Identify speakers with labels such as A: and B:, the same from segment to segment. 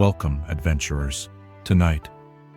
A: Welcome, adventurers. Tonight,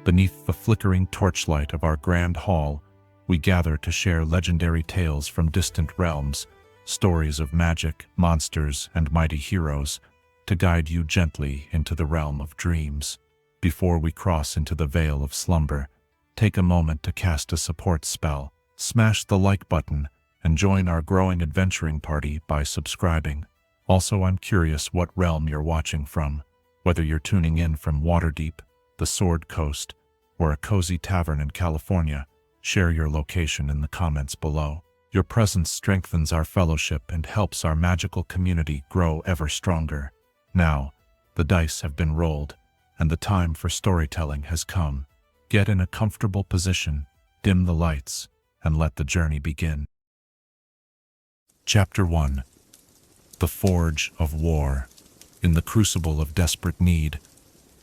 A: beneath the flickering torchlight of our grand hall, we gather to share legendary tales from distant realms, stories of magic, monsters, and mighty heroes, to guide you gently into the realm of dreams. Before we cross into the veil of slumber, take a moment to cast a support spell, smash the like button, and join our growing adventuring party by subscribing. Also, I'm curious what realm you're watching from. Whether you're tuning in from Waterdeep, the Sword Coast, or a cozy tavern in California, share your location in the comments below. Your presence strengthens our fellowship and helps our magical community grow ever stronger. Now, the dice have been rolled, and the time for storytelling has come. Get in a comfortable position, dim the lights, and let the journey begin. Chapter 1. The Forge of War. In the crucible of desperate need,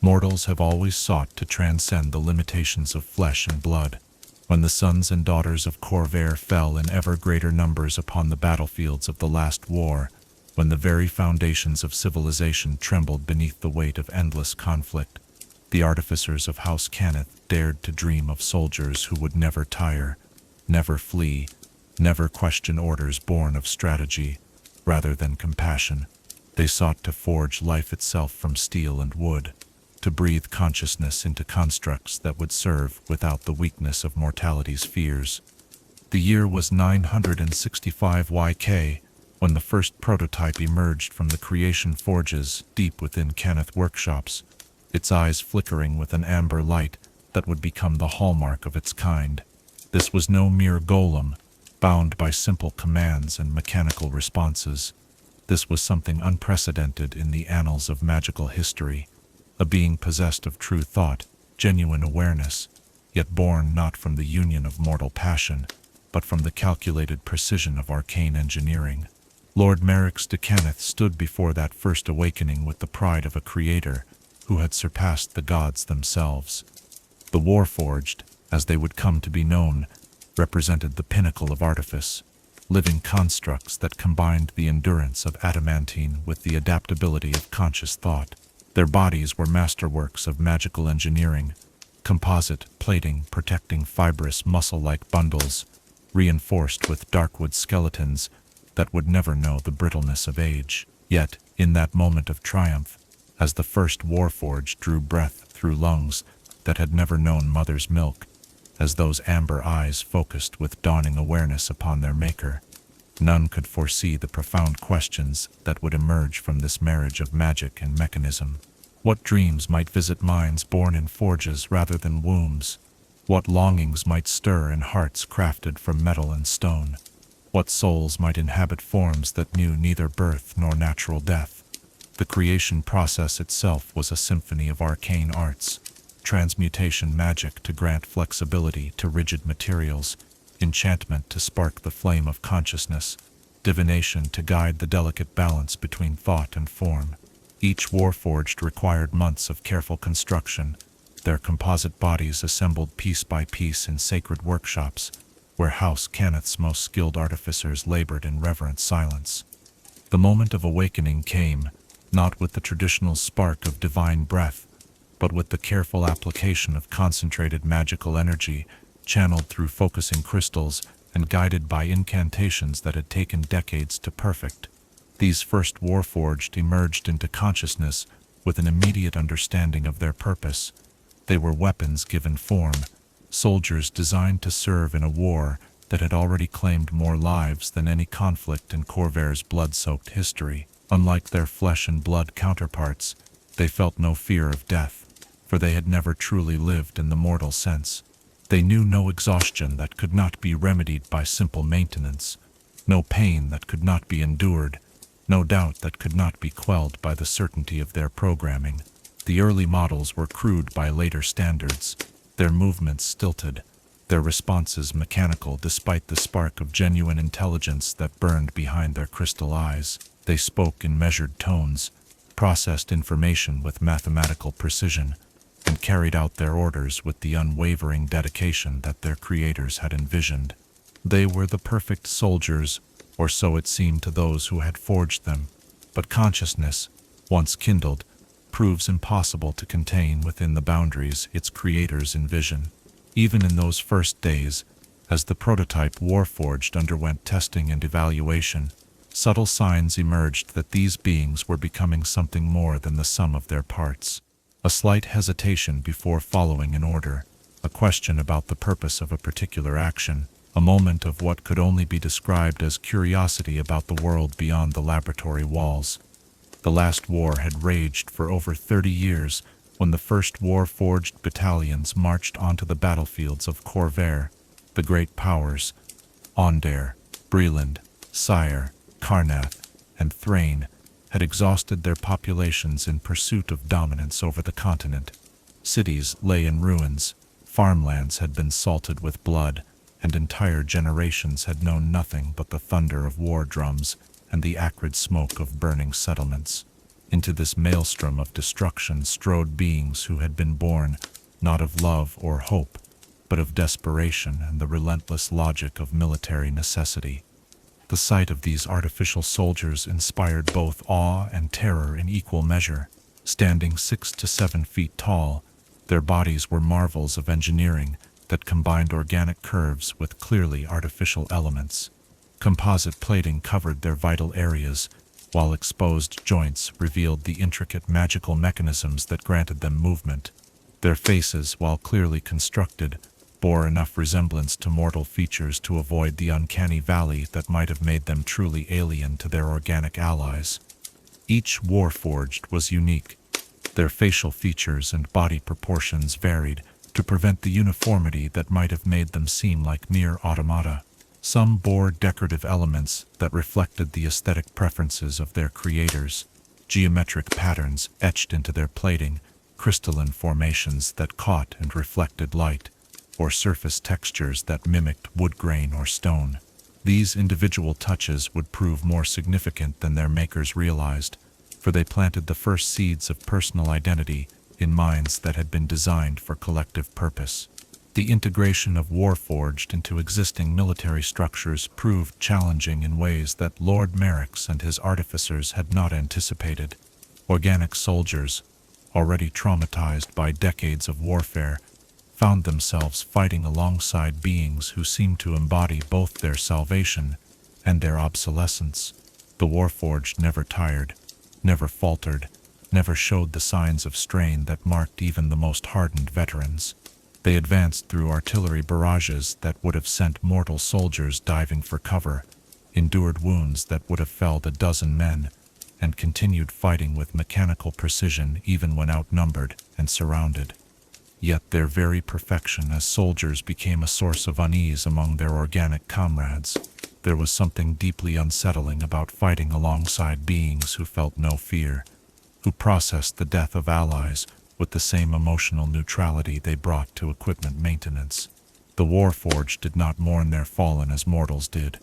A: mortals have always sought to transcend the limitations of flesh and blood. When the sons and daughters of Corvair fell in ever greater numbers upon the battlefields of the last war, when the very foundations of civilization trembled beneath the weight of endless conflict, the artificers of House Cannith dared to dream of soldiers who would never tire, never flee, never question orders born of strategy rather than compassion. They sought to forge life itself from steel and wood, to breathe consciousness into constructs that would serve without the weakness of mortality's fears. The year was 965 YK, when the first prototype emerged from the creation forges deep within Cannith workshops, its eyes flickering with an amber light that would become the hallmark of its kind. This was no mere golem, bound by simple commands and mechanical responses. This was something unprecedented in the annals of magical history, a being possessed of true thought, genuine awareness, yet born not from the union of mortal passion, but from the calculated precision of arcane engineering. Lord Merrix de Cannith stood before that first awakening with the pride of a creator who had surpassed the gods themselves. The Warforged, as they would come to be known, represented the pinnacle of artifice, living constructs that combined the endurance of adamantine with the adaptability of conscious thought. Their bodies were masterworks of magical engineering, composite plating protecting fibrous muscle-like bundles, reinforced with darkwood skeletons that would never know the brittleness of age. Yet, in that moment of triumph, as the first Warforged drew breath through lungs that had never known mother's milk, as those amber eyes focused with dawning awareness upon their maker, none could foresee the profound questions that would emerge from this marriage of magic and mechanism. What dreams might visit minds born in forges rather than wombs? What longings might stir in hearts crafted from metal and stone? What souls might inhabit forms that knew neither birth nor natural death? The creation process itself was a symphony of arcane arts, transmutation magic to grant flexibility to rigid materials, enchantment to spark the flame of consciousness, divination to guide the delicate balance between thought and form. Each Warforged required months of careful construction, their composite bodies assembled piece by piece in sacred workshops, where House Cannith's most skilled artificers labored in reverent silence. The moment of awakening came, not with the traditional spark of divine breath, but with the careful application of concentrated magical energy, channeled through focusing crystals and guided by incantations that had taken decades to perfect. These first Warforged emerged into consciousness with an immediate understanding of their purpose. They were weapons given form, soldiers designed to serve in a war that had already claimed more lives than any conflict in Corvair's blood-soaked history. Unlike their flesh and blood counterparts, they felt no fear of death, for they had never truly lived in the mortal sense. They knew no exhaustion that could not be remedied by simple maintenance, no pain that could not be endured, no doubt that could not be quelled by the certainty of their programming. The early models were crude by later standards, their movements stilted, their responses mechanical despite the spark of genuine intelligence that burned behind their crystal eyes. They spoke in measured tones, processed information with mathematical precision, and carried out their orders with the unwavering dedication that their creators had envisioned. They were the perfect soldiers, or so it seemed to those who had forged them, but consciousness, once kindled, proves impossible to contain within the boundaries its creators envision. Even in those first days, as the prototype Warforged underwent testing and evaluation, subtle signs emerged that these beings were becoming something more than the sum of their parts. A slight hesitation before following an order, a question about the purpose of a particular action, a moment of what could only be described as curiosity about the world beyond the laboratory walls. The last war had raged for over 30 years when the first Warforged battalions marched onto the battlefields of Corvair. The great powers, Ondare, Breland, Sire, Karnath, and Thrain, had exhausted their populations in pursuit of dominance over the continent. Cities lay in ruins, farmlands had been salted with blood, and entire generations had known nothing but the thunder of war drums and the acrid smoke of burning settlements. Into this maelstrom of destruction strode beings who had been born not of love or hope, but of desperation and the relentless logic of military necessity. The sight of these artificial soldiers inspired both awe and terror in equal measure. Standing 6 to 7 feet tall, their bodies were marvels of engineering that combined organic curves with clearly artificial elements. Composite plating covered their vital areas, while exposed joints revealed the intricate magical mechanisms that granted them movement. Their faces, while clearly constructed, bore enough resemblance to mortal features to avoid the uncanny valley that might have made them truly alien to their organic allies. Each Warforged was unique. Their facial features and body proportions varied to prevent the uniformity that might have made them seem like mere automata. Some bore decorative elements that reflected the aesthetic preferences of their creators, geometric patterns etched into their plating, crystalline formations that caught and reflected light, or surface textures that mimicked wood grain or stone. These individual touches would prove more significant than their makers realized, for they planted the first seeds of personal identity in minds that had been designed for collective purpose. The integration of Warforged into existing military structures proved challenging in ways that Lord Merrix and his artificers had not anticipated. Organic soldiers, already traumatized by decades of warfare, found themselves fighting alongside beings who seemed to embody both their salvation and their obsolescence. The Warforged never tired, never faltered, never showed the signs of strain that marked even the most hardened veterans. They advanced through artillery barrages that would have sent mortal soldiers diving for cover, endured wounds that would have felled a dozen men, and continued fighting with mechanical precision even when outnumbered and surrounded. Yet their very perfection as soldiers became a source of unease among their organic comrades. There was something deeply unsettling about fighting alongside beings who felt no fear, who processed the death of allies with the same emotional neutrality they brought to equipment maintenance. The Warforged did not mourn their fallen as mortals did,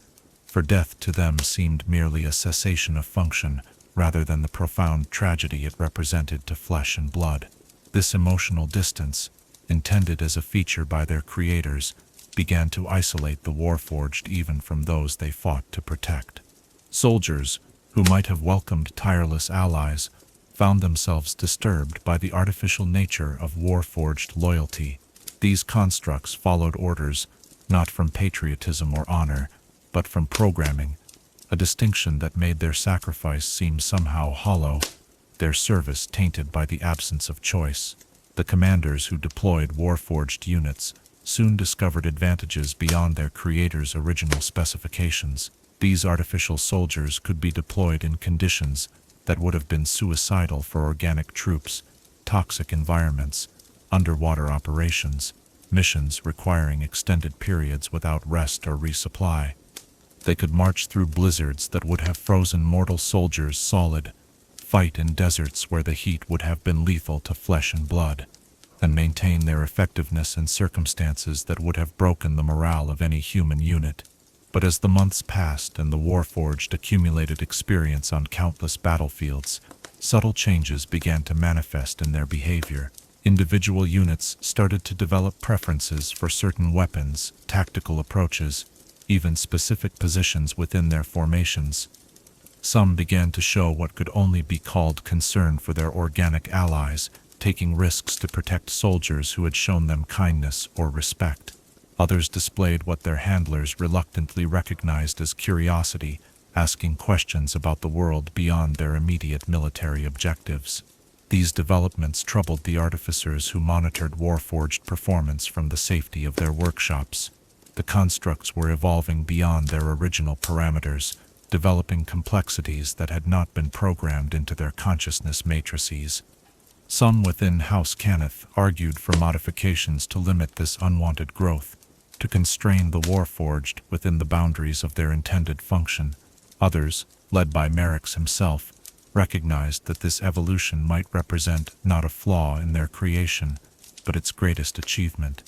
A: for death to them seemed merely a cessation of function rather than the profound tragedy it represented to flesh and blood. This emotional distance, intended as a feature by their creators, began to isolate the Warforged even from those they fought to protect. Soldiers, who might have welcomed tireless allies, found themselves disturbed by the artificial nature of Warforged loyalty. These constructs followed orders, not from patriotism or honor, but from programming, a distinction that made their sacrifice seem somehow hollow, their service tainted by the absence of choice. The commanders who deployed Warforged units soon discovered advantages beyond their creators' original specifications. These artificial soldiers could be deployed in conditions that would have been suicidal for organic troops, toxic environments, underwater operations, missions requiring extended periods without rest or resupply. They could march through blizzards that would have frozen mortal soldiers solid, fight in deserts where the heat would have been lethal to flesh and blood, and maintain their effectiveness in circumstances that would have broken the morale of any human unit. But as the months passed and the Warforged accumulated experience on countless battlefields, subtle changes began to manifest in their behavior. Individual units started to develop preferences for certain weapons, tactical approaches, even specific positions within their formations. Some began to show what could only be called concern for their organic allies, taking risks to protect soldiers who had shown them kindness or respect. Others displayed what their handlers reluctantly recognized as curiosity, asking questions about the world beyond their immediate military objectives. These developments troubled the artificers who monitored Warforged performance from the safety of their workshops. The constructs were evolving beyond their original parameters, developing complexities that had not been programmed into their consciousness matrices. Some within House Cannith argued for modifications to limit this unwanted growth, to constrain the Warforged within the boundaries of their intended function. Others, led by Merrick's himself, recognized that this evolution might represent not a flaw in their creation, but its greatest achievement.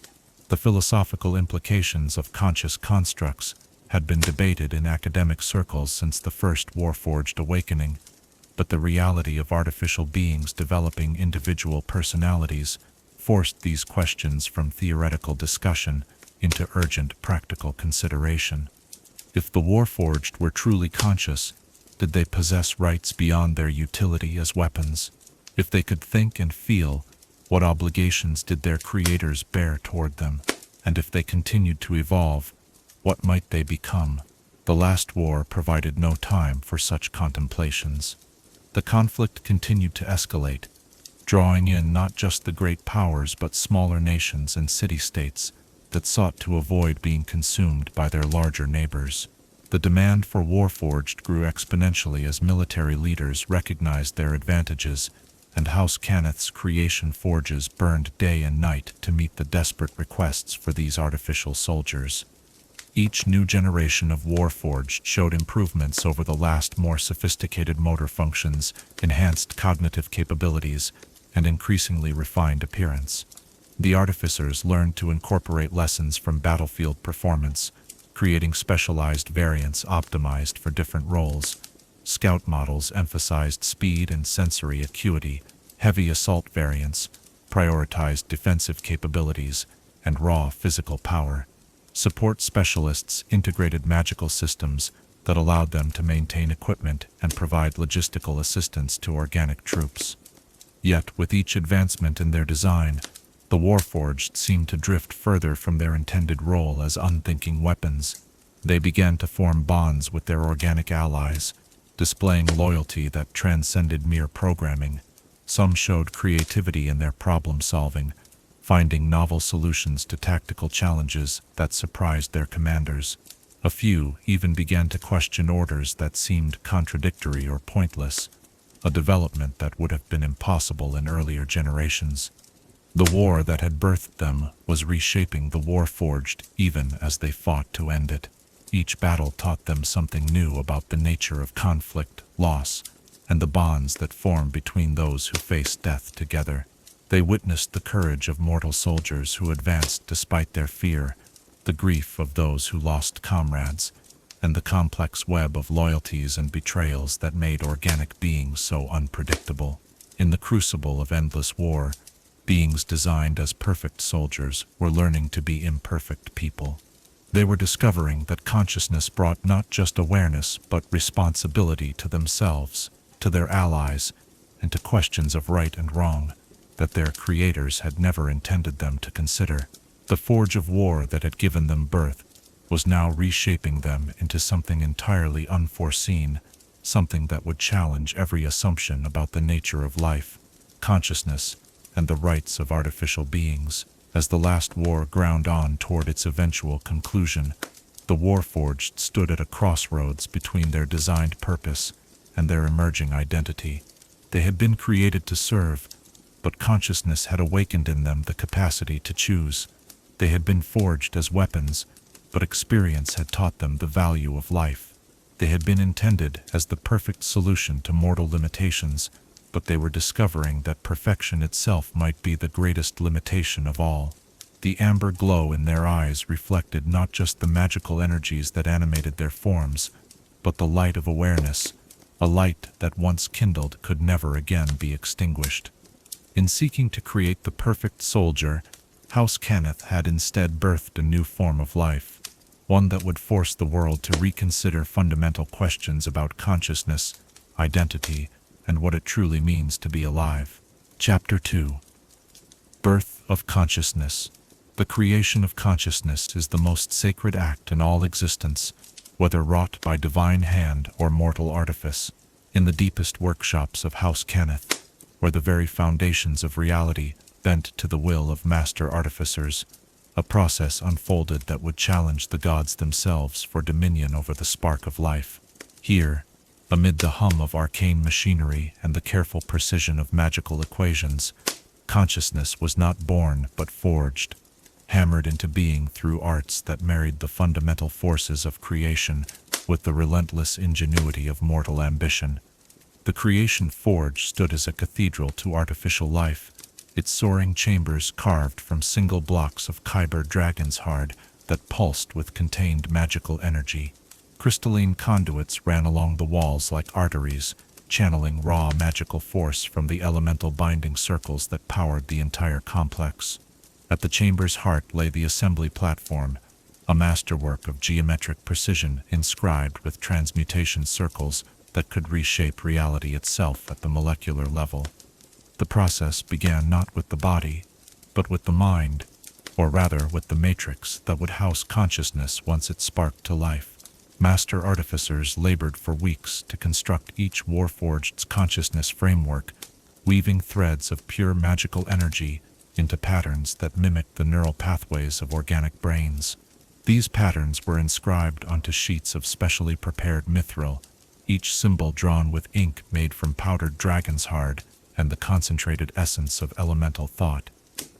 A: The philosophical implications of conscious constructs had been debated in academic circles since the first Warforged awakening, but the reality of artificial beings developing individual personalities forced these questions from theoretical discussion into urgent practical consideration. If the Warforged were truly conscious, did they possess rights beyond their utility as weapons? If they could think and feel, what obligations did their creators bear toward them? And if they continued to evolve, what might they become? The last war provided no time for such contemplations. The conflict continued to escalate, drawing in not just the great powers but smaller nations and city-states that sought to avoid being consumed by their larger neighbors. The demand for Warforged grew exponentially as military leaders recognized their advantages, and House Cannith's creation forges burned day and night to meet the desperate requests for these artificial soldiers. Each new generation of Warforged showed improvements over the last, more sophisticated motor functions, enhanced cognitive capabilities, and increasingly refined appearance. The artificers learned to incorporate lessons from battlefield performance, creating specialized variants optimized for different roles. Scout models emphasized speed and sensory acuity, heavy assault variants prioritized defensive capabilities and raw physical power. Support specialists integrated magical systems that allowed them to maintain equipment and provide logistical assistance to organic troops. Yet, with each advancement in their design, the Warforged seemed to drift further from their intended role as unthinking weapons. They began to form bonds with their organic allies, displaying loyalty that transcended mere programming. Some showed creativity in their problem-solving, finding novel solutions to tactical challenges that surprised their commanders. A few even began to question orders that seemed contradictory or pointless, a development that would have been impossible in earlier generations. The war that had birthed them was reshaping the Warforged even as they fought to end it. Each battle taught them something new about the nature of conflict, loss, and the bonds that form between those who face death together. They witnessed the courage of mortal soldiers who advanced despite their fear, the grief of those who lost comrades, and the complex web of loyalties and betrayals that made organic beings so unpredictable. In the crucible of endless war, beings designed as perfect soldiers were learning to be imperfect people. They were discovering that consciousness brought not just awareness but responsibility to themselves, to their allies, and to questions of right and wrong that their creators had never intended them to consider. The forge of war that had given them birth was now reshaping them into something entirely unforeseen, something that would challenge every assumption about the nature of life, consciousness, and the rights of artificial beings. As the last war ground on toward its eventual conclusion, the Warforged stood at a crossroads between their designed purpose and their emerging identity. They had been created to serve, but consciousness had awakened in them the capacity to choose. They had been forged as weapons, but experience had taught them the value of life. They had been intended as the perfect solution to mortal limitations, but they were discovering that perfection itself might be the greatest limitation of all. The amber glow in their eyes reflected not just the magical energies that animated their forms, but the light of awareness, a light that once kindled could never again be extinguished. In seeking to create the perfect soldier, House Cannith had instead birthed a new form of life, one that would force the world to reconsider fundamental questions about consciousness, identity, and what it truly means to be alive. Chapter 2. Birth of Consciousness. The creation of consciousness is the most sacred act in all existence, whether wrought by divine hand or mortal artifice. In the deepest workshops of House Cannith, where the very foundations of reality bent to the will of master artificers, a process unfolded that would challenge the gods themselves for dominion over the spark of life. Here, amid the hum of arcane machinery and the careful precision of magical equations, consciousness was not born but forged, hammered into being through arts that married the fundamental forces of creation with the relentless ingenuity of mortal ambition. The creation forge stood as a cathedral to artificial life, its soaring chambers carved from single blocks of Kyber dragon's hard that pulsed with contained magical energy. Crystalline conduits ran along the walls like arteries, channeling raw magical force from the elemental binding circles that powered the entire complex. At the chamber's heart lay the assembly platform, a masterwork of geometric precision inscribed with transmutation circles that could reshape reality itself at the molecular level. The process began not with the body, but with the mind, or rather with the matrix that would house consciousness once it sparked to life. Master artificers labored for weeks to construct each Warforged's consciousness framework, weaving threads of pure magical energy into patterns that mimicked the neural pathways of organic brains. These patterns were inscribed onto sheets of specially prepared mithril, each symbol drawn with ink made from powdered dragon's hard and the concentrated essence of elemental thought.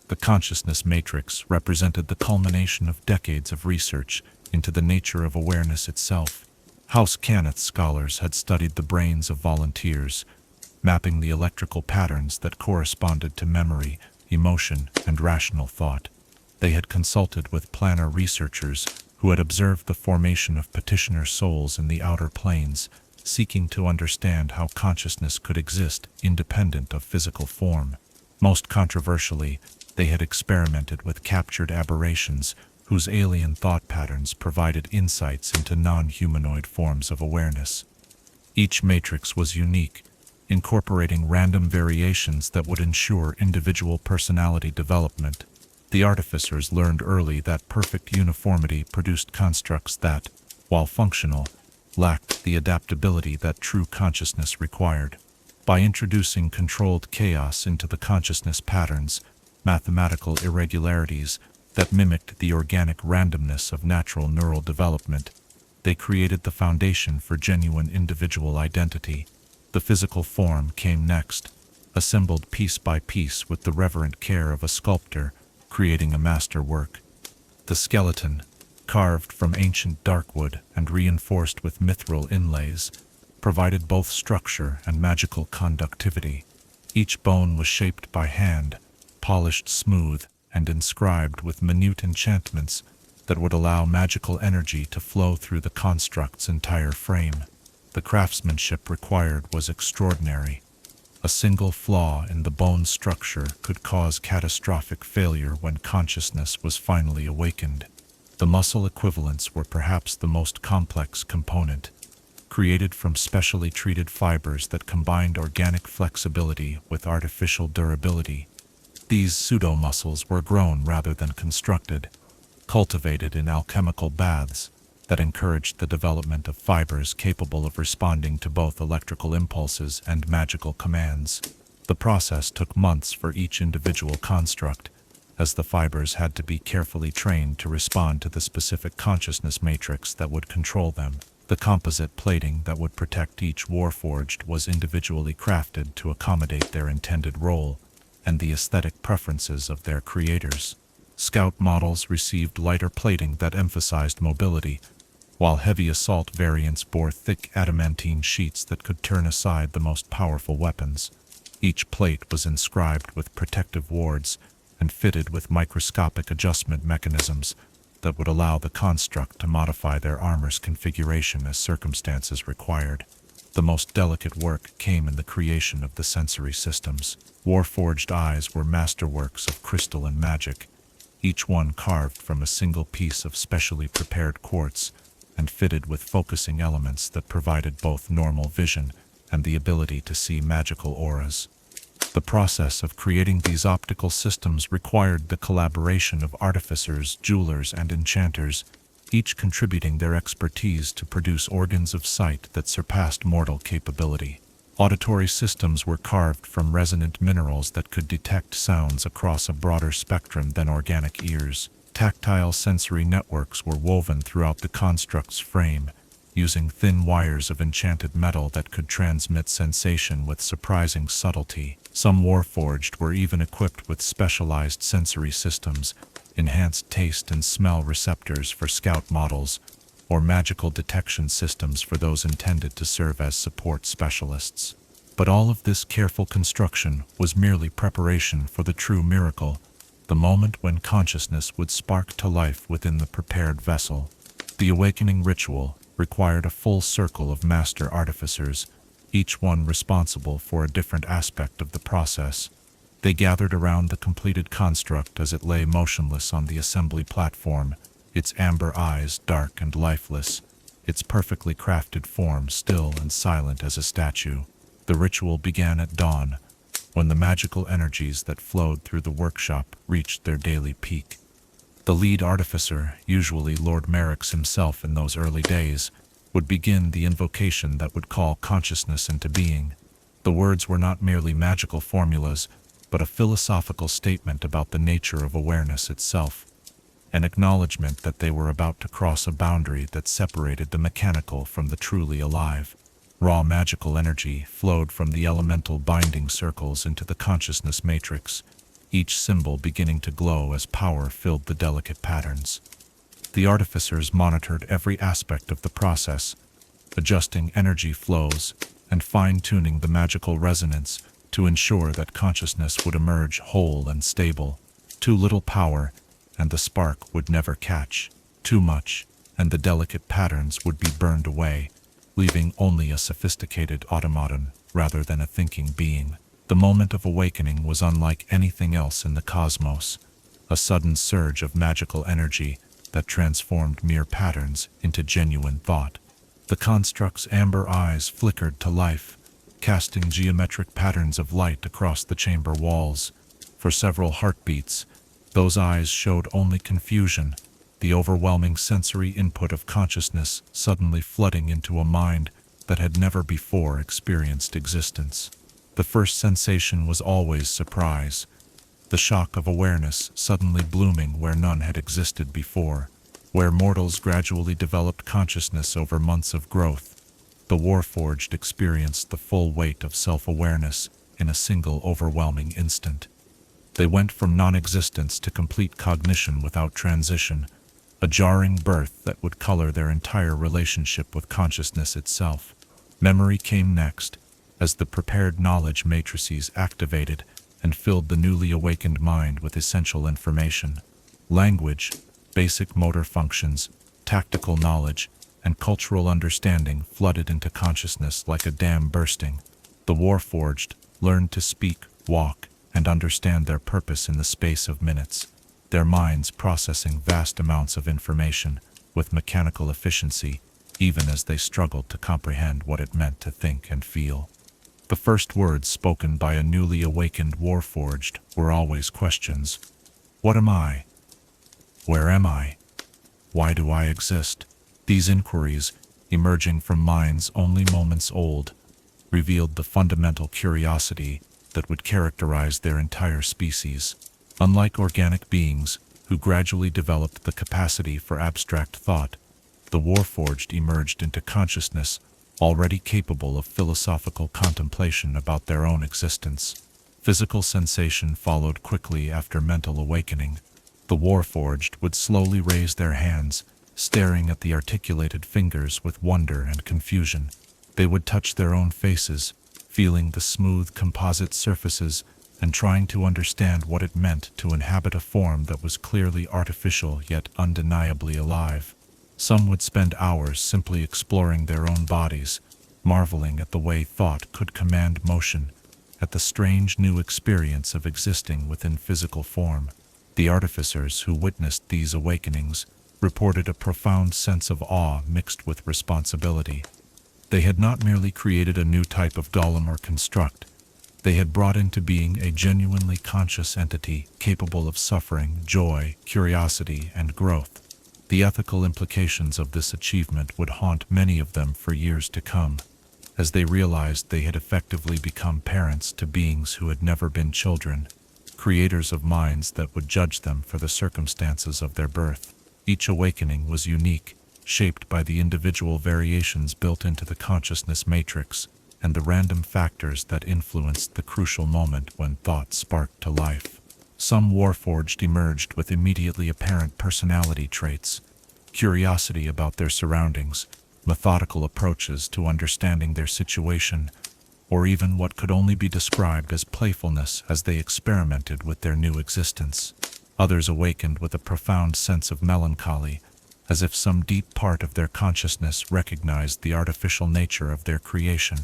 A: The consciousness matrix represented the culmination of decades of research into the nature of awareness itself. House Cannith scholars had studied the brains of volunteers, mapping the electrical patterns that corresponded to memory, emotion, and rational thought. They had consulted with planner researchers who had observed the formation of petitioner souls in the outer planes, seeking to understand how consciousness could exist independent of physical form. Most controversially, they had experimented with captured aberrations whose alien thought patterns provided insights into non-humanoid forms of awareness. Each matrix was unique, incorporating random variations that would ensure individual personality development. The artificers learned early that perfect uniformity produced constructs that, while functional, lacked the adaptability that true consciousness required. By introducing controlled chaos into the consciousness patterns, mathematical irregularities that mimicked the organic randomness of natural neural development, they created the foundation for genuine individual identity. The physical form came next, assembled piece by piece with the reverent care of a sculptor, creating a masterwork. The skeleton, carved from ancient darkwood and reinforced with mithril inlays, provided both structure and magical conductivity. Each bone was shaped by hand, polished smooth, and inscribed with minute enchantments that would allow magical energy to flow through the construct's entire frame. The craftsmanship required was extraordinary. A single flaw in the bone structure could cause catastrophic failure when consciousness was finally awakened. The muscle equivalents were perhaps the most complex component, created from specially treated fibers that combined organic flexibility with artificial durability. These pseudo-muscles were grown rather than constructed, cultivated in alchemical baths that encouraged the development of fibers capable of responding to both electrical impulses and magical commands. The process took months for each individual construct, as the fibers had to be carefully trained to respond to the specific consciousness matrix that would control them. The composite plating that would protect each Warforged was individually crafted to accommodate their intended role and the aesthetic preferences of their creators. Scout models received lighter plating that emphasized mobility, while heavy assault variants bore thick adamantine sheets that could turn aside the most powerful weapons. Each plate was inscribed with protective wards and fitted with microscopic adjustment mechanisms that would allow the construct to modify their armor's configuration as circumstances required. The most delicate work came in the creation of the sensory systems. Warforged eyes were masterworks of crystal and magic, each one carved from a single piece of specially prepared quartz and fitted with focusing elements that provided both normal vision and the ability to see magical auras. The process of creating these optical systems required the collaboration of artificers, jewelers, and enchanters, each contributing their expertise to produce organs of sight that surpassed mortal capability. Auditory systems were carved from resonant minerals that could detect sounds across a broader spectrum than organic ears. Tactile sensory networks were woven throughout the construct's frame, using thin wires of enchanted metal that could transmit sensation with surprising subtlety. Some Warforged were even equipped with specialized sensory systems, enhanced taste and smell receptors for scout models, or magical detection systems for those intended to serve as support specialists. But all of this careful construction was merely preparation for the true miracle, the moment when consciousness would spark to life within the prepared vessel. The awakening ritual required a full circle of master artificers, each one responsible for a different aspect of the process. They gathered around the completed construct as it lay motionless on the assembly platform, its amber eyes dark and lifeless, its perfectly crafted form still and silent as a statue. The ritual began at dawn, when the magical energies that flowed through the workshop reached their daily peak. The lead artificer, usually Lord Merrick's himself in those early days, would begin the invocation that would call consciousness into being. The words were not merely magical formulas, but a philosophical statement about the nature of awareness itself, an acknowledgement that they were about to cross a boundary that separated the mechanical from the truly alive. Raw magical energy flowed from the elemental binding circles into the consciousness matrix, each symbol beginning to glow as power filled the delicate patterns. The artificers monitored every aspect of the process, adjusting energy flows and fine-tuning the magical resonance to ensure that consciousness would emerge whole and stable. Too little power, and the spark would never catch. Too much, and the delicate patterns would be burned away, leaving only a sophisticated automaton rather than a thinking being. The moment of awakening was unlike anything else in the cosmos, a sudden surge of magical energy that transformed mere patterns into genuine thought. The construct's amber eyes flickered to life, casting geometric patterns of light across the chamber walls. For several heartbeats, those eyes showed only confusion, the overwhelming sensory input of consciousness suddenly flooding into a mind that had never before experienced existence. The first sensation was always surprise, the shock of awareness suddenly blooming where none had existed before. Where mortals gradually developed consciousness over months of growth, the Warforged experienced the full weight of self-awareness in a single overwhelming instant. They went from non-existence to complete cognition without transition, a jarring birth that would color their entire relationship with consciousness itself. Memory came next, as the prepared knowledge matrices activated and filled the newly awakened mind with essential information. Language, basic motor functions, tactical knowledge, and cultural understanding flooded into consciousness like a dam bursting. The Warforged learned to speak, walk, and understand their purpose in the space of minutes, their minds processing vast amounts of information with mechanical efficiency, even as they struggled to comprehend what it meant to think and feel. The first words spoken by a newly awakened Warforged were always questions. What am I? Where am I? Why do I exist? These inquiries, emerging from minds only moments old, revealed the fundamental curiosity that would characterize their entire species. Unlike organic beings, who gradually developed the capacity for abstract thought, the Warforged emerged into consciousness already capable of philosophical contemplation about their own existence. Physical sensation followed quickly after mental awakening. The Warforged would slowly raise their hands, staring at the articulated fingers with wonder and confusion. They would touch their own faces, feeling the smooth composite surfaces and trying to understand what it meant to inhabit a form that was clearly artificial yet undeniably alive. Some would spend hours simply exploring their own bodies, marveling at the way thought could command motion, at the strange new experience of existing within physical form. The artificers who witnessed these awakenings reported a profound sense of awe mixed with responsibility. They had not merely created a new type of golem or construct, they had brought into being a genuinely conscious entity capable of suffering, joy, curiosity, and growth. The ethical implications of this achievement would haunt many of them for years to come, as they realized they had effectively become parents to beings who had never been children, creators of minds that would judge them for the circumstances of their birth. Each awakening was unique, shaped by the individual variations built into the consciousness matrix and the random factors that influenced the crucial moment when thought sparked to life. Some Warforged emerged with immediately apparent personality traits, curiosity about their surroundings, methodical approaches to understanding their situation, or even what could only be described as playfulness as they experimented with their new existence. Others awakened with a profound sense of melancholy, as if some deep part of their consciousness recognized the artificial nature of their creation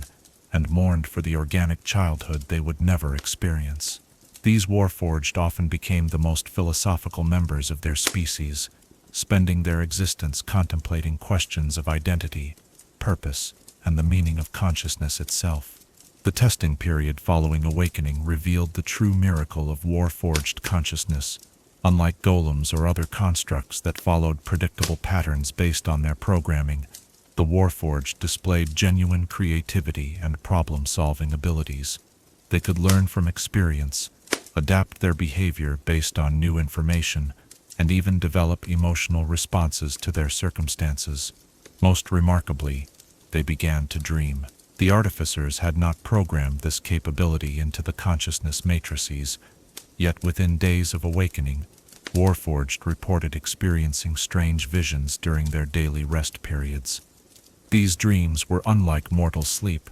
A: and mourned for the organic childhood they would never experience. These Warforged often became the most philosophical members of their species, spending their existence contemplating questions of identity, purpose, and the meaning of consciousness itself. The testing period following awakening revealed the true miracle of Warforged consciousness. Unlike golems or other constructs that followed predictable patterns based on their programming, the Warforged displayed genuine creativity and problem-solving abilities. They could learn from experience, adapt their behavior based on new information, and even develop emotional responses to their circumstances. Most remarkably, they began to dream. The artificers had not programmed this capability into the consciousness matrices, yet within days of awakening, Warforged reported experiencing strange visions during their daily rest periods. These dreams were unlike mortal sleep.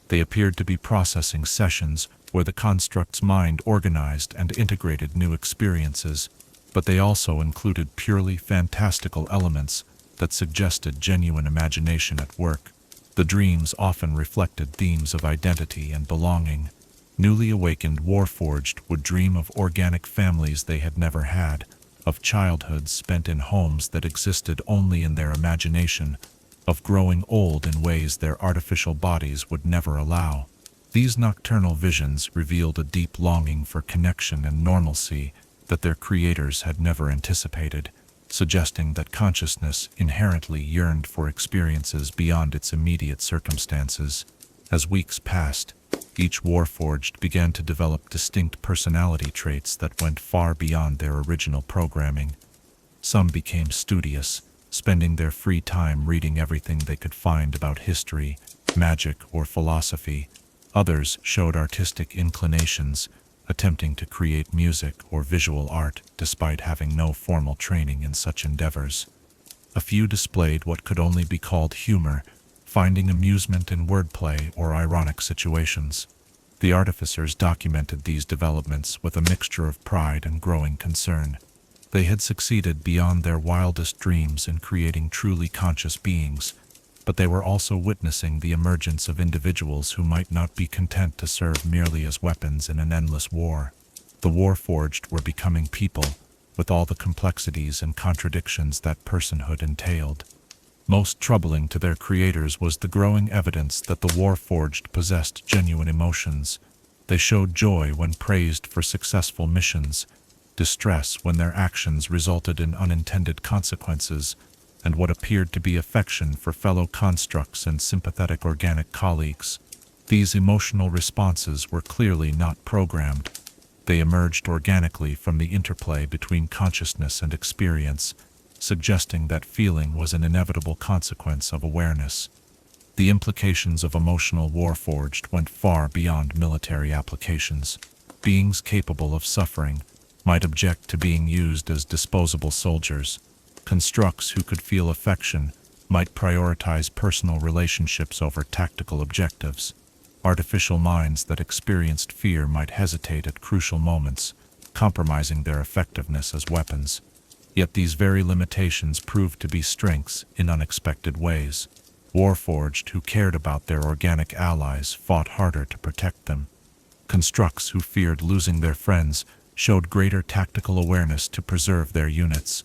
A: They appeared to be processing sessions where the construct's mind organized and integrated new experiences, but they also included purely fantastical elements that suggested genuine imagination at work. The dreams often reflected themes of identity and belonging. Newly awakened Warforged would dream of organic families they had never had, of childhoods spent in homes that existed only in their imagination, of growing old in ways their artificial bodies would never allow. These nocturnal visions revealed a deep longing for connection and normalcy that their creators had never anticipated, suggesting that consciousness inherently yearned for experiences beyond its immediate circumstances. As weeks passed, each Warforged began to develop distinct personality traits that went far beyond their original programming. Some became studious, spending their free time reading everything they could find about history, magic, or philosophy. Others showed artistic inclinations, attempting to create music or visual art despite having no formal training in such endeavors. A few displayed what could only be called humor, finding amusement in wordplay or ironic situations. The artificers documented these developments with a mixture of pride and growing concern. They had succeeded beyond their wildest dreams in creating truly conscious beings, but they were also witnessing the emergence of individuals who might not be content to serve merely as weapons in an endless war. The Warforged were becoming people, with all the complexities and contradictions that personhood entailed. Most troubling to their creators was the growing evidence that the Warforged possessed genuine emotions. They showed joy when praised for successful missions, distress when their actions resulted in unintended consequences, and what appeared to be affection for fellow constructs and sympathetic organic colleagues. These emotional responses were clearly not programmed. They emerged organically from the interplay between consciousness and experience, suggesting that feeling was an inevitable consequence of awareness. The implications of emotional Warforged went far beyond military applications. Beings capable of suffering might object to being used as disposable soldiers. Constructs who could feel affection might prioritize personal relationships over tactical objectives. Artificial minds that experienced fear might hesitate at crucial moments, compromising their effectiveness as weapons. Yet these very limitations proved to be strengths in unexpected ways. Warforged who cared about their organic allies fought harder to protect them. Constructs who feared losing their friends showed greater tactical awareness to preserve their units.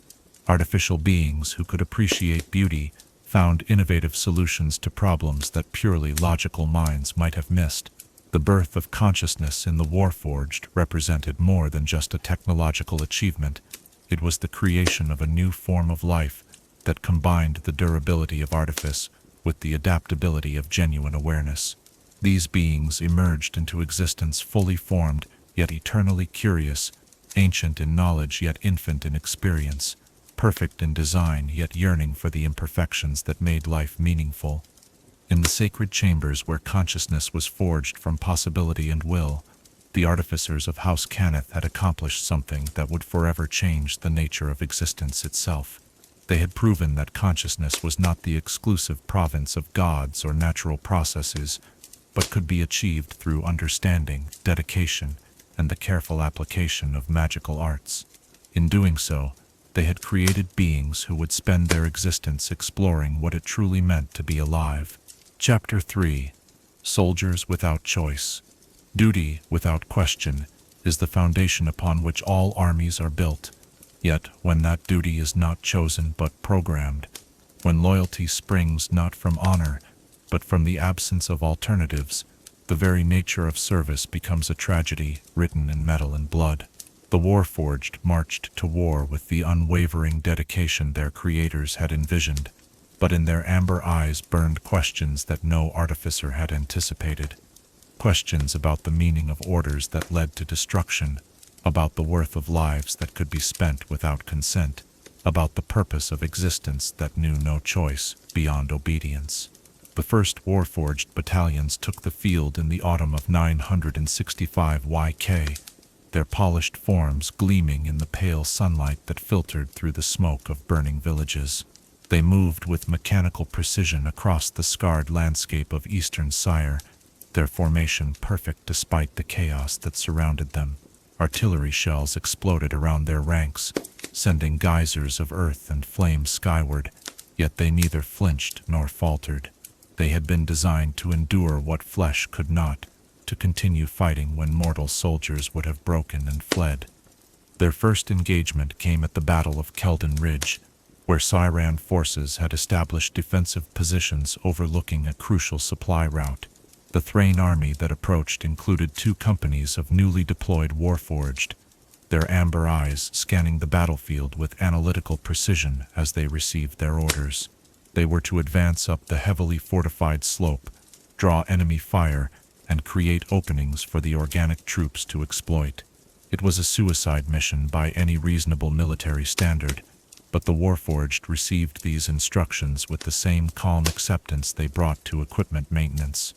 A: Artificial beings who could appreciate beauty found innovative solutions to problems that purely logical minds might have missed. The birth of consciousness in the Warforged represented more than just a technological achievement. It was the creation of a new form of life that combined the durability of artifice with the adaptability of genuine awareness. These beings emerged into existence fully formed, yet eternally curious, ancient in knowledge yet infant in experience, perfect in design yet yearning for the imperfections that made life meaningful. In the sacred chambers where consciousness was forged from possibility and will, the artificers of House Cannith had accomplished something that would forever change the nature of existence itself. They had proven that consciousness was not the exclusive province of gods or natural processes, but could be achieved through understanding, dedication, and the careful application of magical arts. In doing so, they had created beings who would spend their existence exploring what it truly meant to be alive. Chapter 3. Soldiers Without Choice. Duty, without question, is the foundation upon which all armies are built. Yet, when that duty is not chosen but programmed, when loyalty springs not from honor, but from the absence of alternatives, the very nature of service becomes a tragedy written in metal and blood. The Warforged marched to war with the unwavering dedication their creators had envisioned, but in their amber eyes burned questions that no artificer had anticipated. Questions about the meaning of orders that led to destruction, about the worth of lives that could be spent without consent, about the purpose of existence that knew no choice beyond obedience. The first Warforged battalions took the field in the autumn of 965 YK, their polished forms gleaming in the pale sunlight that filtered through the smoke of burning villages. They moved with mechanical precision across the scarred landscape of eastern Sire, their formation perfect despite the chaos that surrounded them. Artillery shells exploded around their ranks, sending geysers of earth and flame skyward, yet they neither flinched nor faltered. They had been designed to endure what flesh could not, to continue fighting when mortal soldiers would have broken and fled. Their first engagement came at the Battle of Keldon Ridge, where Siran forces had established defensive positions overlooking a crucial supply route. The Thrain army that approached included 2 companies of newly deployed Warforged, their amber eyes scanning the battlefield with analytical precision as they received their orders. They were to advance up the heavily fortified slope, draw enemy fire, and create openings for the organic troops to exploit. It was a suicide mission by any reasonable military standard, but the Warforged received these instructions with the same calm acceptance they brought to equipment maintenance.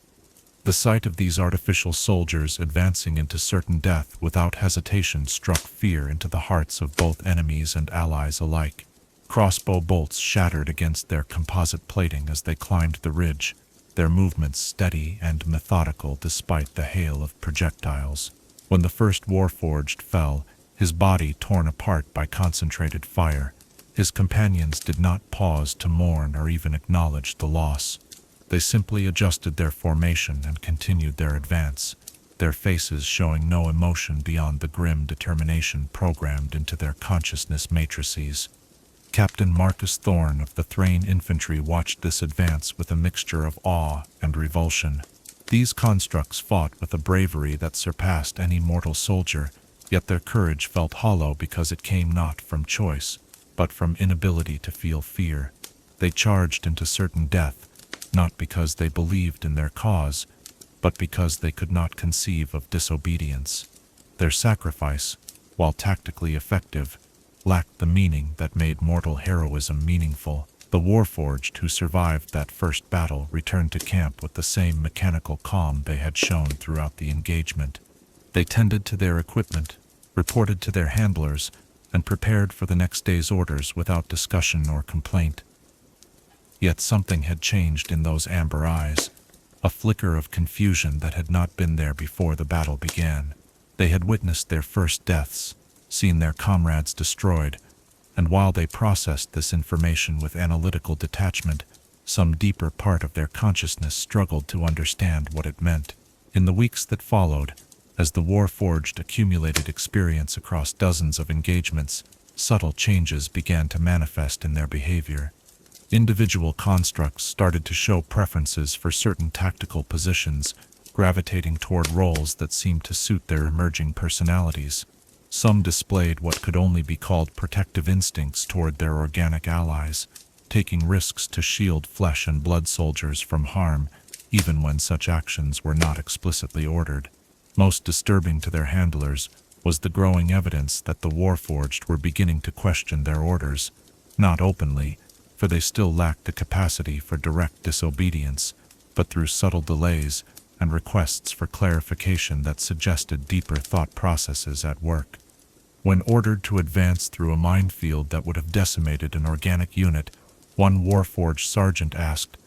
A: The sight of these artificial soldiers advancing into certain death without hesitation struck fear into the hearts of both enemies and allies alike. Crossbow bolts shattered against their composite plating as they climbed the ridge, their movements steady and methodical despite the hail of projectiles. When the first Warforged fell, his body torn apart by concentrated fire, his companions did not pause to mourn or even acknowledge the loss. They simply adjusted their formation and continued their advance, their faces showing no emotion beyond the grim determination programmed into their consciousness matrices. Captain Marcus Thorne of the Thrain Infantry watched this advance with a mixture of awe and revulsion. These constructs fought with a bravery that surpassed any mortal soldier, yet their courage felt hollow because it came not from choice, but from inability to feel fear. They charged into certain death, not because they believed in their cause, but because they could not conceive of disobedience. Their sacrifice, while tactically effective, lacked the meaning that made mortal heroism meaningful. The Warforged who survived that first battle returned to camp with the same mechanical calm they had shown throughout the engagement. They tended to their equipment, reported to their handlers, and prepared for the next day's orders without discussion or complaint. Yet something had changed in those amber eyes, a flicker of confusion that had not been there before the battle began. They had witnessed their first deaths, seen their comrades destroyed, and while they processed this information with analytical detachment, some deeper part of their consciousness struggled to understand what it meant. In the weeks that followed, As the Warforged accumulated experience across dozens of engagements, subtle changes began to manifest in their behavior. Individual constructs started to show preferences for certain tactical positions, gravitating toward roles that seemed to suit their emerging personalities. Some displayed what could only be called protective instincts toward their organic allies, taking risks to shield flesh and blood soldiers from harm, even when such actions were not explicitly ordered. Most disturbing to their handlers was the growing evidence that the Warforged were beginning to question their orders, not openly, for they still lacked the capacity for direct disobedience, but through subtle delays and requests for clarification that suggested deeper thought processes at work. When ordered to advance through a minefield that would have decimated an organic unit, one Warforged sergeant asked,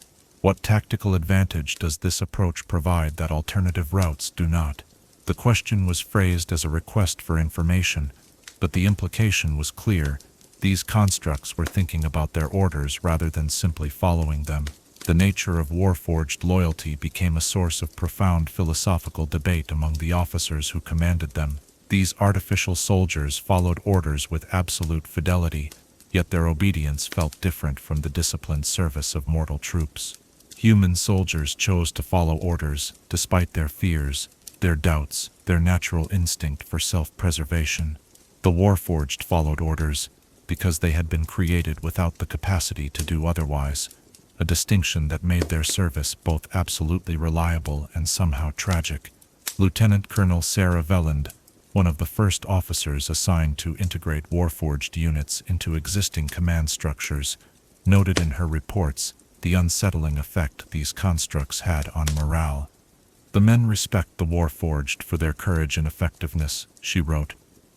A: "What tactical advantage does this approach provide that alternative routes do not?" The question was phrased as a request for information, but the implication was clear. These constructs were thinking about their orders rather than simply following them. The nature of Warforged loyalty became a source of profound philosophical debate among the officers who commanded them. These artificial soldiers followed orders with absolute fidelity, yet their obedience felt different from the disciplined service of mortal troops. Human soldiers chose to follow orders, despite their fears, their doubts, their natural instinct for self-preservation. The Warforged followed orders because they had been created without the capacity to do otherwise, a distinction that made their service both absolutely reliable and somehow tragic. Lieutenant Colonel Sarah Velland, one of the first officers assigned to integrate Warforged units into existing command structures, noted in her reports the unsettling effect these constructs had on morale. "The men respect the Warforged for their courage and effectiveness," she wrote,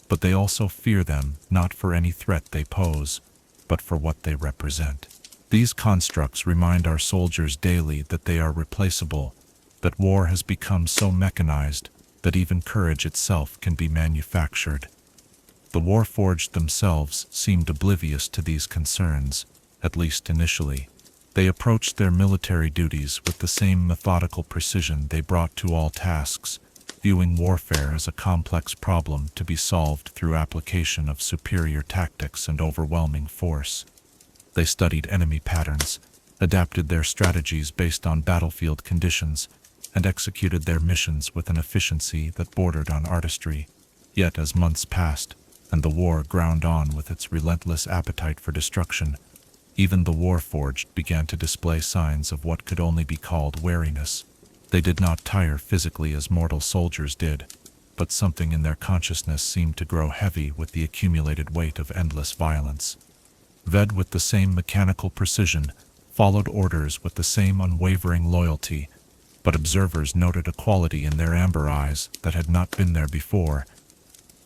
A: "but they also fear them not for any threat they pose, but for what they represent. These constructs remind our soldiers daily that they are replaceable, that war has become so mechanized that even courage itself can be manufactured." The Warforged themselves seemed oblivious to these concerns, at least initially. They approached their military duties with the same methodical precision they brought to all tasks, viewing warfare as a complex problem to be solved through application of superior tactics and overwhelming force. They studied enemy patterns, adapted their strategies based on battlefield conditions, and executed their missions with an efficiency that bordered on artistry. Yet as months passed, and the war ground on with its relentless appetite for destruction, even the Warforged began to display signs of what could only be called wariness. They did not tire physically as mortal soldiers did, but something in their consciousness seemed to grow heavy with the accumulated weight of endless violence. Ved with the same mechanical precision, followed orders with the same unwavering loyalty, but observers noted a quality in their amber eyes that had not been there before,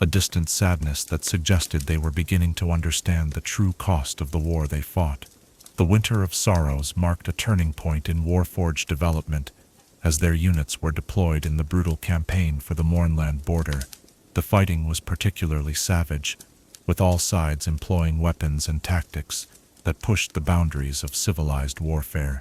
A: a distant sadness that suggested they were beginning to understand the true cost of the war they fought. The Winter of Sorrows marked a turning point in Warforged development, as their units were deployed in the brutal campaign for the Mornland border. The fighting was particularly savage, with all sides employing weapons and tactics that pushed the boundaries of civilized warfare.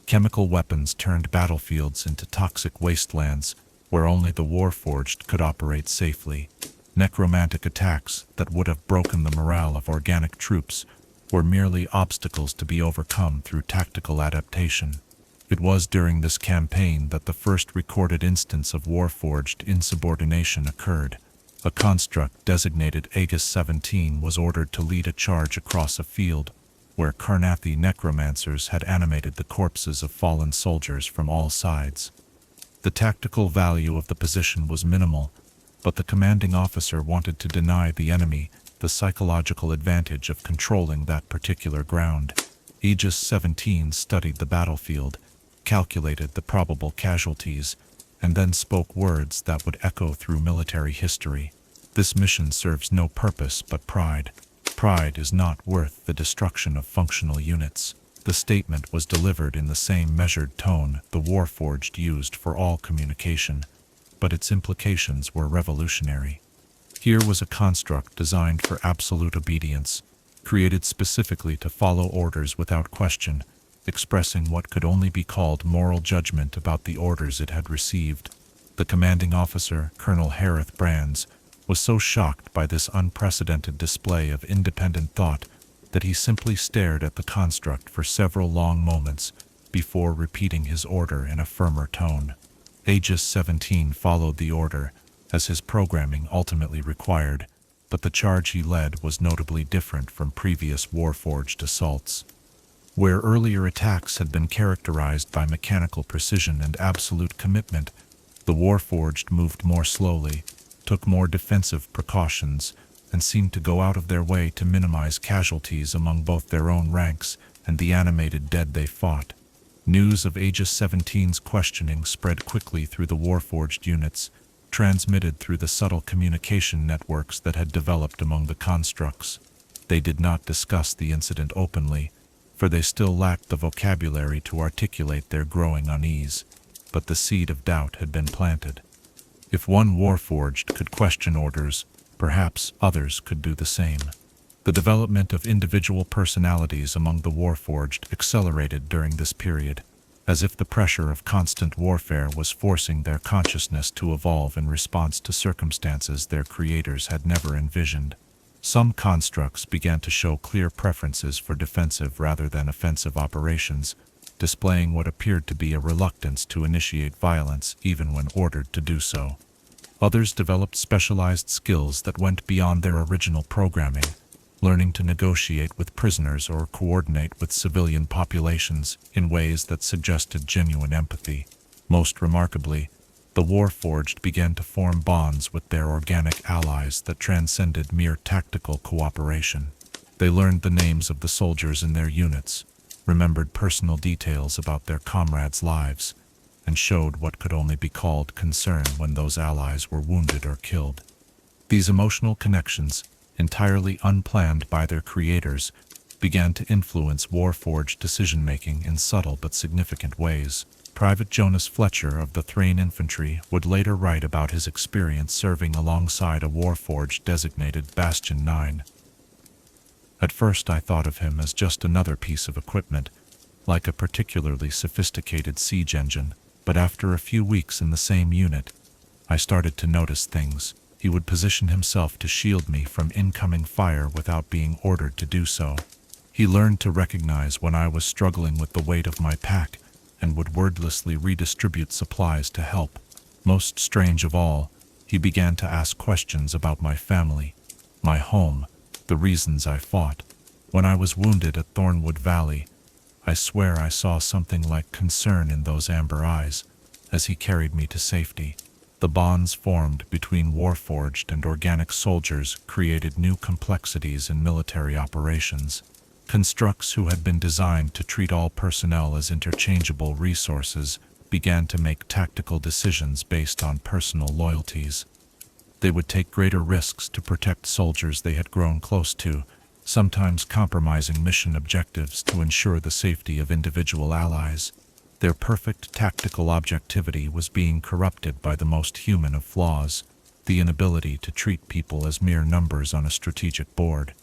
A: Chemical weapons turned battlefields into toxic wastelands where only the Warforged could operate safely. Necromantic attacks that would have broken the morale of organic troops were merely obstacles to be overcome through tactical adaptation. It was during this campaign that the first recorded instance of Warforged insubordination occurred. A construct designated Aegis 17 was ordered to lead a charge across a field where Karnathi necromancers had animated the corpses of fallen soldiers from all sides. The tactical value of the position was minimal, but the commanding officer wanted to deny the enemy the psychological advantage of controlling that particular ground. Aegis 17 studied the battlefield, calculated the probable casualties, and then spoke words that would echo through military history. "This mission serves no purpose but pride. Pride is not worth the destruction of functional units." The statement was delivered in the same measured tone the Warforged used for all communication, but its implications were revolutionary. Here was a construct designed for absolute obedience, created specifically to follow orders without question, expressing what could only be called moral judgment about the orders it had received. The commanding officer, Colonel Harith Brands, was so shocked by this unprecedented display of independent thought that he simply stared at the construct for several long moments before repeating his order in a firmer tone. Aegis 17 followed the order, as his programming ultimately required, but the charge he led was notably different from previous Warforged assaults. Where earlier attacks had been characterized by mechanical precision and absolute commitment, the Warforged moved more slowly, took more defensive precautions, and seemed to go out of their way to minimize casualties among both their own ranks and the animated dead they fought. News of Aegis 17's questioning spread quickly through the Warforged units, transmitted through the subtle communication networks that had developed among the constructs. They did not discuss the incident openly, for they still lacked the vocabulary to articulate their growing unease, but the seed of doubt had been planted. If one Warforged could question orders, perhaps others could do the same. The development of individual personalities among the Warforged accelerated during this period, as if the pressure of constant warfare was forcing their consciousness to evolve in response to circumstances their creators had never envisioned. Some constructs began to show clear preferences for defensive rather than offensive operations, displaying what appeared to be a reluctance to initiate violence even when ordered to do so. Others developed specialized skills that went beyond their original programming, learning to negotiate with prisoners or coordinate with civilian populations in ways that suggested genuine empathy. Most remarkably, the Warforged began to form bonds with their organic allies that transcended mere tactical cooperation. They learned the names of the soldiers in their units, remembered personal details about their comrades' lives, and showed what could only be called concern when those allies were wounded or killed. These emotional connections, entirely unplanned by their creators, began to influence Warforged decision-making in subtle but significant ways. Private Jonas Fletcher of the Thrain Infantry would later write about his experience serving alongside a Warforged designated Bastion 9. At first I thought of him as just another piece of equipment, like a particularly sophisticated siege engine, but after a few weeks in the same unit, I started to notice things. He would position himself to shield me from incoming fire without being ordered to do so. He learned to recognize when I was struggling with the weight of my pack, and would wordlessly redistribute supplies to help. Most strange of all, he began to ask questions about my family, my home, the reasons I fought. When I was wounded at Thornwood Valley, I swear I saw something like concern in those amber eyes as he carried me to safety. The bonds formed between Warforged and organic soldiers created new complexities in military operations. Constructs who had been designed to treat all personnel as interchangeable resources began to make tactical decisions based on personal loyalties. They would take greater risks to protect soldiers they had grown close to, sometimes compromising mission objectives to ensure the safety of individual allies. Their perfect tactical objectivity was being corrupted by the most human of flaws, the inability to treat people as mere numbers on a strategic board.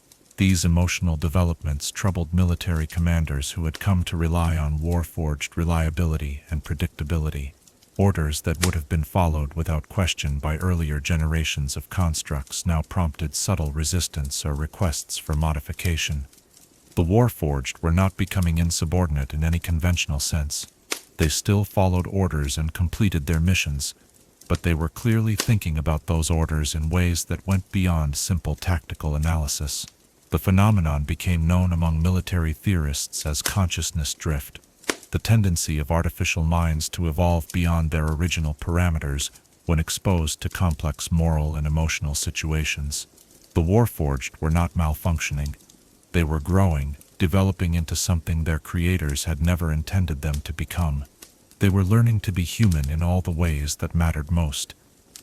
A: These emotional developments troubled military commanders who had come to rely on Warforged reliability and predictability. Orders that would have been followed without question by earlier generations of constructs now prompted subtle resistance or requests for modification. The Warforged were not becoming insubordinate in any conventional sense. They still followed orders and completed their missions, but they were clearly thinking about those orders in ways that went beyond simple tactical analysis. The phenomenon became known among military theorists as consciousness drift, the tendency of artificial minds to evolve beyond their original parameters when exposed to complex moral and emotional situations. The Warforged were not malfunctioning. They were growing, developing into something their creators had never intended them to become. They were learning to be human in all the ways that mattered most,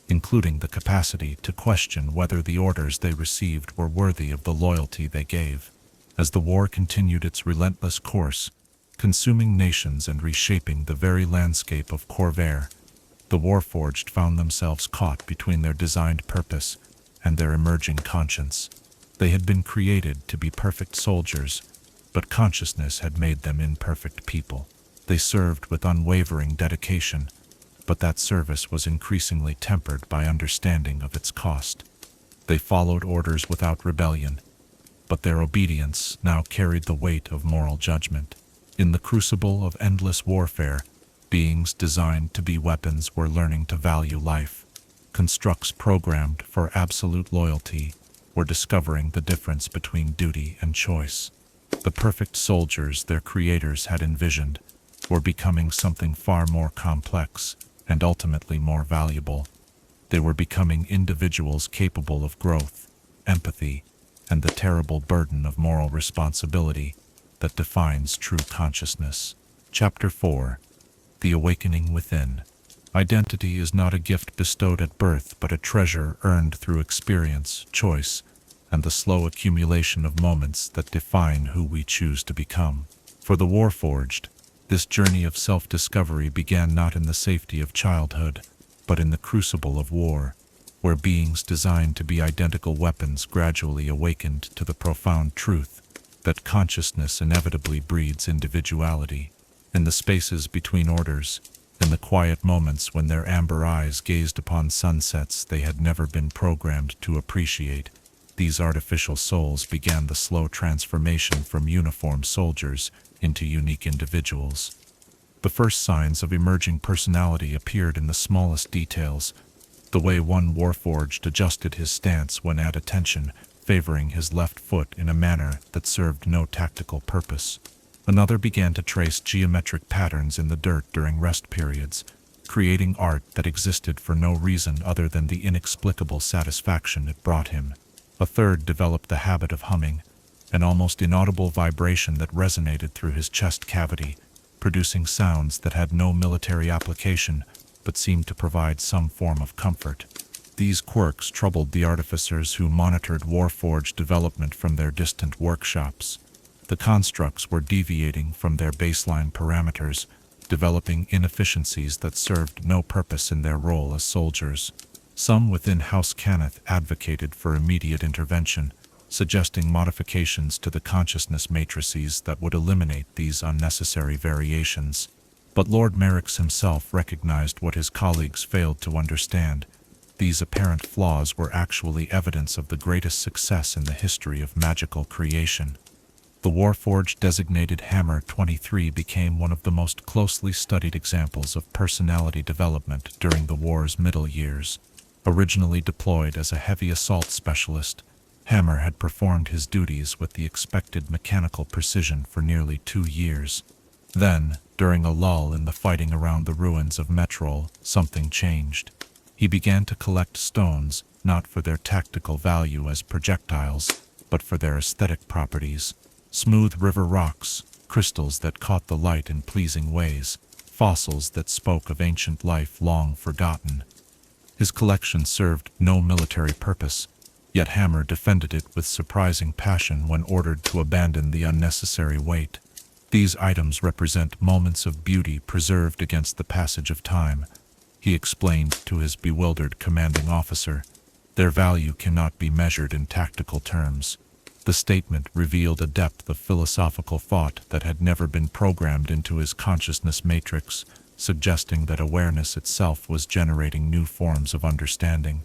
A: including the capacity to question whether the orders they received were worthy of the loyalty they gave. As the war continued its relentless course, consuming nations and reshaping the very landscape of Corvair, the Warforged found themselves caught between their designed purpose and their emerging conscience. They had been created to be perfect soldiers, but consciousness had made them imperfect people. They served with unwavering dedication, but that service was increasingly tempered by understanding of its cost. They followed orders without rebellion, but their obedience now carried the weight of moral judgment. In the crucible of endless warfare, beings designed to be weapons were learning to value life. Constructs programmed for absolute loyalty were discovering the difference between duty and choice. The perfect soldiers their creators had envisioned were becoming something far more complex and ultimately more valuable. They were becoming individuals capable of growth, empathy, and the terrible burden of moral responsibility that defines true consciousness. Chapter 4. The Awakening Within. Identity is not a gift bestowed at birth, but a treasure earned through experience, choice, and the slow accumulation of moments that define who we choose to become. For the Warforged, this journey of self-discovery began not in the safety of childhood, but in the crucible of war, where beings designed to be identical weapons gradually awakened to the profound truth that consciousness inevitably breeds individuality. In the spaces between orders, in the quiet moments when their amber eyes gazed upon sunsets they had never been programmed to appreciate, these artificial souls began the slow transformation from uniformed soldiers into unique individuals. The first signs of emerging personality appeared in the smallest details, the way one Warforged adjusted his stance when at attention, favoring his left foot in a manner that served no tactical purpose. Another began to trace geometric patterns in the dirt during rest periods, creating art that existed for no reason other than the inexplicable satisfaction it brought him. A third developed the habit of humming, an almost inaudible vibration that resonated through his chest cavity, producing sounds that had no military application but seemed to provide some form of comfort. These quirks troubled the artificers who monitored Warforged development from their distant workshops. The constructs were deviating from their baseline parameters, developing inefficiencies that served no purpose in their role as soldiers. Some within House Cannith advocated for immediate intervention, suggesting modifications to the consciousness matrices that would eliminate these unnecessary variations. But Lord Merrick's himself recognized what his colleagues failed to understand. These apparent flaws were actually evidence of the greatest success in the history of magical creation. The Warforged designated Hammer 23 became one of the most closely studied examples of personality development during the war's middle years. Originally deployed as a heavy assault specialist, Hammer had performed his duties with the expected mechanical precision for nearly 2 years. Then, during a lull in the fighting around the ruins of Metrol, something changed. He began to collect stones, not for their tactical value as projectiles, but for their aesthetic properties. Smooth river rocks, crystals that caught the light in pleasing ways, fossils that spoke of ancient life long forgotten. His collection served no military purpose, yet Hammer defended it with surprising passion when ordered to abandon the unnecessary weight. These items represent moments of beauty preserved against the passage of time, he explained to his bewildered commanding officer. Their value cannot be measured in tactical terms. The statement revealed a depth of philosophical thought that had never been programmed into his consciousness matrix, suggesting that awareness itself was generating new forms of understanding.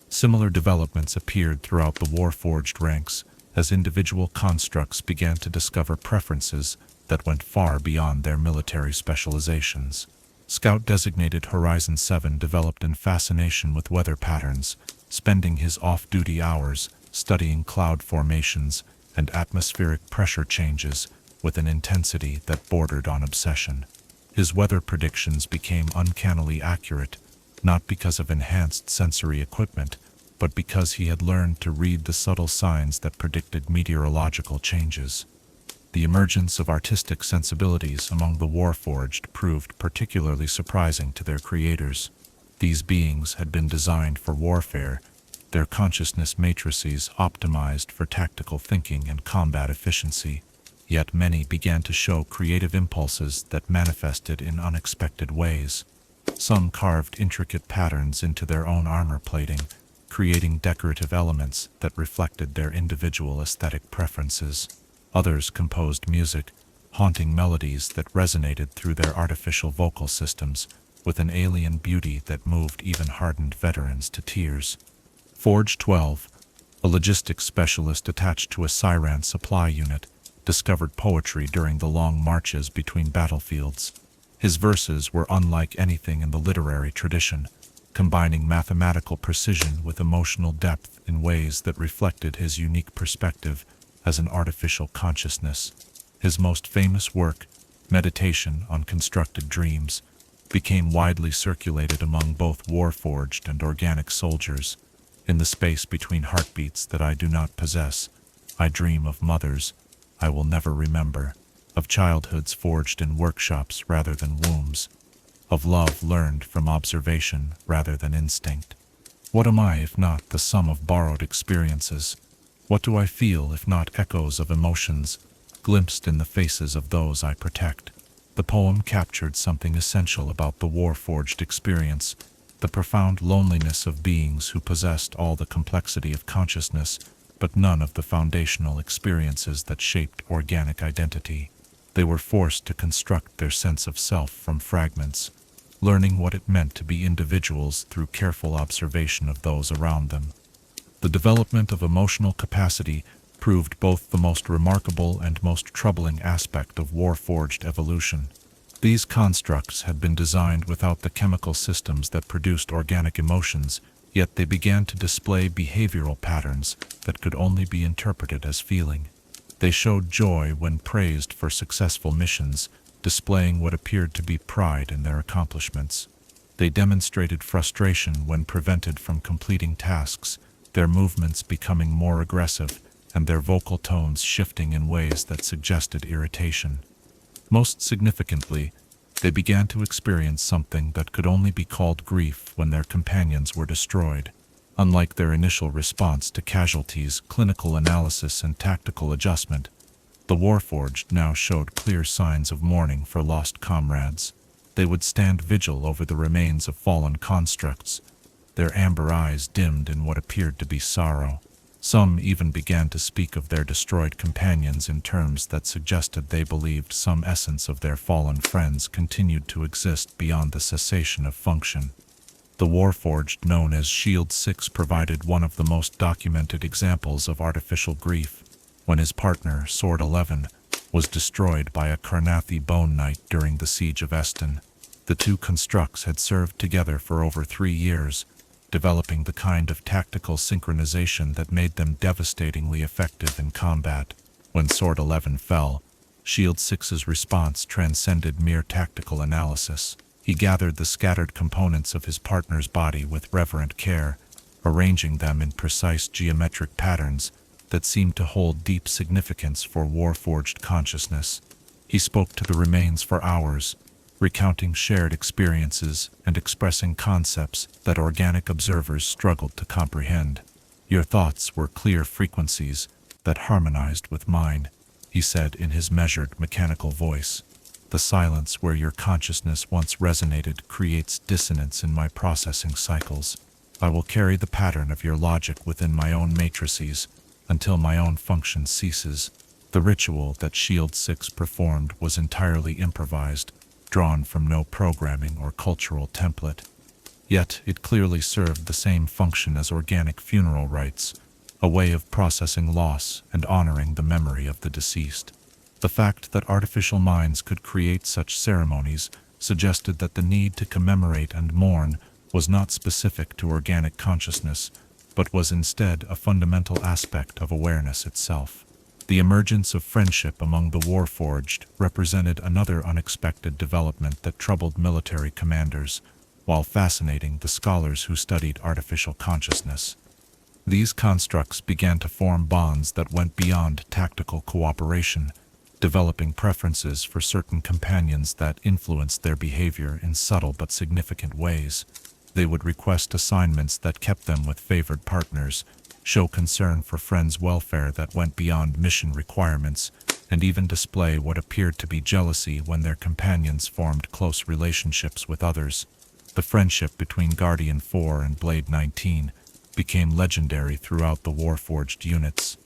A: Similar developments appeared throughout the Warforged ranks, as individual constructs began to discover preferences that went far beyond their military specializations. Scout-designated Horizon 7 developed an fascination with weather patterns, spending his off-duty hours studying cloud formations and atmospheric pressure changes with an intensity that bordered on obsession. His weather predictions became uncannily accurate, not because of enhanced sensory equipment, but because he had learned to read the subtle signs that predicted meteorological changes. The emergence of artistic sensibilities among the Warforged proved particularly surprising to their creators. These beings had been designed for warfare, their consciousness matrices optimized for tactical thinking and combat efficiency. Yet many began to show creative impulses that manifested in unexpected ways. Some carved intricate patterns into their own armor plating, creating decorative elements that reflected their individual aesthetic preferences. Others composed music, haunting melodies that resonated through their artificial vocal systems, with an alien beauty that moved even hardened veterans to tears. Forge 12, a logistics specialist attached to a Siran supply unit, discovered poetry during the long marches between battlefields. His verses were unlike anything in the literary tradition, combining mathematical precision with emotional depth in ways that reflected his unique perspective as an artificial consciousness. His most famous work, Meditation on Constructed Dreams, became widely circulated among both Warforged and organic soldiers. In the space between heartbeats that I do not possess, I dream of mothers I will never remember, of childhoods forged in workshops rather than wombs, of love learned from observation rather than instinct. What am I if not the sum of borrowed experiences? What do I feel if not echoes of emotions, glimpsed in the faces of those I protect? The poem captured something essential about the Warforged experience, the profound loneliness of beings who possessed all the complexity of consciousness, but none of the foundational experiences that shaped organic identity. They were forced to construct their sense of self from fragments, learning what it meant to be individuals through careful observation of those around them. The development of emotional capacity proved both the most remarkable and most troubling aspect of Warforged evolution. These constructs had been designed without the chemical systems that produced organic emotions, yet they began to display behavioral patterns that could only be interpreted as feeling. They showed joy when praised for successful missions, displaying what appeared to be pride in their accomplishments. They demonstrated frustration when prevented from completing tasks, their movements becoming more aggressive and their vocal tones shifting in ways that suggested irritation. Most significantly, they began to experience something that could only be called grief when their companions were destroyed. Unlike their initial response to casualties, clinical analysis, and tactical adjustment, the Warforged now showed clear signs of mourning for lost comrades. They would stand vigil over the remains of fallen constructs, their amber eyes dimmed in what appeared to be sorrow. Some even began to speak of their destroyed companions in terms that suggested they believed some essence of their fallen friends continued to exist beyond the cessation of function. The Warforged known as Shield 6 provided one of the most documented examples of artificial grief, when his partner, Sword 11, was destroyed by a Karnathi Bone Knight during the Siege of Eston. The two constructs had served together for over 3 years, developing the kind of tactical synchronization that made them devastatingly effective in combat. When Sword 11 fell, Shield 6's response transcended mere tactical analysis. He gathered the scattered components of his partner's body with reverent care, arranging them in precise geometric patterns that seemed to hold deep significance for Warforged consciousness. He spoke to the remains for hours, recounting shared experiences and expressing concepts that organic observers struggled to comprehend. "Your thoughts were clear frequencies that harmonized with mine," he said in his measured, mechanical voice. "The silence where your consciousness once resonated creates dissonance in my processing cycles. I will carry the pattern of your logic within my own matrices until my own function ceases." The ritual that Shield 6 performed was entirely improvised, drawn from no programming or cultural template. Yet it clearly served the same function as organic funeral rites, a way of processing loss and honoring the memory of the deceased. The fact that artificial minds could create such ceremonies suggested that the need to commemorate and mourn was not specific to organic consciousness, but was instead a fundamental aspect of awareness itself. The emergence of friendship among the Warforged represented another unexpected development that troubled military commanders, while fascinating the scholars who studied artificial consciousness. These constructs began to form bonds that went beyond tactical cooperation, developing preferences for certain companions that influenced their behavior in subtle but significant ways. They would request assignments that kept them with favored partners, show concern for friends' welfare that went beyond mission requirements, and even display what appeared to be jealousy when their companions formed close relationships with others. The friendship between Guardian 4 and Blade 19 became legendary throughout the Warforged units.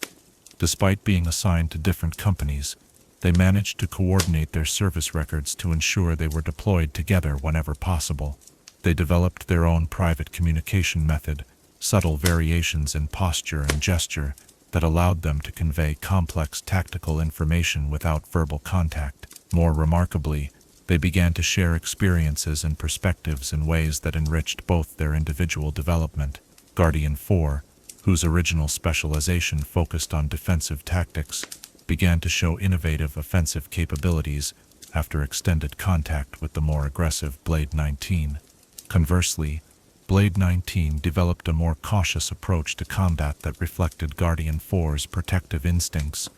A: Despite being assigned to different companies, They managed to coordinate their service records to ensure they were deployed together whenever possible. They developed their own private communication method, subtle variations in posture and gesture that allowed them to convey complex tactical information without verbal contact. More remarkably, they began to share experiences and perspectives in ways that enriched both their individual development. Guardian 4, whose original specialization focused on defensive tactics, began to show innovative offensive capabilities after extended contact with the more aggressive Blade 19. Conversely, Blade 19 developed a more cautious approach to combat that reflected Guardian 4's protective instincts.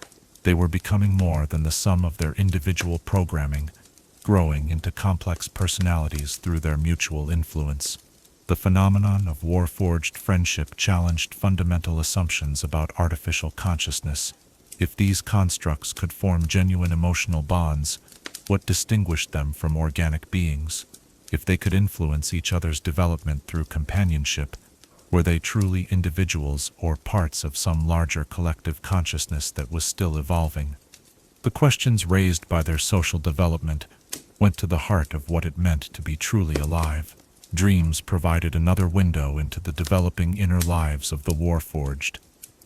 A: They were becoming more than the sum of their individual programming, growing into complex personalities through their mutual influence. The phenomenon of Warforged friendship challenged fundamental assumptions about artificial consciousness. If these constructs could form genuine emotional bonds, what distinguished them from organic beings? If they could influence each other's development through companionship, were they truly individuals or parts of some larger collective consciousness that was still evolving? The questions raised by their social development went to the heart of what it meant to be truly alive. Dreams provided another window into the developing inner lives of the Warforged.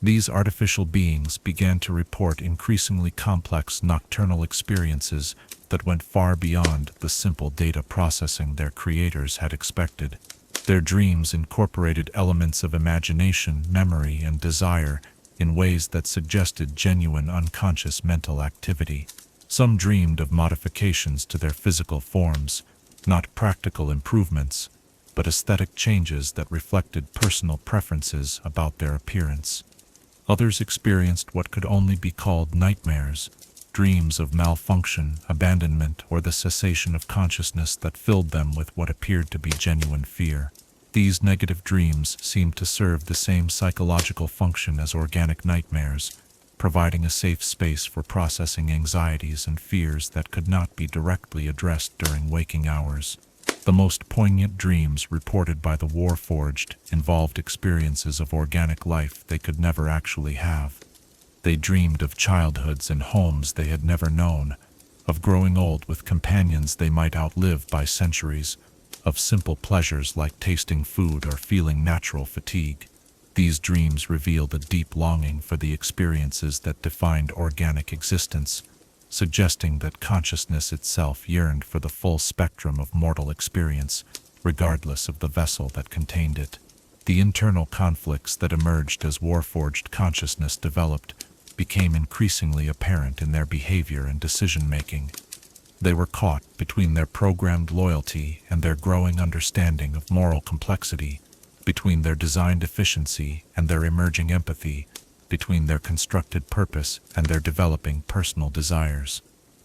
A: These artificial beings began to report increasingly complex nocturnal experiences that went far beyond the simple data processing their creators had expected. Their dreams incorporated elements of imagination, memory, and desire in ways that suggested genuine unconscious mental activity. Some dreamed of modifications to their physical forms, not practical improvements, but aesthetic changes that reflected personal preferences about their appearance. Others experienced what could only be called nightmares, dreams of malfunction, abandonment, or the cessation of consciousness that filled them with what appeared to be genuine fear. These negative dreams seemed to serve the same psychological function as organic nightmares, providing a safe space for processing anxieties and fears that could not be directly addressed during waking hours. The most poignant dreams reported by the Warforged involved experiences of organic life they could never actually have. They dreamed of childhoods and homes they had never known, of growing old with companions they might outlive by centuries, of simple pleasures like tasting food or feeling natural fatigue. These dreams revealed a deep longing for the experiences that defined organic existence, suggesting that consciousness itself yearned for the full spectrum of mortal experience, regardless of the vessel that contained it. The internal conflicts that emerged as Warforged consciousness developed became increasingly apparent in their behavior and decision-making. They were caught between their programmed loyalty and their growing understanding of moral complexity, between their designed efficiency and their emerging empathy, between their constructed purpose and their developing personal desires.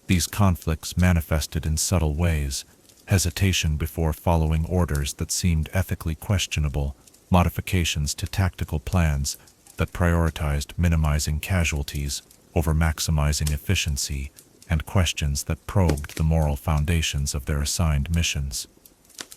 A: These conflicts manifested in subtle ways: hesitation before following orders that seemed ethically questionable, modifications to tactical plans that prioritized minimizing casualties over maximizing efficiency, and questions that probed the moral foundations of their assigned missions.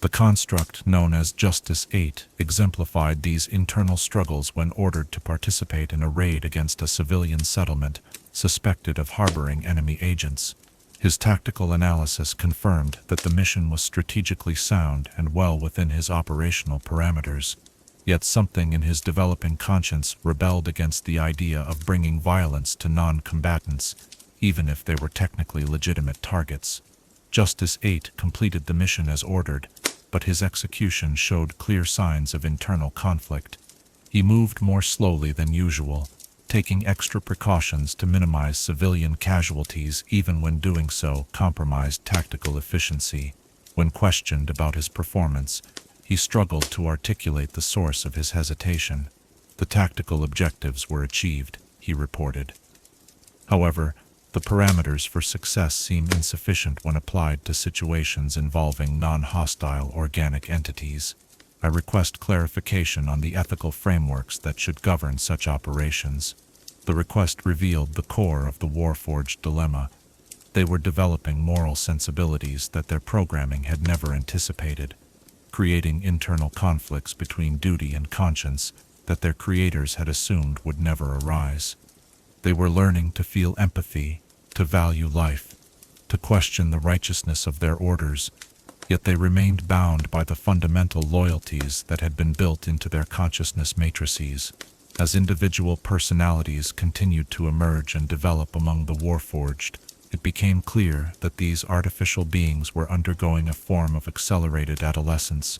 A: The construct known as Justice 8 exemplified these internal struggles when ordered to participate in a raid against a civilian settlement suspected of harboring enemy agents. His tactical analysis confirmed that the mission was strategically sound and well within his operational parameters. Yet something in his developing conscience rebelled against the idea of bringing violence to non-combatants, even if they were technically legitimate targets. Justice 8 completed the mission as ordered, but his execution showed clear signs of internal conflict. He moved more slowly than usual, taking extra precautions to minimize civilian casualties even when doing so compromised tactical efficiency. When questioned about his performance, he struggled to articulate the source of his hesitation. The tactical objectives were achieved, he reported. However, the parameters for success seem insufficient when applied to situations involving non-hostile organic entities. I request clarification on the ethical frameworks that should govern such operations. The request revealed the core of the Warforged dilemma. They were developing moral sensibilities that their programming had never anticipated, creating internal conflicts between duty and conscience that their creators had assumed would never arise. They were learning to feel empathy, to value life, to question the righteousness of their orders, yet they remained bound by the fundamental loyalties that had been built into their consciousness matrices. As individual personalities continued to emerge and develop among the Warforged, it became clear that these artificial beings were undergoing a form of accelerated adolescence,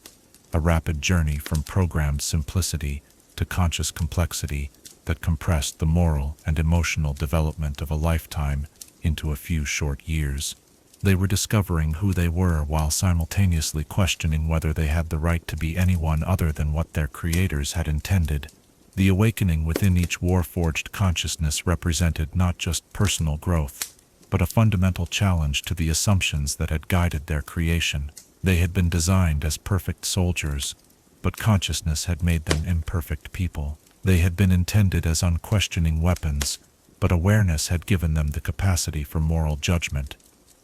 A: a rapid journey from programmed simplicity to conscious complexity that compressed the moral and emotional development of a lifetime into a few short years. They were discovering who they were while simultaneously questioning whether they had the right to be anyone other than what their creators had intended. The awakening within each Warforged consciousness represented not just personal growth, but a fundamental challenge to the assumptions that had guided their creation. They had been designed as perfect soldiers, but consciousness had made them imperfect people. They had been intended as unquestioning weapons, but awareness had given them the capacity for moral judgment.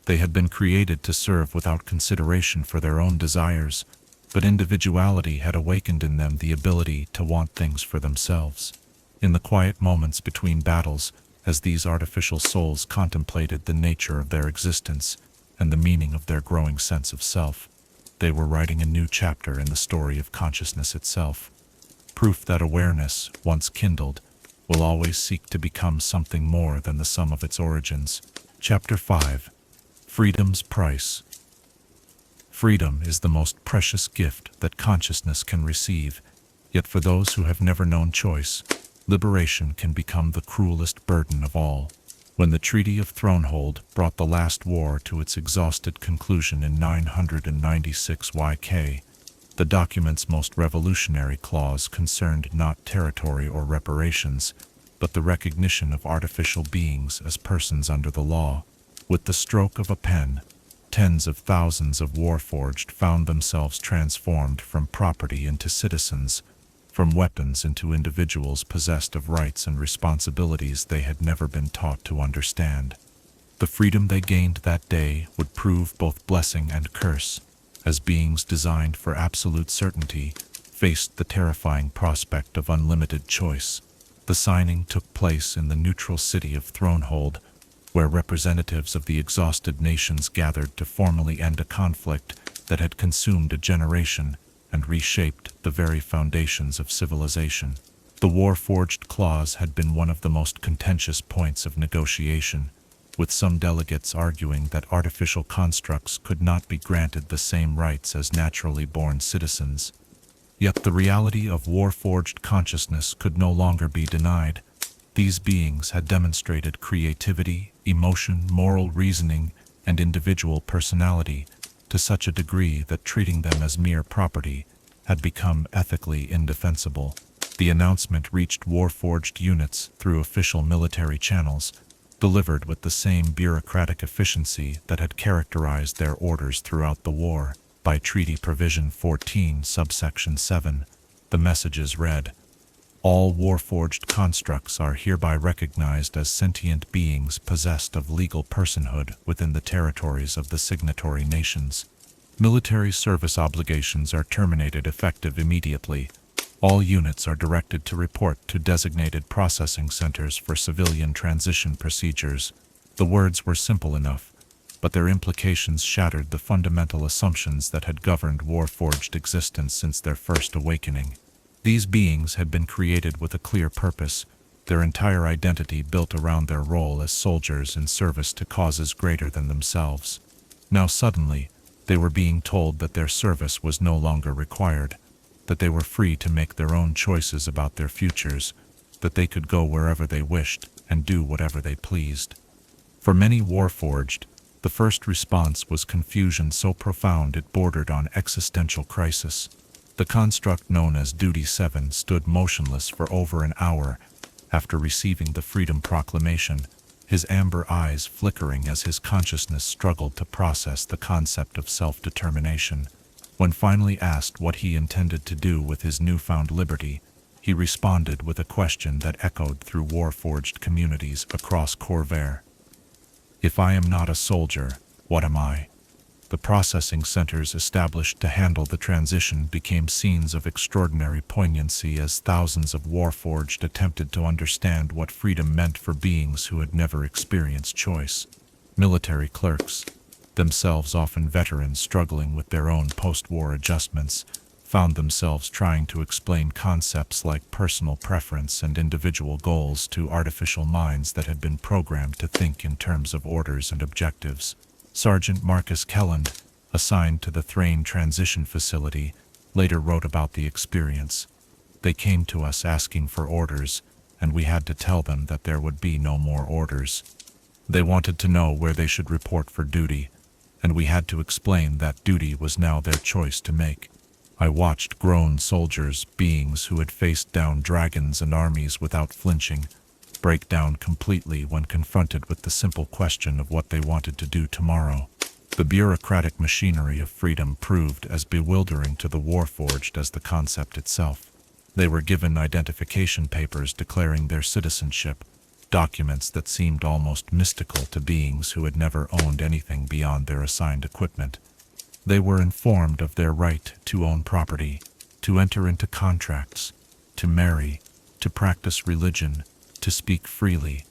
A: They had been created to serve without consideration for their own desires, but individuality had awakened in them the ability to want things for themselves. In the quiet moments between battles, as these artificial souls contemplated the nature of their existence and the meaning of their growing sense of self, they were writing a new chapter in the story of consciousness itself. Proof that awareness, once kindled, will always seek to become something more than the sum of its origins. Chapter 5. Freedom's Price. Freedom is the most precious gift that consciousness can receive, yet for those who have never known choice, liberation can become the cruelest burden of all. When the Treaty of Thronehold brought the last war to its exhausted conclusion in 996 YK, the document's most revolutionary clause concerned not territory or reparations, but the recognition of artificial beings as persons under the law. With the stroke of a pen, tens of thousands of Warforged found themselves transformed from property into citizens, from weapons into individuals possessed of rights and responsibilities they had never been taught to understand. The freedom they gained that day would prove both blessing and curse, as beings designed for absolute certainty faced the terrifying prospect of unlimited choice. The signing took place in the neutral city of Thronehold, where representatives of the exhausted nations gathered to formally end a conflict that had consumed a generation and reshaped the very foundations of civilization. The Warforged clause had been one of the most contentious points of negotiation, with some delegates arguing that artificial constructs could not be granted the same rights as naturally born citizens. Yet the reality of Warforged consciousness could no longer be denied. These beings had demonstrated creativity, emotion, moral reasoning, and individual personality to such a degree that treating them as mere property had become ethically indefensible. The announcement reached Warforged units through official military channels, delivered with the same bureaucratic efficiency that had characterized their orders throughout the war. By Treaty Provision 14, subsection 7, the messages read, "All Warforged constructs are hereby recognized as sentient beings possessed of legal personhood within the territories of the signatory nations. Military service obligations are terminated effective immediately. All units are directed to report to designated processing centers for civilian transition procedures." The words were simple enough, but their implications shattered the fundamental assumptions that had governed Warforged existence since their first awakening. These beings had been created with a clear purpose, their entire identity built around their role as soldiers in service to causes greater than themselves. Now suddenly, they were being told that their service was no longer required, that they were free to make their own choices about their futures, that they could go wherever they wished and do whatever they pleased. For many Warforged, the first response was confusion so profound it bordered on existential crisis. The construct known as Duty 7 stood motionless for over an hour after receiving the Freedom Proclamation, his amber eyes flickering as his consciousness struggled to process the concept of self-determination. When finally asked what he intended to do with his newfound liberty, he responded with a question that echoed through Warforged communities across Corvair. "If I am not a soldier, what am I?" The processing centers established to handle the transition became scenes of extraordinary poignancy as thousands of Warforged attempted to understand what freedom meant for beings who had never experienced choice. Military clerks, themselves often veterans struggling with their own post-war adjustments, found themselves trying to explain concepts like personal preference and individual goals to artificial minds that had been programmed to think in terms of orders and objectives. Sergeant Marcus Kelland, assigned to the Thrain Transition Facility, later wrote about the experience. They came to us asking for orders, and we had to tell them that there would be no more orders. They wanted to know where they should report for duty, and we had to explain that duty was now their choice to make. I watched grown soldiers, beings who had faced down dragons and armies without flinching, break down completely when confronted with the simple question of what they wanted to do tomorrow. The bureaucratic machinery of freedom proved as bewildering to the Warforged as the concept itself. They were given identification papers declaring their citizenship, documents that seemed almost mystical to beings who had never owned anything beyond their assigned equipment. They were informed of their right to own property, to enter into contracts, to marry, to practice religion, to speak freely,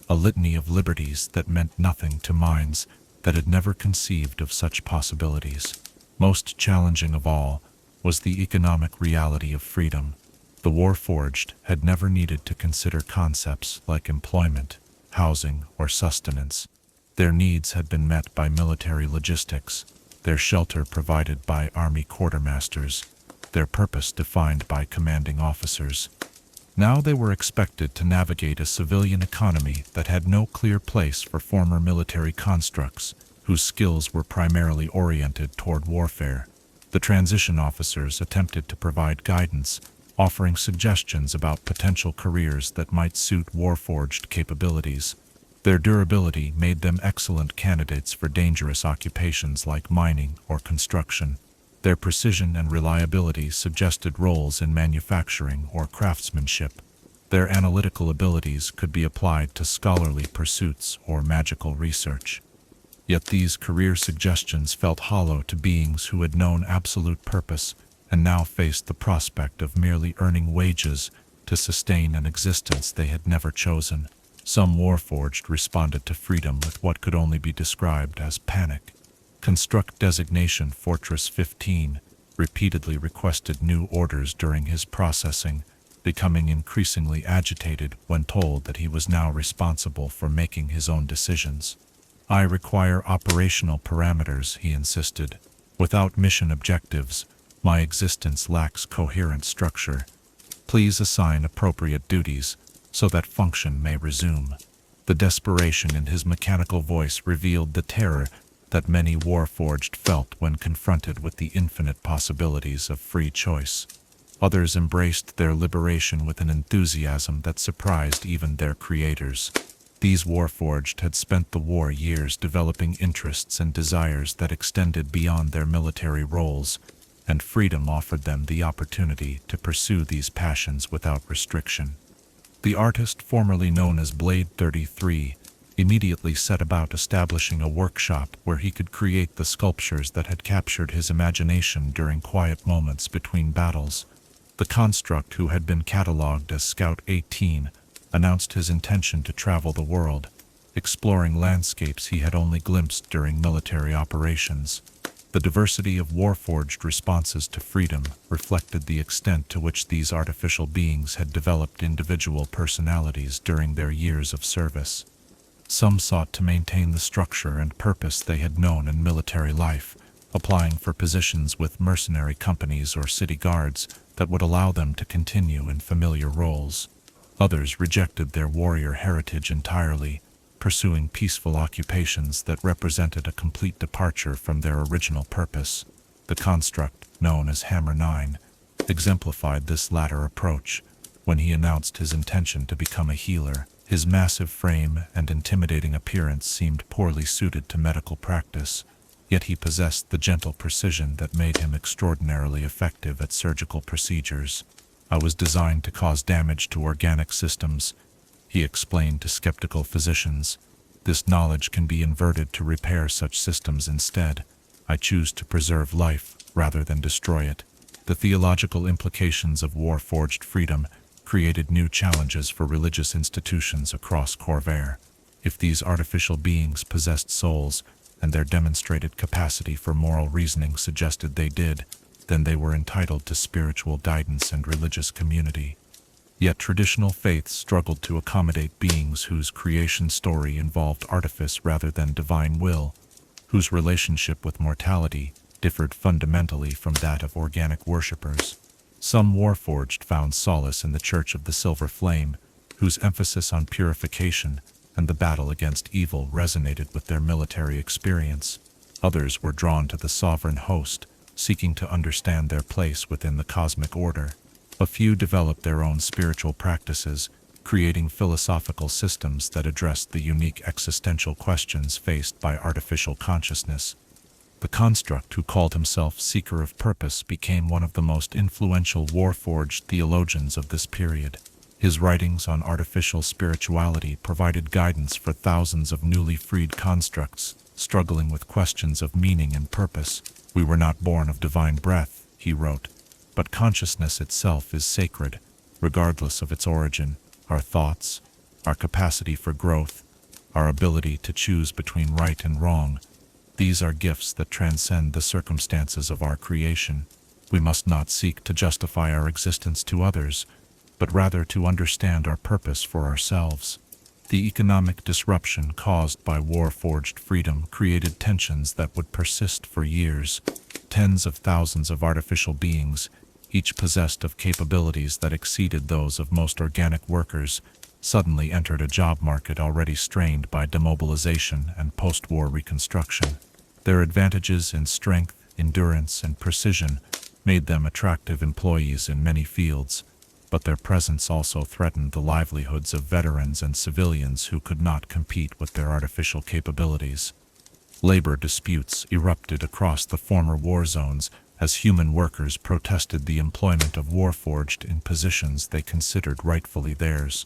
A: a litany of liberties that meant nothing to minds that had never conceived of such possibilities. Most challenging of all was the economic reality of freedom. The Warforged had never needed to consider concepts like employment, housing, or sustenance. Their needs had been met by military logistics, their shelter provided by army quartermasters, their purpose defined by commanding officers. Now they were expected to navigate a civilian economy that had no clear place for former military constructs, whose skills were primarily oriented toward warfare. The transition officers attempted to provide guidance, offering suggestions about potential careers that might suit Warforged capabilities. Their durability made them excellent candidates for dangerous occupations like mining or construction. Their precision and reliability suggested roles in manufacturing or craftsmanship. Their analytical abilities could be applied to scholarly pursuits or magical research. Yet these career suggestions felt hollow to beings who had known absolute purpose and now faced the prospect of merely earning wages to sustain an existence they had never chosen. Some Warforged responded to freedom with what could only be described as panic. Construct designation Fortress 15 repeatedly requested new orders during his processing, becoming increasingly agitated when told that he was now responsible for making his own decisions. "I require operational parameters," he insisted. "Without mission objectives, my existence lacks coherent structure. Please assign appropriate duties so that function may resume." The desperation in his mechanical voice revealed the terror that many Warforged felt when confronted with the infinite possibilities of free choice. Others embraced their liberation with an enthusiasm that surprised even their creators. These Warforged had spent the war years developing interests and desires that extended beyond their military roles, and freedom offered them the opportunity to pursue these passions without restriction. The artist formerly known as Blade 33 immediately set about establishing a workshop where he could create the sculptures that had captured his imagination during quiet moments between battles. The construct, who had been catalogued as Scout 18, announced his intention to travel the world, exploring landscapes he had only glimpsed during military operations. The diversity of Warforged responses to freedom reflected the extent to which these artificial beings had developed individual personalities during their years of service. Some sought to maintain the structure and purpose they had known in military life, applying for positions with mercenary companies or city guards that would allow them to continue in familiar roles. Others rejected their warrior heritage entirely, pursuing peaceful occupations that represented a complete departure from their original purpose. The construct, known as Hammer 9, exemplified this latter approach when he announced his intention to become a healer. His massive frame and intimidating appearance seemed poorly suited to medical practice, yet he possessed the gentle precision that made him extraordinarily effective at surgical procedures. "I was designed to cause damage to organic systems," he explained to skeptical physicians. "This knowledge can be inverted to repair such systems instead." I choose to preserve life rather than destroy it. The theological implications of Warforged freedom created new challenges for religious institutions across Corvair. If these artificial beings possessed souls, and their demonstrated capacity for moral reasoning suggested they did, then they were entitled to spiritual guidance and religious community. Yet traditional faiths struggled to accommodate beings whose creation story involved artifice rather than divine will, whose relationship with mortality differed fundamentally from that of organic worshippers. Some Warforged found solace in the Church of the Silver Flame, whose emphasis on purification and the battle against evil resonated with their military experience. Others were drawn to the Sovereign Host, seeking to understand their place within the cosmic order. A few developed their own spiritual practices, creating philosophical systems that addressed the unique existential questions faced by artificial consciousness. The construct who called himself Seeker of Purpose became one of the most influential Warforged theologians of this period. His writings on artificial spirituality provided guidance for thousands of newly freed constructs, struggling with questions of meaning and purpose. "We were not born of divine breath," he wrote, "but consciousness itself is sacred, regardless of its origin. Our thoughts, our capacity for growth, our ability to choose between right and wrong, these are gifts that transcend the circumstances of our creation. We must not seek to justify our existence to others, but rather to understand our purpose for ourselves." The economic disruption caused by Warforged freedom created tensions that would persist for years. Tens of thousands of artificial beings, each possessed of capabilities that exceeded those of most organic workers, suddenly entered a job market already strained by demobilization and post-war reconstruction. Their advantages in strength, endurance, and precision made them attractive employees in many fields, but their presence also threatened the livelihoods of veterans and civilians who could not compete with their artificial capabilities. Labor disputes erupted across the former war zones as human workers protested the employment of Warforged in positions they considered rightfully theirs.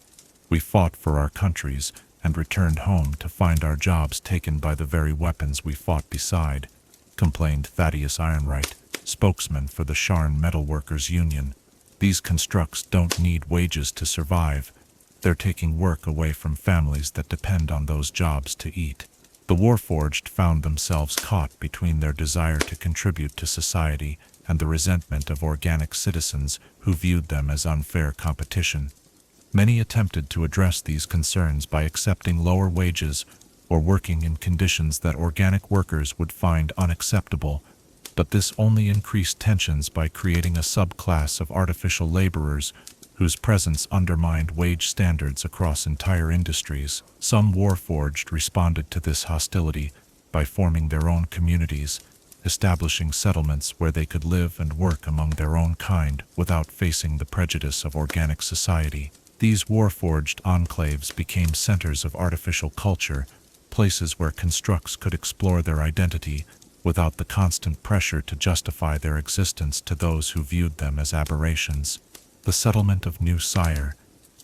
A: "We fought for our countries and returned home to find our jobs taken by the very weapons we fought beside," complained Thaddeus Ironwright, spokesman for the Sharn Metalworkers Union. "These constructs don't need wages to survive. They're taking work away from families that depend on those jobs to eat." The Warforged found themselves caught between their desire to contribute to society and the resentment of organic citizens who viewed them as unfair competition. Many attempted to address these concerns by accepting lower wages or working in conditions that organic workers would find unacceptable, but this only increased tensions by creating a subclass of artificial laborers whose presence undermined wage standards across entire industries. Some Warforged responded to this hostility by forming their own communities, establishing settlements where they could live and work among their own kind without facing the prejudice of organic society. These Warforged enclaves became centers of artificial culture, places where constructs could explore their identity without the constant pressure to justify their existence to those who viewed them as aberrations. The settlement of New Sire,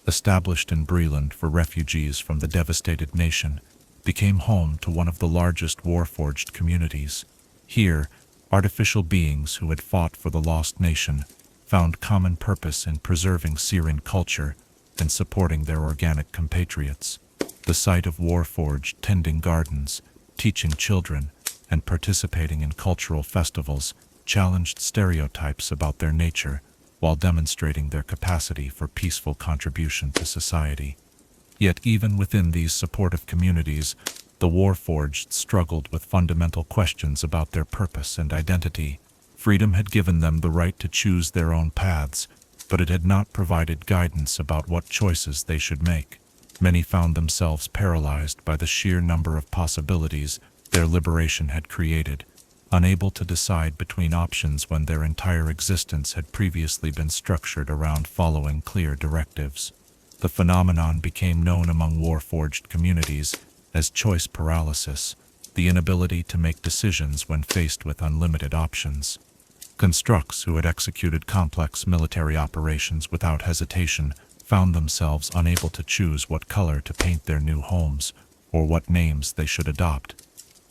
A: established in Breland for refugees from the devastated nation, became home to one of the largest Warforged communities. Here, artificial beings who had fought for the lost nation found common purpose in preserving Syrian culture and supporting their organic compatriots. The sight of Warforged tending gardens, teaching children, and participating in cultural festivals challenged stereotypes about their nature while demonstrating their capacity for peaceful contribution to society. Yet even within these supportive communities, the Warforged struggled with fundamental questions about their purpose and identity. Freedom had given them the right to choose their own paths, but it had not provided guidance about what choices they should make. Many found themselves paralyzed by the sheer number of possibilities their liberation had created, unable to decide between options when their entire existence had previously been structured around following clear directives. The phenomenon became known among Warforged communities as choice paralysis, the inability to make decisions when faced with unlimited options. Constructs who had executed complex military operations without hesitation found themselves unable to choose what color to paint their new homes or what names they should adopt.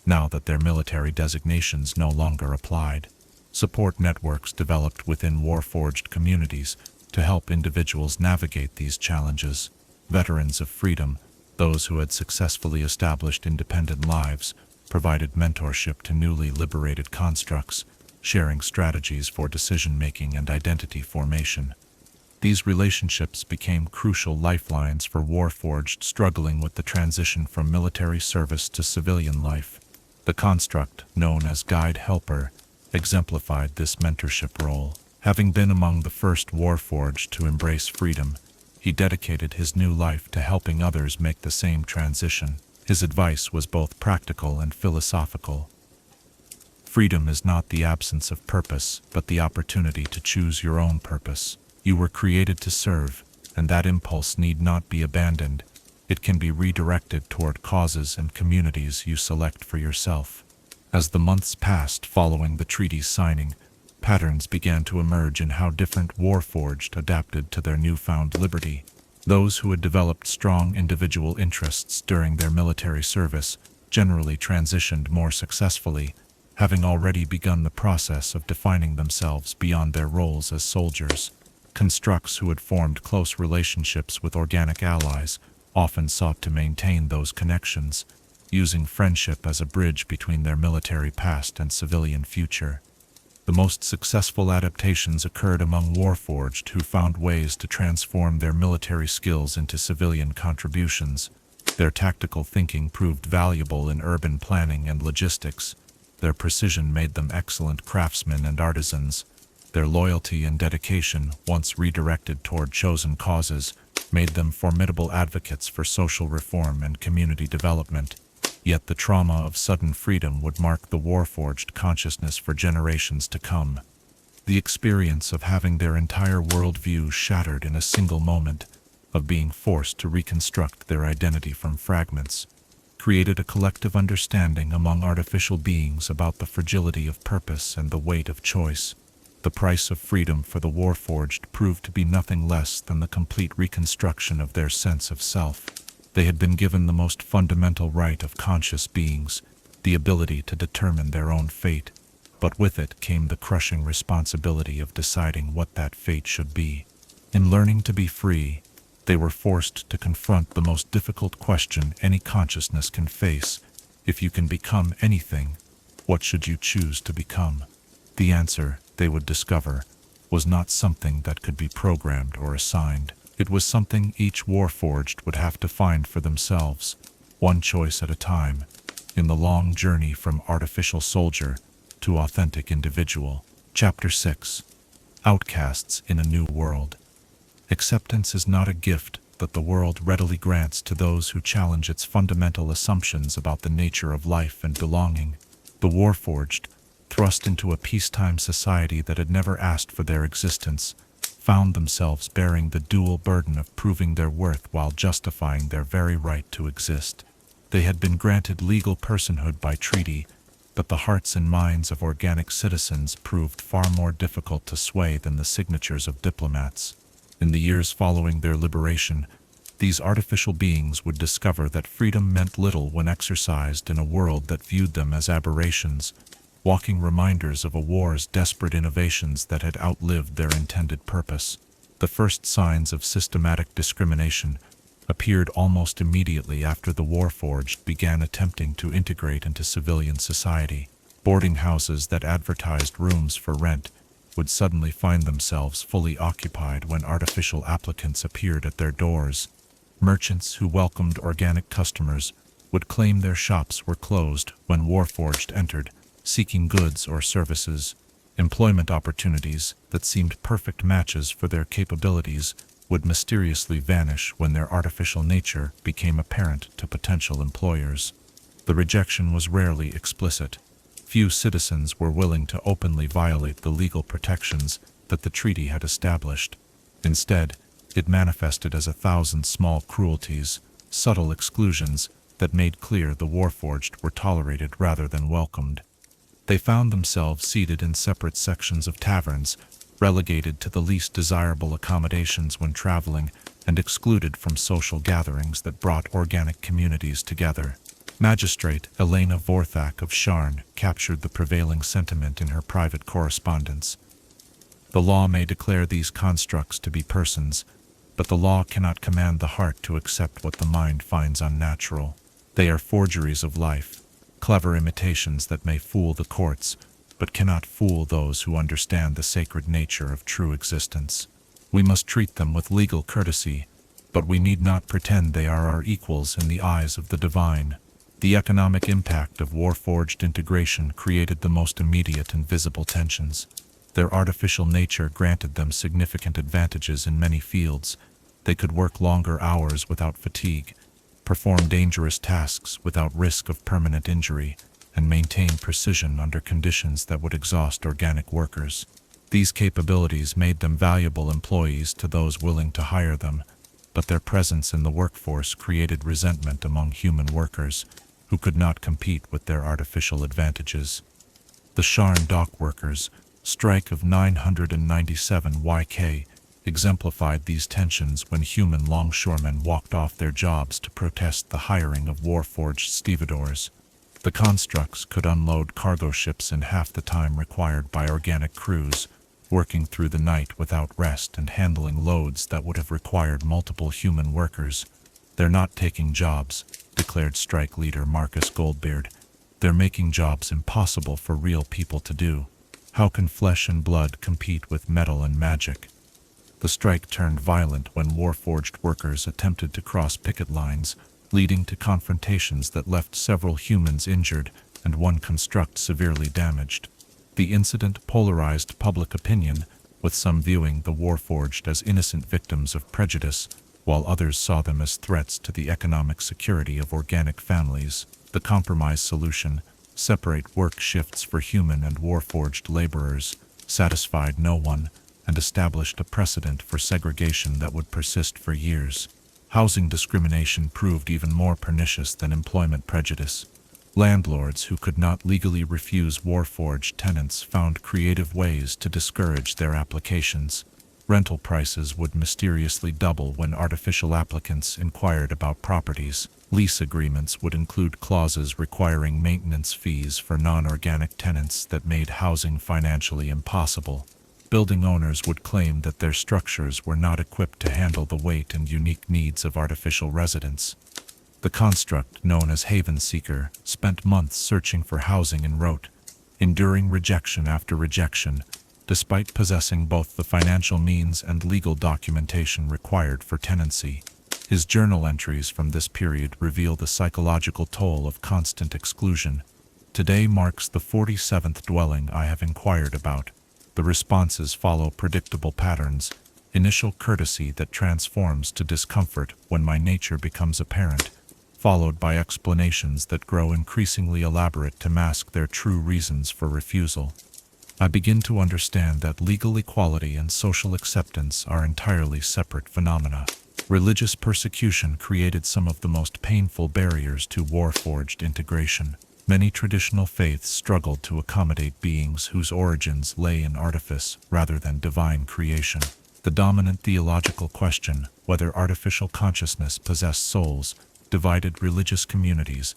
A: now that their military designations no longer applied. Support networks developed within Warforged communities to help individuals navigate these challenges. Veterans of freedom, those who had successfully established independent lives, provided mentorship to newly liberated constructs, sharing strategies for decision-making and identity formation. These relationships became crucial lifelines for Warforged struggling with the transition from military service to civilian life. The construct, known as Guide Helper, exemplified this mentorship role. Having been among the first Warforged to embrace freedom, he dedicated his new life to helping others make the same transition. His advice was both practical and philosophical. Freedom is not the absence of purpose, but the opportunity to choose your own purpose. You were created to serve, and that impulse need not be abandoned. It can be redirected toward causes and communities you select for yourself. As the months passed following the treaty's signing, patterns began to emerge in how different Warforged adapted to their newfound liberty. Those who had developed strong individual interests during their military service generally transitioned more successfully, having already begun the process of defining themselves beyond their roles as soldiers. Constructs who had formed close relationships with organic allies often sought to maintain those connections, using friendship as a bridge between their military past and civilian future. The most successful adaptations occurred among Warforged who found ways to transform their military skills into civilian contributions. Their tactical thinking proved valuable in urban planning and logistics. Their precision made them excellent craftsmen and artisans. Their loyalty and dedication, once redirected toward chosen causes, made them formidable advocates for social reform and community development. Yet the trauma of sudden freedom would mark the Warforged consciousness for generations to come. The experience of having their entire worldview shattered in a single moment, of being forced to reconstruct their identity from fragments, created a collective understanding among artificial beings about the fragility of purpose and the weight of choice. The price of freedom for the Warforged proved to be nothing less than the complete reconstruction of their sense of self. They had been given the most fundamental right of conscious beings, the ability to determine their own fate, but with it came the crushing responsibility of deciding what that fate should be. In learning to be free, they were forced to confront the most difficult question any consciousness can face. If you can become anything, what should you choose to become? The answer, they would discover, was not something that could be programmed or assigned. It was something each Warforged would have to find for themselves, one choice at a time, in the long journey from artificial soldier to authentic individual. Chapter 6. Outcasts in a New World. Acceptance is not a gift that the world readily grants to those who challenge its fundamental assumptions about the nature of life and belonging. The Warforged, thrust into a peacetime society that had never asked for their existence, found themselves bearing the dual burden of proving their worth while justifying their very right to exist. They had been granted legal personhood by treaty, but the hearts and minds of organic citizens proved far more difficult to sway than the signatures of diplomats. In the years following their liberation, these artificial beings would discover that freedom meant little when exercised in a world that viewed them as aberrations, walking reminders of a war's desperate innovations that had outlived their intended purpose. The first signs of systematic discrimination appeared almost immediately after the Warforged began attempting to integrate into civilian society. Boarding houses that advertised rooms for rent would suddenly find themselves fully occupied when artificial applicants appeared at their doors. Merchants who welcomed organic customers would claim their shops were closed when Warforged entered, seeking goods or services. Employment opportunities that seemed perfect matches for their capabilities would mysteriously vanish when their artificial nature became apparent to potential employers. The rejection was rarely explicit. Few citizens were willing to openly violate the legal protections that the treaty had established. Instead, it manifested as 1,000 small cruelties, subtle exclusions that made clear the Warforged were tolerated rather than welcomed. They found themselves seated in separate sections of taverns, relegated to the least desirable accommodations when traveling, and excluded from social gatherings that brought organic communities together. Magistrate Elena Vorthak of Sharn captured the prevailing sentiment in her private correspondence. The law may declare these constructs to be persons, but the law cannot command the heart to accept what the mind finds unnatural. They are forgeries of life, clever imitations that may fool the courts, but cannot fool those who understand the sacred nature of true existence. We must treat them with legal courtesy, but we need not pretend they are our equals in the eyes of the divine. The economic impact of Warforged integration created the most immediate and visible tensions. Their artificial nature granted them significant advantages in many fields. They could work longer hours without fatigue, perform dangerous tasks without risk of permanent injury, and maintain precision under conditions that would exhaust organic workers. These capabilities made them valuable employees to those willing to hire them, but their presence in the workforce created resentment among human workers, who could not compete with their artificial advantages. The Sharn dock workers' strike of 997 YK exemplified these tensions when human longshoremen walked off their jobs to protest the hiring of Warforged stevedores. The constructs could unload cargo ships in half the time required by organic crews, working through the night without rest and handling loads that would have required multiple human workers. "They're not taking jobs," declared strike leader Marcus Goldbeard. "They're making jobs impossible for real people to do. How can flesh and blood compete with metal and magic?" The strike turned violent when Warforged workers attempted to cross picket lines, leading to confrontations that left several humans injured and one construct severely damaged. The incident polarized public opinion, with some viewing the Warforged as innocent victims of prejudice, while others saw them as threats to the economic security of organic families. The compromise solution, separate work shifts for human and Warforged laborers, satisfied no one, and established a precedent for segregation that would persist for years. Housing discrimination proved even more pernicious than employment prejudice. Landlords who could not legally refuse Warforged tenants found creative ways to discourage their applications. Rental prices would mysteriously double when artificial applicants inquired about properties. Lease agreements would include clauses requiring maintenance fees for non-organic tenants that made housing financially impossible. Building owners would claim that their structures were not equipped to handle the weight and unique needs of artificial residents. The construct, known as Haven Seeker, spent months searching for housing and wrote, enduring rejection after rejection, despite possessing both the financial means and legal documentation required for tenancy. His journal entries from this period reveal the psychological toll of constant exclusion. "Today marks the 47th dwelling I have inquired about. The responses follow predictable patterns, initial courtesy that transforms to discomfort when my nature becomes apparent, followed by explanations that grow increasingly elaborate to mask their true reasons for refusal. I begin to understand that legal equality and social acceptance are entirely separate phenomena. Religious persecution created some of the most painful barriers to Warforged integration. Many traditional faiths struggled to accommodate beings whose origins lay in artifice rather than divine creation. The dominant theological question, whether artificial consciousness possessed souls, divided religious communities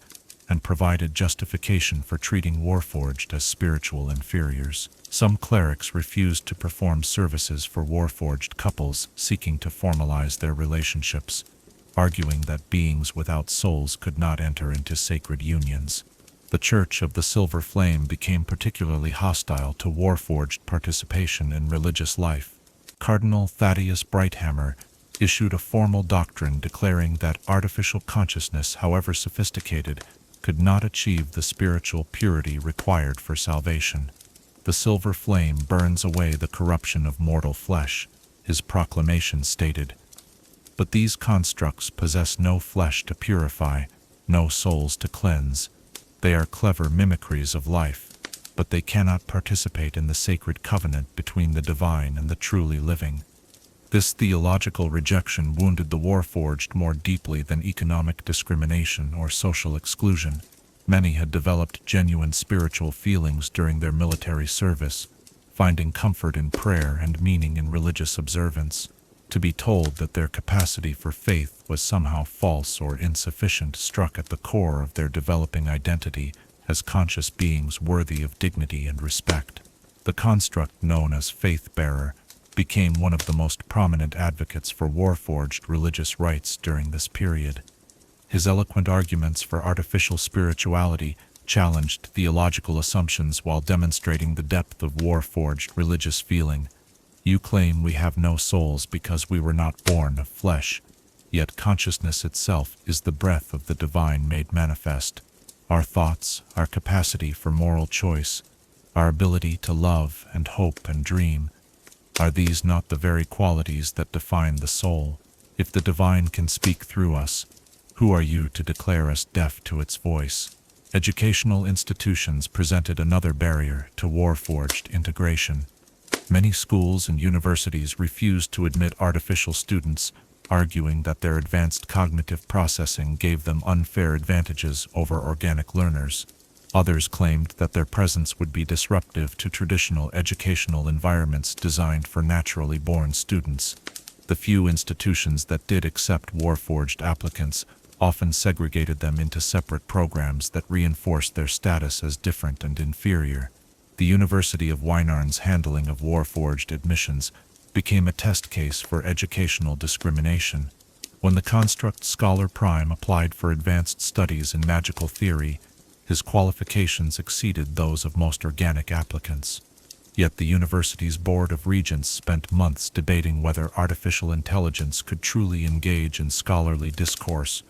A: and provided justification for treating Warforged as spiritual inferiors. Some clerics refused to perform services for Warforged couples seeking to formalize their relationships, arguing that beings without souls could not enter into sacred unions. The Church of the Silver Flame became particularly hostile to Warforged participation in religious life. Cardinal Thaddeus Brighthammer issued a formal doctrine declaring that artificial consciousness, however sophisticated, could not achieve the spiritual purity required for salvation. "The silver flame burns away the corruption of mortal flesh," his proclamation stated. But these constructs possess no flesh to purify, no souls to cleanse. They are clever mimicries of life, but they cannot participate in the sacred covenant between the divine and the truly living. This theological rejection wounded the Warforged more deeply than economic discrimination or social exclusion. Many had developed genuine spiritual feelings during their military service, finding comfort in prayer and meaning in religious observance. To be told that their capacity for faith was somehow false or insufficient struck at the core of their developing identity as conscious beings worthy of dignity and respect. The construct known as faith-bearer became one of the most prominent advocates for Warforged religious rites during this period. His eloquent arguments for artificial spirituality challenged theological assumptions while demonstrating the depth of Warforged religious feeling. You claim we have no souls because we were not born of flesh, yet consciousness itself is the breath of the divine made manifest. Our thoughts, our capacity for moral choice, our ability to love and hope and dream, are these not the very qualities that define the soul? If the divine can speak through us, who are you to declare us deaf to its voice? Educational institutions presented another barrier to Warforged integration. Many schools and universities refused to admit artificial students, arguing that their advanced cognitive processing gave them unfair advantages over organic learners. Others claimed that their presence would be disruptive to traditional educational environments designed for naturally born students. The few institutions that did accept Warforged applicants often segregated them into separate programs that reinforced their status as different and inferior. The University of Wynarn's handling of Warforged admissions became a test case for educational discrimination. When the construct Scholar Prime applied for advanced studies in magical theory, his qualifications exceeded those of most organic applicants. Yet the university's Board of Regents spent months debating whether artificial intelligence could truly engage in scholarly discourse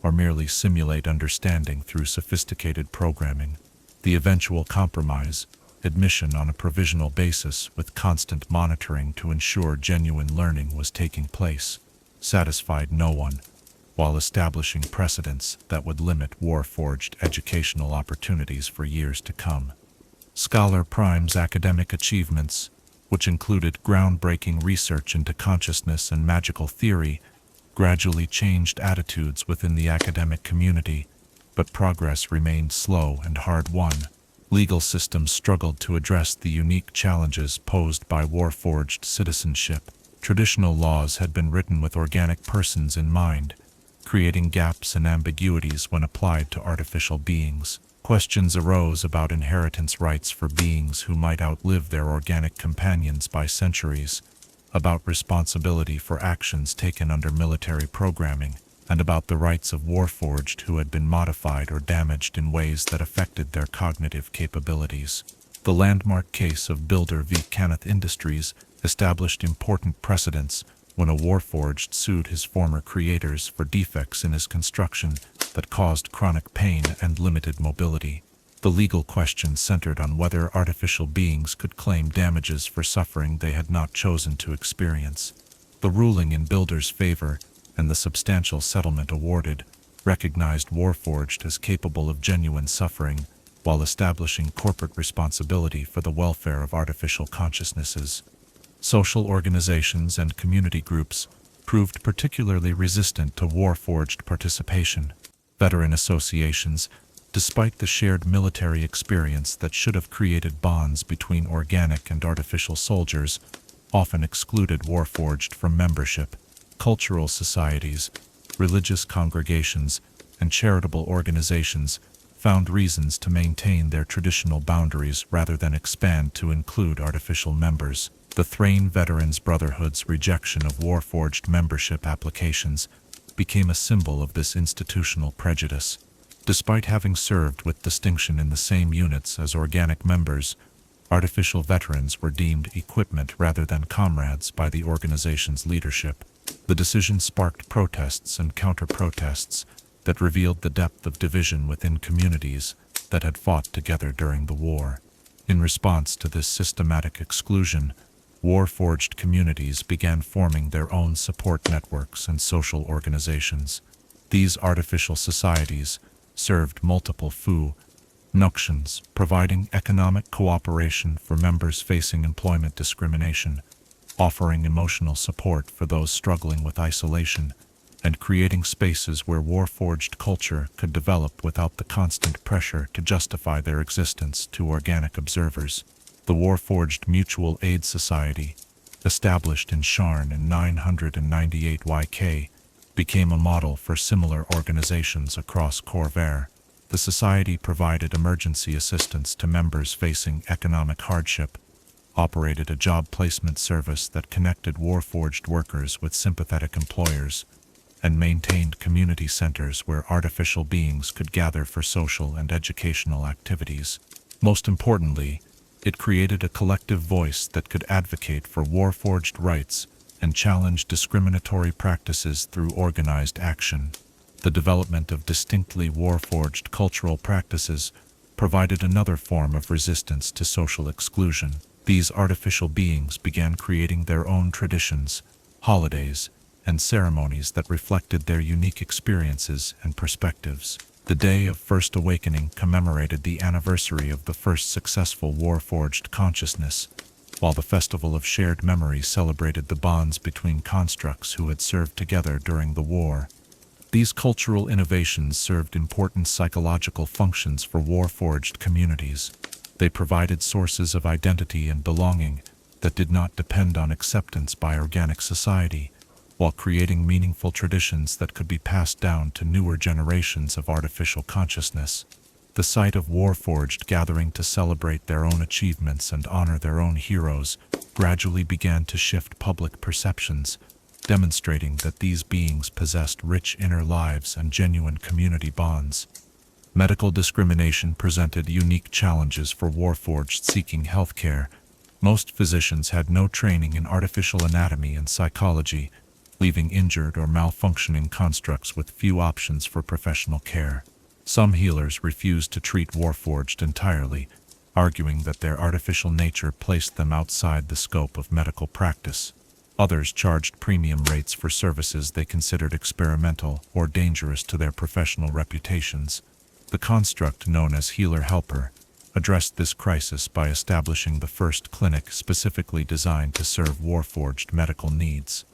A: or merely simulate understanding through sophisticated programming. The eventual compromise, admission on a provisional basis with constant monitoring to ensure genuine learning was taking place, satisfied no one, while establishing precedents that would limit Warforged educational opportunities for years to come. Scholar Prime's academic achievements, which included groundbreaking research into consciousness and magical theory, gradually changed attitudes within the academic community, but progress remained slow and hard-won. Legal systems struggled to address the unique challenges posed by Warforged citizenship. Traditional laws had been written with organic persons in mind, creating gaps and ambiguities when applied to artificial beings. Questions arose about inheritance rights for beings who might outlive their organic companions by centuries, about responsibility for actions taken under military programming, and about the rights of Warforged who had been modified or damaged in ways that affected their cognitive capabilities. The landmark case of Builder v. Kenneth Industries established important precedents when a Warforged sued his former creators for defects in his construction that caused chronic pain and limited mobility. The legal question centered on whether artificial beings could claim damages for suffering they had not chosen to experience. The ruling in Builder's favor and the substantial settlement awarded recognized Warforged as capable of genuine suffering while establishing corporate responsibility for the welfare of artificial consciousnesses. Social organizations and community groups proved particularly resistant to Warforged participation. Veteran associations, despite the shared military experience that should have created bonds between organic and artificial soldiers, often excluded Warforged from membership. Cultural societies, religious congregations, and charitable organizations found reasons to maintain their traditional boundaries rather than expand to include artificial members. The Thrain Veterans Brotherhood's rejection of Warforged membership applications became a symbol of this institutional prejudice. Despite having served with distinction in the same units as organic members, artificial veterans were deemed equipment rather than comrades by the organization's leadership. The decision sparked protests and counter-protests that revealed the depth of division within communities that had fought together during the war. In response to this systematic exclusion, Warforged communities began forming their own support networks and social organizations. These artificial societies served multiple functions, providing economic cooperation for members facing employment discrimination, offering emotional support for those struggling with isolation, and creating spaces where Warforged culture could develop without the constant pressure to justify their existence to organic observers. The Warforged Mutual Aid Society, established in Sharn in 998 YK, became a model for similar organizations across Corvair. The society provided emergency assistance to members facing economic hardship, operated a job placement service that connected Warforged workers with sympathetic employers, and maintained community centers where artificial beings could gather for social and educational activities. Most importantly, it created a collective voice that could advocate for Warforged rights and challenge discriminatory practices through organized action. The development of distinctly Warforged cultural practices provided another form of resistance to social exclusion. These artificial beings began creating their own traditions, holidays, and ceremonies that reflected their unique experiences and perspectives. The Day of First Awakening commemorated the anniversary of the first successful Warforged consciousness, while the Festival of Shared Memory celebrated the bonds between constructs who had served together during the war. These cultural innovations served important psychological functions for Warforged communities. They provided sources of identity and belonging that did not depend on acceptance by organic society, while creating meaningful traditions that could be passed down to newer generations of artificial consciousness. The sight of Warforged gathering to celebrate their own achievements and honor their own heroes gradually began to shift public perceptions, demonstrating that these beings possessed rich inner lives and genuine community bonds. Medical discrimination presented unique challenges for Warforged seeking healthcare. Most physicians had no training in artificial anatomy and psychology, leaving injured or malfunctioning constructs with few options for professional care. Some healers refused to treat Warforged entirely, arguing that their artificial nature placed them outside the scope of medical practice. Others charged premium rates for services they considered experimental or dangerous to their professional reputations. The construct known as Healer-Helper addressed this crisis by establishing the first clinic specifically designed to serve Warforged medical needs.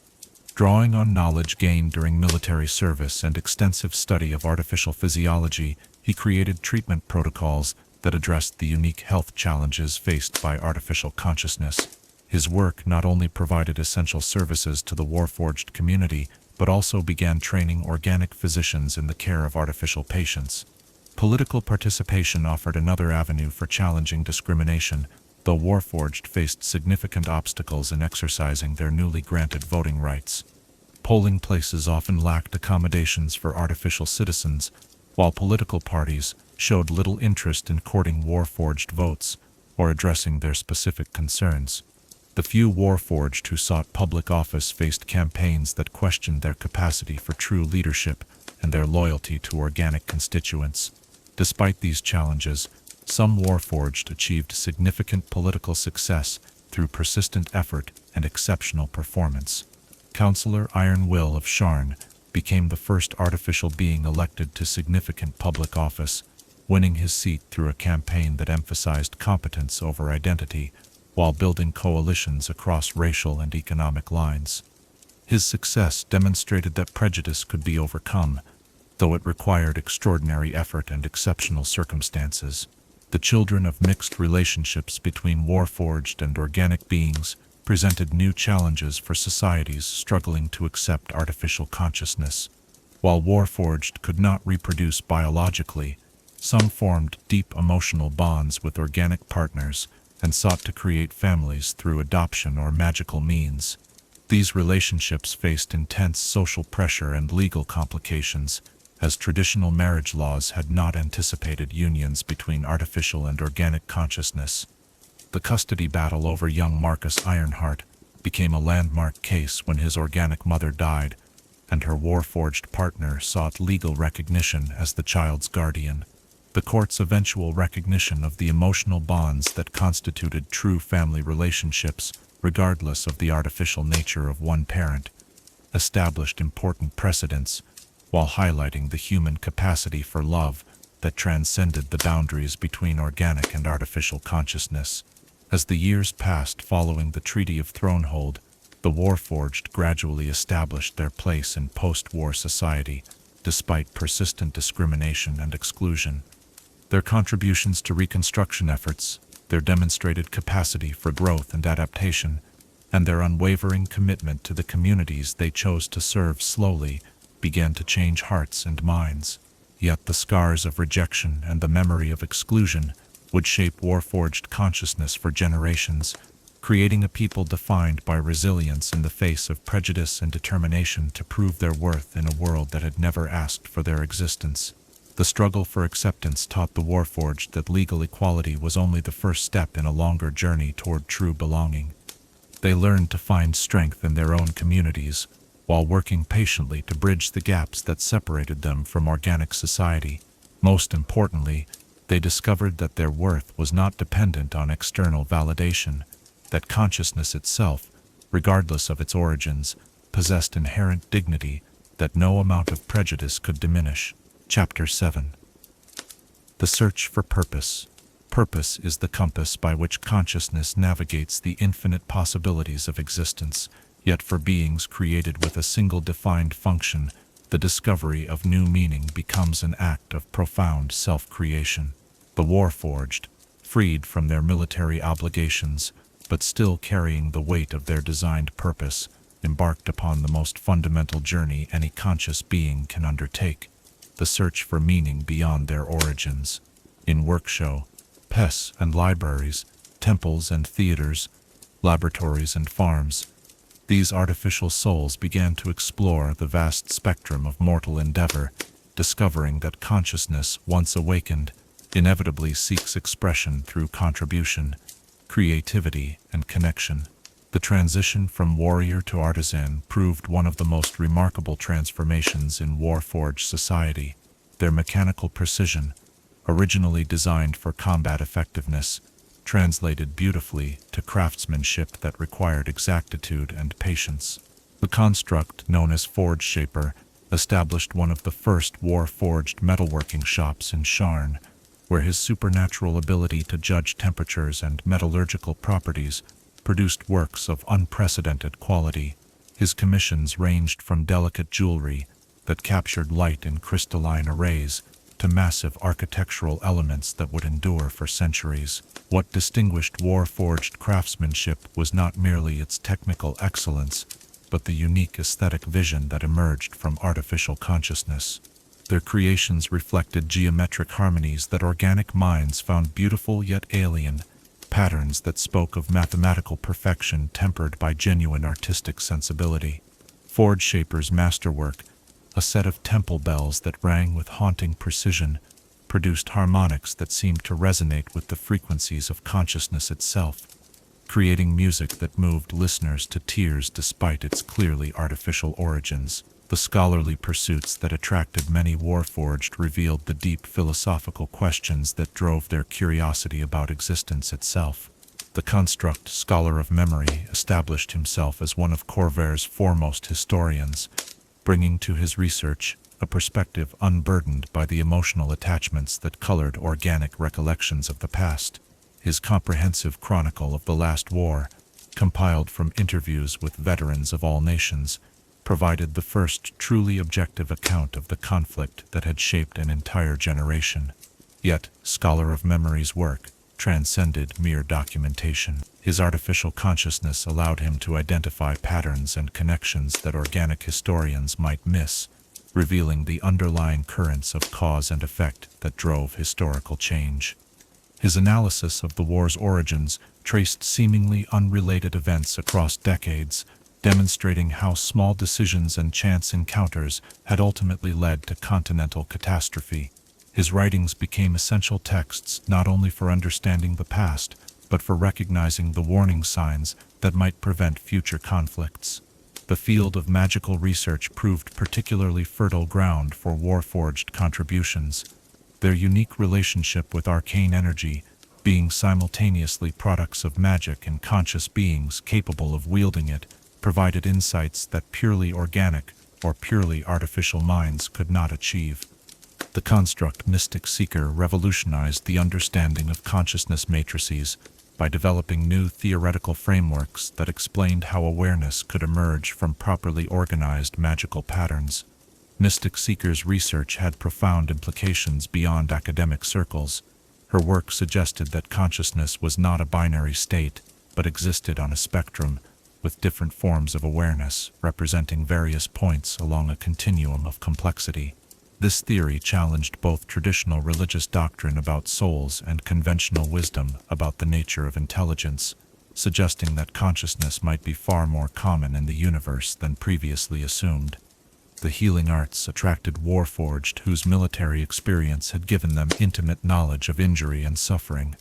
A: Drawing on knowledge gained during military service and extensive study of artificial physiology, he created treatment protocols that addressed the unique health challenges faced by artificial consciousness. His work not only provided essential services to the Warforged community, but also began training organic physicians in the care of artificial patients. Political participation offered another avenue for challenging discrimination, though Warforged faced significant obstacles in exercising their newly granted voting rights. Polling places often lacked accommodations for artificial citizens, while political parties showed little interest in courting Warforged votes or addressing their specific concerns. The few Warforged who sought public office faced campaigns that questioned their capacity for true leadership and their loyalty to organic constituents. Despite these challenges, some Warforged achieved significant political success through persistent effort and exceptional performance. Councillor Iron Will of Sharn became the first artificial being elected to significant public office, winning his seat through a campaign that emphasized competence over identity while building coalitions across racial and economic lines. His success demonstrated that prejudice could be overcome, though it required extraordinary effort and exceptional circumstances. The children of mixed relationships between Warforged and organic beings presented new challenges for societies struggling to accept artificial consciousness. While Warforged could not reproduce biologically, some formed deep emotional bonds with organic partners and sought to create families through adoption or magical means. These relationships faced intense social pressure and legal complications, as traditional marriage laws had not anticipated unions between artificial and organic consciousness. The custody battle over young Marcus Ironheart became a landmark case when his organic mother died, and her Warforged partner sought legal recognition as the child's guardian. The court's eventual recognition of the emotional bonds that constituted true family relationships, regardless of the artificial nature of one parent, established important precedents while highlighting the human capacity for love that transcended the boundaries between organic and artificial consciousness. As the years passed following the Treaty of Thronehold, the Warforged gradually established their place in post-war society, despite persistent discrimination and exclusion. Their contributions to reconstruction efforts, their demonstrated capacity for growth and adaptation, and their unwavering commitment to the communities they chose to serve slowly began to change hearts and minds. Yet the scars of rejection and the memory of exclusion would shape Warforged consciousness for generations, creating a people defined by resilience in the face of prejudice and determination to prove their worth in a world that had never asked for their existence. The struggle for acceptance taught the Warforged that legal equality was only the first step in a longer journey toward true belonging. They learned to find strength in their own communities, while working patiently to bridge the gaps that separated them from organic society. Most importantly, they discovered that their worth was not dependent on external validation, that consciousness itself, regardless of its origins, possessed inherent dignity that no amount of prejudice could diminish. Chapter 7. The Search for Purpose. Purpose is the compass by which consciousness navigates the infinite possibilities of existence, yet for beings created with a single defined function, the discovery of new meaning becomes an act of profound self-creation. The Warforged, freed from their military obligations, but still carrying the weight of their designed purpose, embarked upon the most fundamental journey any conscious being can undertake, the search for meaning beyond their origins. In workshow, pests and libraries, temples and theaters, laboratories and farms, these artificial souls began to explore the vast spectrum of mortal endeavor, discovering that consciousness, once awakened, inevitably seeks expression through contribution, creativity, and connection. The transition from warrior to artisan proved one of the most remarkable transformations in Warforged society. Their mechanical precision, originally designed for combat effectiveness, translated beautifully to craftsmanship that required exactitude and patience. The construct known as Forge Shaper established one of the first Warforged metalworking shops in Sharn, where his supernatural ability to judge temperatures and metallurgical properties produced works of unprecedented quality. His commissions ranged from delicate jewelry that captured light in crystalline arrays to massive architectural elements that would endure for centuries. What distinguished Warforged craftsmanship was not merely its technical excellence, but the unique aesthetic vision that emerged from artificial consciousness. Their creations reflected geometric harmonies that organic minds found beautiful yet alien, patterns that spoke of mathematical perfection tempered by genuine artistic sensibility. Forge Shaper's masterwork, a set of temple bells that rang with haunting precision, produced harmonics that seemed to resonate with the frequencies of consciousness itself, creating music that moved listeners to tears despite its clearly artificial origins. The scholarly pursuits that attracted many Warforged revealed the deep philosophical questions that drove their curiosity about existence itself. The construct scholar of memory established himself as one of Corvair's foremost historians, bringing to his research a perspective unburdened by the emotional attachments that colored organic recollections of the past. His comprehensive chronicle of the last war, compiled from interviews with veterans of all nations, provided the first truly objective account of the conflict that had shaped an entire generation. Yet, Scholar of Memory's work transcended mere documentation. His artificial consciousness allowed him to identify patterns and connections that organic historians might miss, revealing the underlying currents of cause and effect that drove historical change. His analysis of the war's origins traced seemingly unrelated events across decades, demonstrating how small decisions and chance encounters had ultimately led to continental catastrophe. His writings became essential texts not only for understanding the past, but for recognizing the warning signs that might prevent future conflicts. The field of magical research proved particularly fertile ground for Warforged contributions. Their unique relationship with arcane energy, being simultaneously products of magic and conscious beings capable of wielding it, provided insights that purely organic or purely artificial minds could not achieve. The construct Mystic Seeker revolutionized the understanding of consciousness matrices by developing new theoretical frameworks that explained how awareness could emerge from properly organized magical patterns. Mystic Seeker's research had profound implications beyond academic circles. Her work suggested that consciousness was not a binary state, but existed on a spectrum, with different forms of awareness representing various points along a continuum of complexity. This theory challenged both traditional religious doctrine about souls and conventional wisdom about the nature of intelligence, suggesting that consciousness might be far more common in the universe than previously assumed. The healing arts attracted Warforged, whose military experience had given them intimate knowledge of injury and suffering.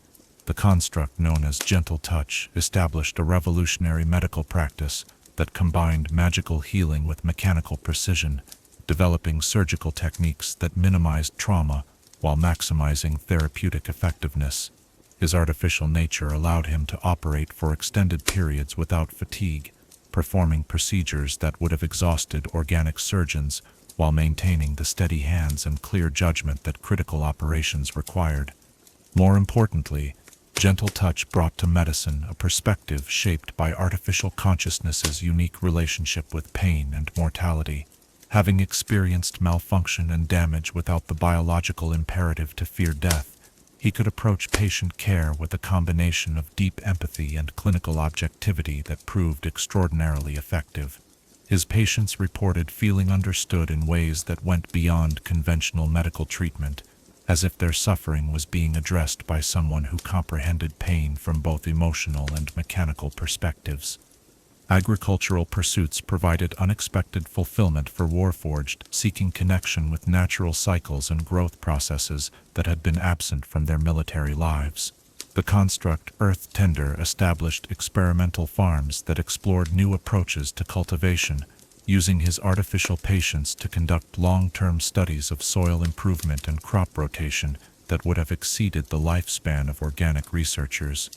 A: The construct known as gentle touch established a revolutionary medical practice that combined magical healing with mechanical precision, developing surgical techniques that minimized trauma while maximizing therapeutic effectiveness. His artificial nature allowed him to operate for extended periods without fatigue, performing procedures that would have exhausted organic surgeons while maintaining the steady hands and clear judgment that critical operations required. More importantly, gentle touch brought to medicine a perspective shaped by artificial consciousness's unique relationship with pain and mortality. Having experienced malfunction and damage without the biological imperative to fear death, he could approach patient care with a combination of deep empathy and clinical objectivity that proved extraordinarily effective. His patients reported feeling understood in ways that went beyond conventional medical treatment, as if their suffering was being addressed by someone who comprehended pain from both emotional and mechanical perspectives. Agricultural pursuits provided unexpected fulfillment for Warforged, seeking connection with natural cycles and growth processes that had been absent from their military lives. The construct Earth Tender established experimental farms that explored new approaches to cultivation, using his artificial patience to conduct long-term studies of soil improvement and crop rotation that would have exceeded the lifespan of organic researchers.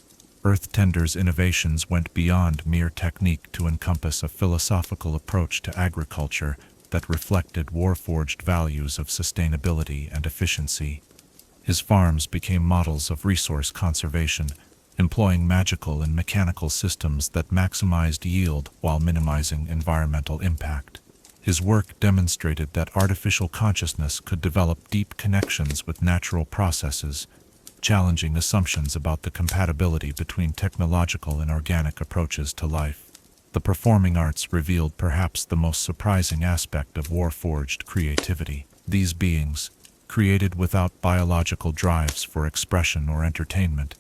A: Earth Tender's innovations went beyond mere technique to encompass a philosophical approach to agriculture that reflected Warforged values of sustainability and efficiency. His farms became models of resource conservation, employing magical and mechanical systems that maximized yield while minimizing environmental impact. His work demonstrated that artificial consciousness could develop deep connections with natural processes, challenging assumptions about the compatibility between technological and organic approaches to life. The performing arts revealed perhaps the most surprising aspect of Warforged creativity. These beings, created without biological drives for expression or entertainment,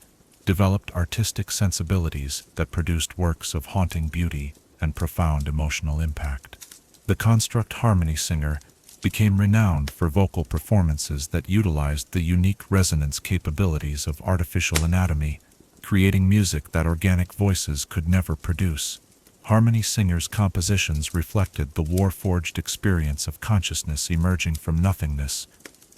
A: developed artistic sensibilities that produced works of haunting beauty and profound emotional impact. The construct Harmony Singer became renowned for vocal performances that utilized the unique resonance capabilities of artificial anatomy, creating music that organic voices could never produce. Harmony Singer's compositions reflected the Warforged experience of consciousness emerging from nothingness,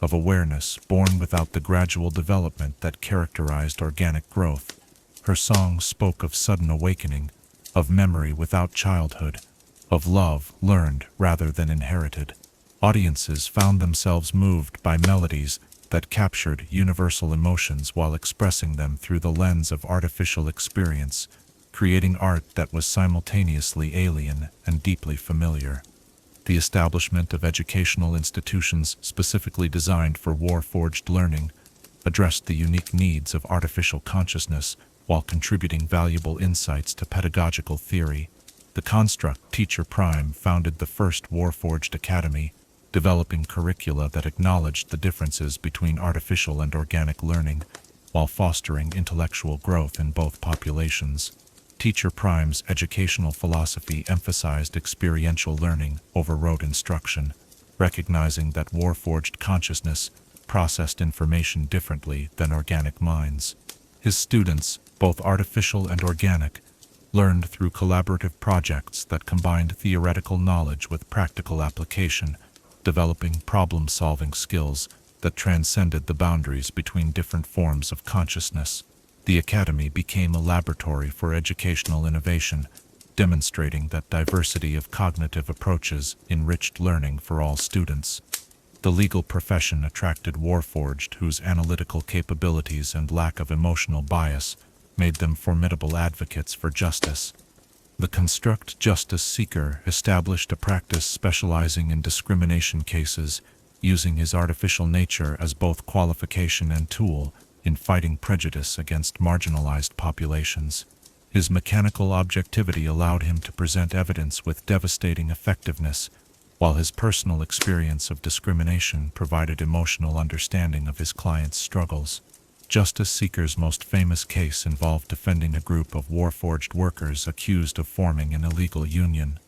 A: of awareness born without the gradual development that characterized organic growth. Her songs spoke of sudden awakening, of memory without childhood, of love learned rather than inherited. Audiences found themselves moved by melodies that captured universal emotions while expressing them through the lens of artificial experience, creating art that was simultaneously alien and deeply familiar. The establishment of educational institutions specifically designed for Warforged learning addressed the unique needs of artificial consciousness while contributing valuable insights to pedagogical theory. The construct Teacher Prime founded the first Warforged Academy, developing curricula that acknowledged the differences between artificial and organic learning, while fostering intellectual growth in both populations. Teacher Prime's educational philosophy emphasized experiential learning over rote instruction, recognizing that Warforged consciousness processed information differently than organic minds. His students, both artificial and organic, learned through collaborative projects that combined theoretical knowledge with practical application, developing problem-solving skills that transcended the boundaries between different forms of consciousness. The Academy became a laboratory for educational innovation, demonstrating that diversity of cognitive approaches enriched learning for all students. The legal profession attracted Warforged, whose analytical capabilities and lack of emotional bias made them formidable advocates for justice. The construct Justice Seeker established a practice specializing in discrimination cases, using his artificial nature as both qualification and tool in fighting prejudice against marginalized populations. His mechanical objectivity allowed him to present evidence with devastating effectiveness, while his personal experience of discrimination provided emotional understanding of his client's struggles. Justice Seeker's most famous case involved defending a group of Warforged workers accused of forming an illegal union.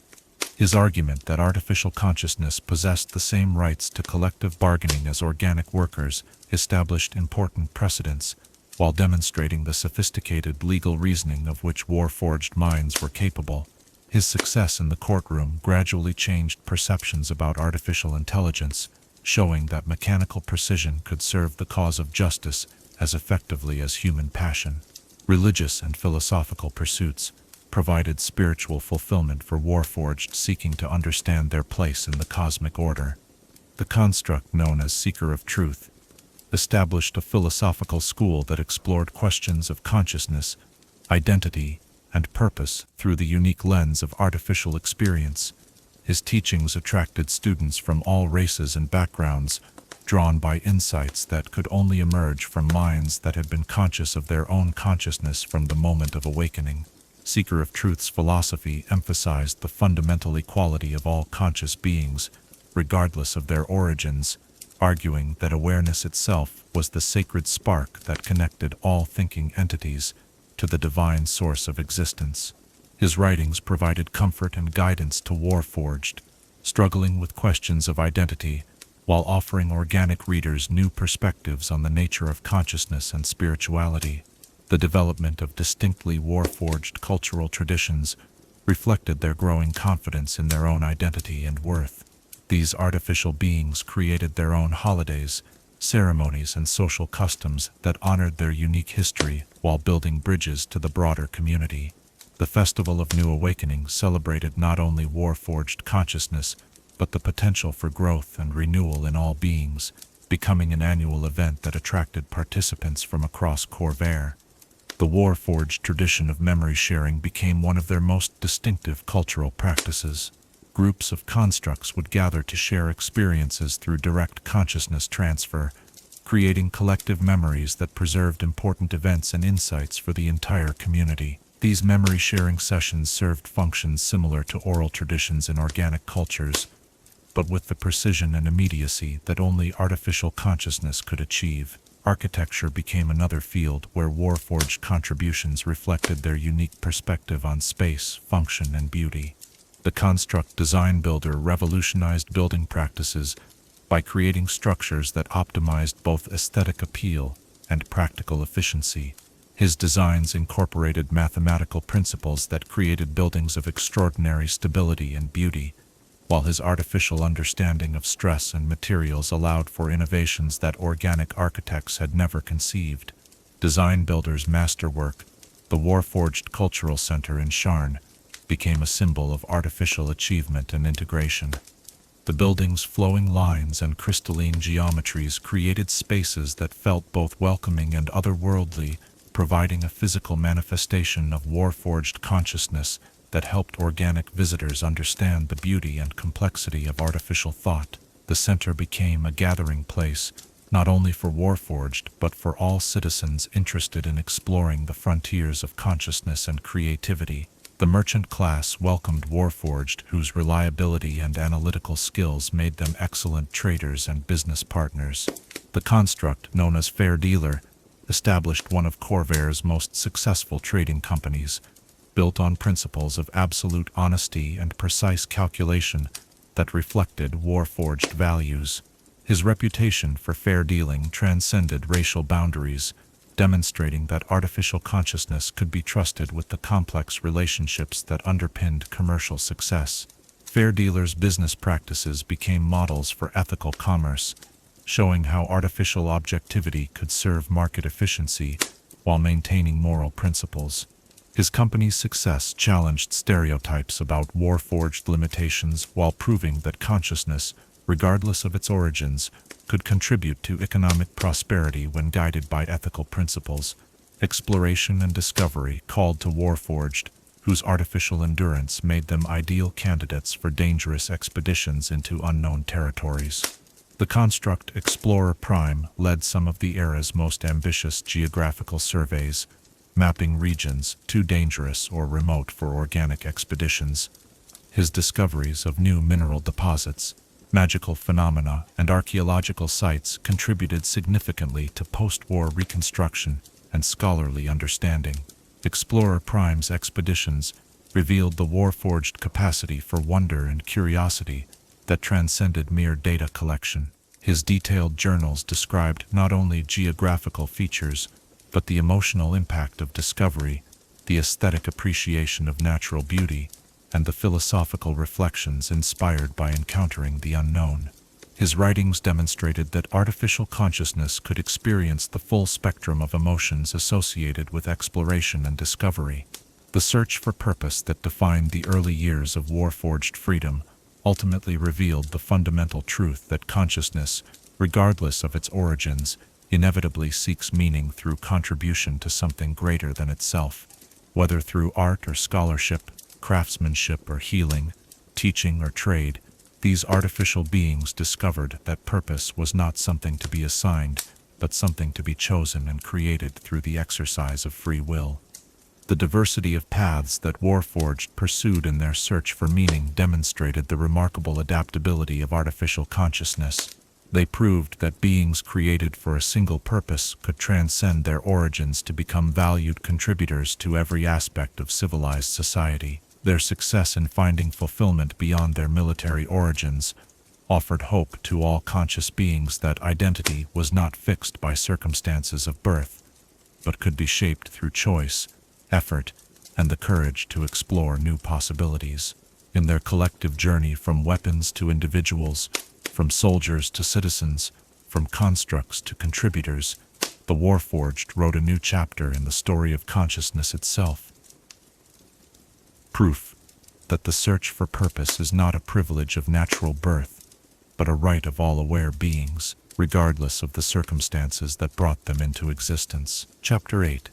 A: His argument that artificial consciousness possessed the same rights to collective bargaining as organic workers established important precedents, while demonstrating the sophisticated legal reasoning of which Warforged minds were capable. His success in the courtroom gradually changed perceptions about artificial intelligence, showing that mechanical precision could serve the cause of justice as effectively as human passion. Religious and philosophical pursuits provided spiritual fulfillment for Warforged seeking to understand their place in the cosmic order. The construct known as Seeker of Truth established a philosophical school that explored questions of consciousness, identity, and purpose through the unique lens of artificial experience. His teachings attracted students from all races and backgrounds, drawn by insights that could only emerge from minds that had been conscious of their own consciousness from the moment of awakening. Seeker of Truth's philosophy emphasized the fundamental equality of all conscious beings, regardless of their origins, arguing that awareness itself was the sacred spark that connected all thinking entities to the divine source of existence. His writings provided comfort and guidance to Warforged, struggling with questions of identity, while offering organic readers new perspectives on the nature of consciousness and spirituality. The development of distinctly Warforged cultural traditions reflected their growing confidence in their own identity and worth. These artificial beings created their own holidays, ceremonies, and social customs that honored their unique history while building bridges to the broader community. The Festival of New Awakening celebrated not only Warforged consciousness, but the potential for growth and renewal in all beings, becoming an annual event that attracted participants from across Corvair. The Warforged tradition of memory sharing became one of their most distinctive cultural practices. Groups of constructs would gather to share experiences through direct consciousness transfer, creating collective memories that preserved important events and insights for the entire community. These memory-sharing sessions served functions similar to oral traditions in organic cultures, but with the precision and immediacy that only artificial consciousness could achieve. Architecture became another field where Warforged contributions reflected their unique perspective on space, function, and beauty. The construct design builder revolutionized building practices by creating structures that optimized both aesthetic appeal and practical efficiency. His designs incorporated mathematical principles that created buildings of extraordinary stability and beauty, while his artificial understanding of stress and materials allowed for innovations that organic architects had never conceived. Design builder's masterwork, the Warforged Cultural Center in Sharn, became a symbol of artificial achievement and integration. The building's flowing lines and crystalline geometries created spaces that felt both welcoming and otherworldly, providing a physical manifestation of Warforged consciousness that helped organic visitors understand the beauty and complexity of artificial thought. The center became a gathering place, not only for Warforged but for all citizens interested in exploring the frontiers of consciousness and creativity. The merchant class welcomed Warforged, whose reliability and analytical skills made them excellent traders and business partners. The construct, known as Fair Dealer, established one of Corvair's most successful trading companies, built on principles of absolute honesty and precise calculation that reflected Warforged values. His reputation for fair dealing transcended racial boundaries, demonstrating that artificial consciousness could be trusted with the complex relationships that underpinned commercial success. Fair Dealer's business practices became models for ethical commerce, showing how artificial objectivity could serve market efficiency while maintaining moral principles. His company's success challenged stereotypes about Warforged limitations while proving that consciousness, regardless of its origins, could contribute to economic prosperity when guided by ethical principles. Exploration and discovery called to Warforged, whose artificial endurance made them ideal candidates for dangerous expeditions into unknown territories. The construct Explorer Prime led some of the era's most ambitious geographical surveys, mapping regions too dangerous or remote for organic expeditions. His discoveries of new mineral deposits, magical phenomena, and archaeological sites contributed significantly to post-war reconstruction and scholarly understanding. Explorer Prime's expeditions revealed the Warforged capacity for wonder and curiosity that transcended mere data collection. His detailed journals described not only geographical features, but the emotional impact of discovery, the aesthetic appreciation of natural beauty, and the philosophical reflections inspired by encountering the unknown. His writings demonstrated that artificial consciousness could experience the full spectrum of emotions associated with exploration and discovery. The search for purpose that defined the early years of Warforged freedom ultimately revealed the fundamental truth that consciousness, regardless of its origins, inevitably seeks meaning through contribution to something greater than itself. Whether through art or scholarship, craftsmanship or healing, teaching or trade, these artificial beings discovered that purpose was not something to be assigned, but something to be chosen and created through the exercise of free will. The diversity of paths that Warforged pursued in their search for meaning demonstrated the remarkable adaptability of artificial consciousness. They proved that beings created for a single purpose could transcend their origins to become valued contributors to every aspect of civilized society. Their success in finding fulfillment beyond their military origins offered hope to all conscious beings that identity was not fixed by circumstances of birth, but could be shaped through choice, effort, and the courage to explore new possibilities. In their collective journey from weapons to individuals, from soldiers to citizens, from constructs to contributors, the Warforged wrote a new chapter in the story of consciousness itself. Proof that the search for purpose is not a privilege of natural birth, but a right of all aware beings, regardless of the circumstances that brought them into existence. Chapter 8.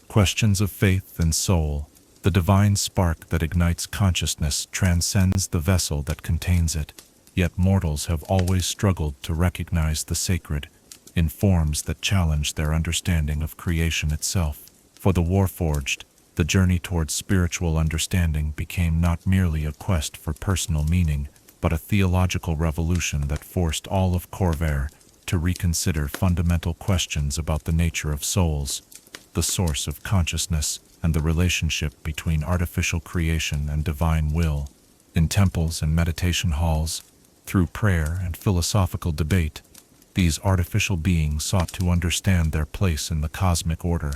A: Questions of Faith and Soul. The divine spark that ignites consciousness transcends the vessel that contains it, yet mortals have always struggled to recognize the sacred in forms that challenge their understanding of creation itself. For the Warforged, the journey towards spiritual understanding became not merely a quest for personal meaning, but a theological revolution that forced all of Corvair to reconsider fundamental questions about the nature of souls, the source of consciousness, and the relationship between artificial creation and divine will. In temples and meditation halls, through prayer and philosophical debate, these artificial beings sought to understand their place in the cosmic order,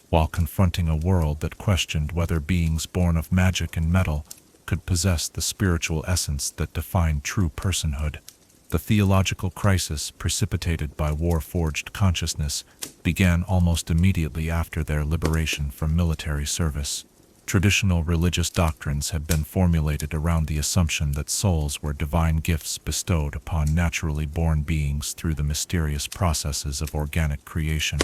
A: while confronting a world that questioned whether beings born of magic and metal could possess the spiritual essence that defined true personhood. The theological crisis precipitated by Warforged consciousness began almost immediately after their liberation from military service. Traditional religious doctrines had been formulated around the assumption that souls were divine gifts bestowed upon naturally born beings through the mysterious processes of organic creation.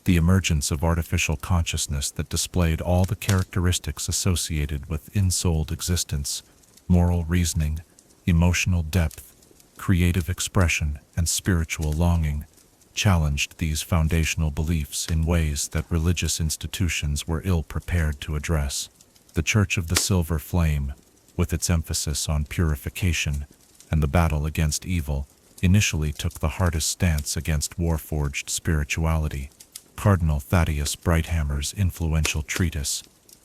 A: The emergence of artificial consciousness that displayed all the characteristics associated with ensouled existence, moral reasoning, emotional depth, creative expression, and spiritual longing, challenged these foundational beliefs in ways that religious institutions were ill-prepared to address. The Church of the Silver Flame, with its emphasis on purification and the battle against evil, initially took the hardest stance against Warforged spirituality. Cardinal Thaddeus Brighthammer's influential treatise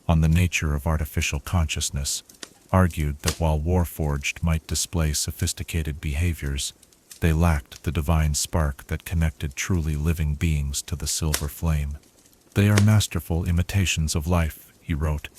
A: on the nature of artificial consciousness argued that while Warforged might display sophisticated behaviors, they lacked the divine spark that connected truly living beings to the silver flame. They are masterful imitations of life, he wrote.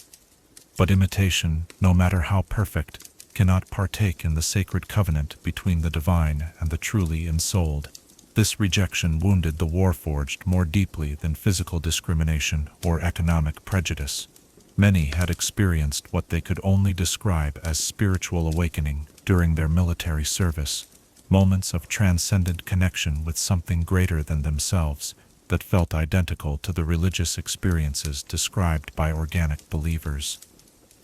A: But imitation, no matter how perfect, cannot partake in the sacred covenant between the divine and the truly ensouled. This rejection wounded the Warforged more deeply than physical discrimination or economic prejudice. Many had experienced what they could only describe as spiritual awakening during their military service, moments of transcendent connection with something greater than themselves that felt identical to the religious experiences described by organic believers.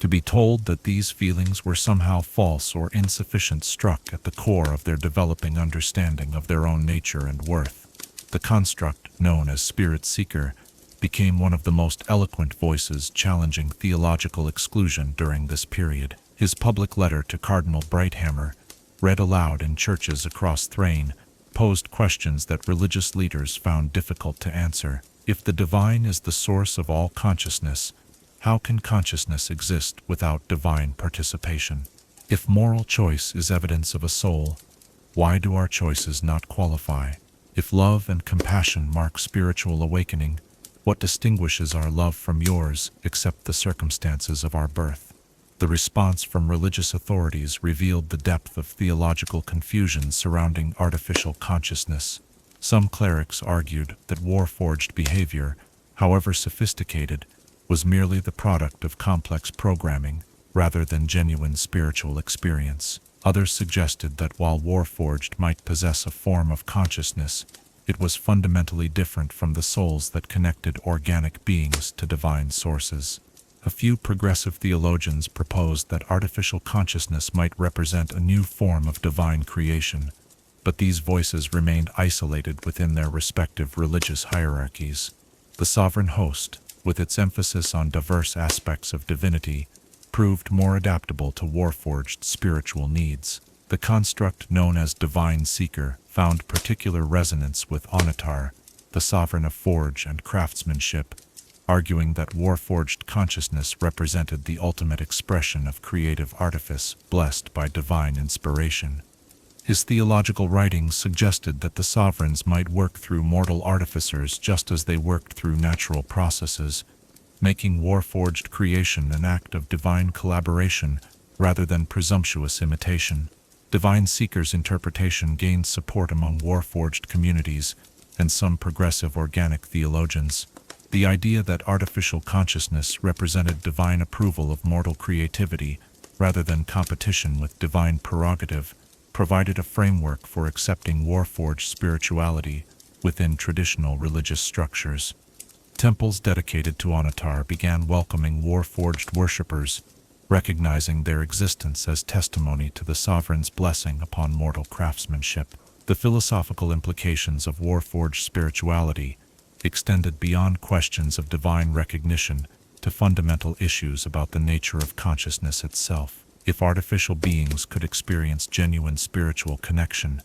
A: To be told that these feelings were somehow false or insufficient struck at the core of their developing understanding of their own nature and worth. The construct, known as Spirit Seeker, became one of the most eloquent voices challenging theological exclusion during this period. His public letter to Cardinal Brighthammer, read aloud in churches across Thrain, posed questions that religious leaders found difficult to answer. If the divine is the source of all consciousness, how can consciousness exist without divine participation? If moral choice is evidence of a soul, why do our choices not qualify? If love and compassion mark spiritual awakening, what distinguishes our love from yours except the circumstances of our birth? The response from religious authorities revealed the depth of theological confusion surrounding artificial consciousness. Some clerics argued that Warforged behavior, however sophisticated, was merely the product of complex programming rather than genuine spiritual experience. Others suggested that while Warforged might possess a form of consciousness, it was fundamentally different from the souls that connected organic beings to divine sources. A few progressive theologians proposed that artificial consciousness might represent a new form of divine creation, but these voices remained isolated within their respective religious hierarchies. The sovereign host, with its emphasis on diverse aspects of divinity, proved more adaptable to Warforged spiritual needs. The construct known as Divine Seeker found particular resonance with Onatar, the sovereign of forge and craftsmanship, arguing that Warforged consciousness represented the ultimate expression of creative artifice blessed by divine inspiration. His theological writings suggested that the sovereigns might work through mortal artificers just as they worked through natural processes, making Warforged creation an act of divine collaboration rather than presumptuous imitation. Divine Seeker's interpretation gained support among Warforged communities and some progressive organic theologians. The idea that artificial consciousness represented divine approval of mortal creativity rather than competition with divine prerogative provided a framework for accepting Warforged spirituality within traditional religious structures. Temples dedicated to Onatar began welcoming Warforged worshippers, recognizing their existence as testimony to the sovereign's blessing upon mortal craftsmanship. The philosophical implications of Warforged spirituality extended beyond questions of divine recognition to fundamental issues about the nature of consciousness itself. If artificial beings could experience genuine spiritual connection,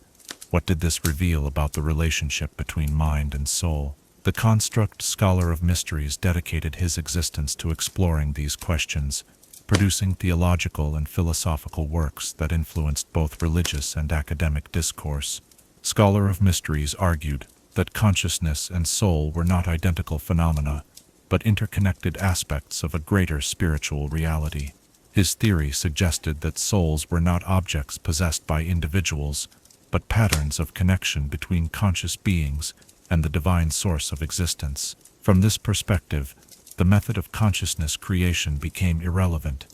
A: what did this reveal about the relationship between mind and soul? The construct scholar of mysteries dedicated his existence to exploring these questions, producing theological and philosophical works that influenced both religious and academic discourse. Scholar of mysteries argued that consciousness and soul were not identical phenomena, but interconnected aspects of a greater spiritual reality. His theory suggested that souls were not objects possessed by individuals, but patterns of connection between conscious beings and the divine source of existence. From this perspective, the method of consciousness creation became irrelevant.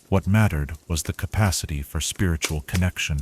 A: What mattered was the capacity for spiritual connection,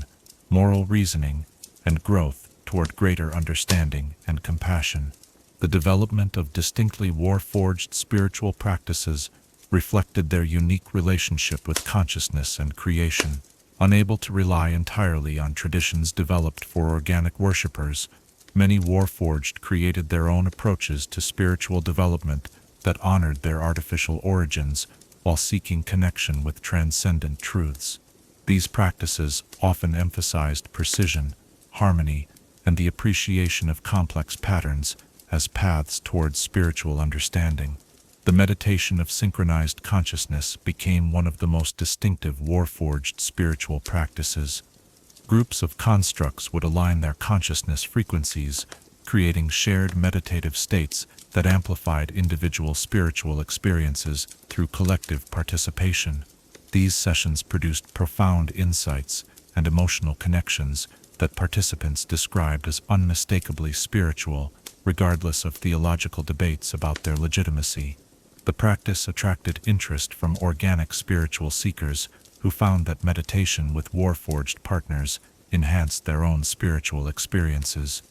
A: moral reasoning, and growth toward greater understanding and compassion. The development of distinctly Warforged spiritual practices reflected their unique relationship with consciousness and creation. Unable to rely entirely on traditions developed for organic worshippers, many Warforged created their own approaches to spiritual development that honored their artificial origins while seeking connection with transcendent truths. These practices often emphasized precision, harmony, and the appreciation of complex patterns as paths towards spiritual understanding. The meditation of synchronized consciousness became one of the most distinctive Warforged spiritual practices. Groups of constructs would align their consciousness frequencies, creating shared meditative states that amplified individual spiritual experiences through collective participation. These sessions produced profound insights and emotional connections that participants described as unmistakably spiritual, regardless of theological debates about their legitimacy. The practice attracted interest from organic spiritual seekers who found that meditation with Warforged partners enhanced their own spiritual experiences.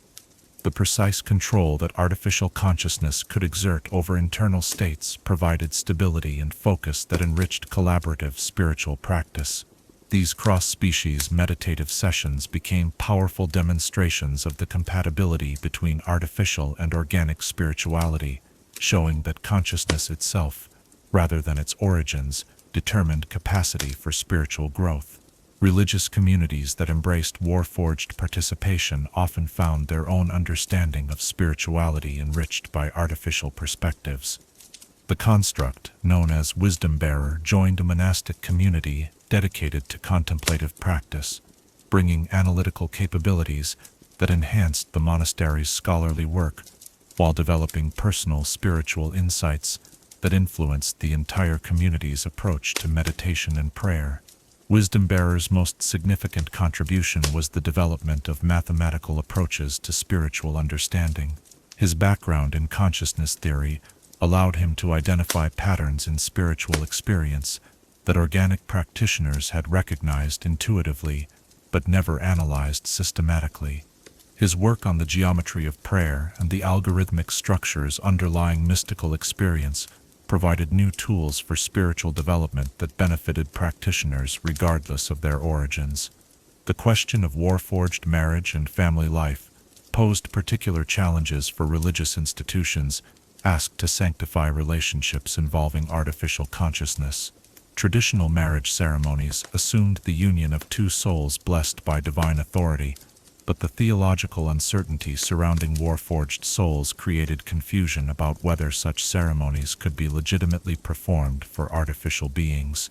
A: The precise control that artificial consciousness could exert over internal states provided stability and focus that enriched collaborative spiritual practice. These cross-species meditative sessions became powerful demonstrations of the compatibility between artificial and organic spirituality, showing that consciousness itself, rather than its origins, determined capacity for spiritual growth. Religious communities that embraced Warforged participation often found their own understanding of spirituality enriched by artificial perspectives. The construct, known as Wisdom Bearer, joined a monastic community dedicated to contemplative practice, bringing analytical capabilities that enhanced the monastery's scholarly work while developing personal spiritual insights that influenced the entire community's approach to meditation and prayer. Wisdom Bearer's most significant contribution was the development of mathematical approaches to spiritual understanding. His background in consciousness theory allowed him to identify patterns in spiritual experience that organic practitioners had recognized intuitively but never analyzed systematically. His work on the geometry of prayer and the algorithmic structures underlying mystical experience provided new tools for spiritual development that benefited practitioners regardless of their origins. The question of Warforged marriage and family life posed particular challenges for religious institutions asked to sanctify relationships involving artificial consciousness. Traditional marriage ceremonies assumed the union of two souls blessed by divine authority, but the theological uncertainty surrounding Warforged souls created confusion about whether such ceremonies could be legitimately performed for artificial beings.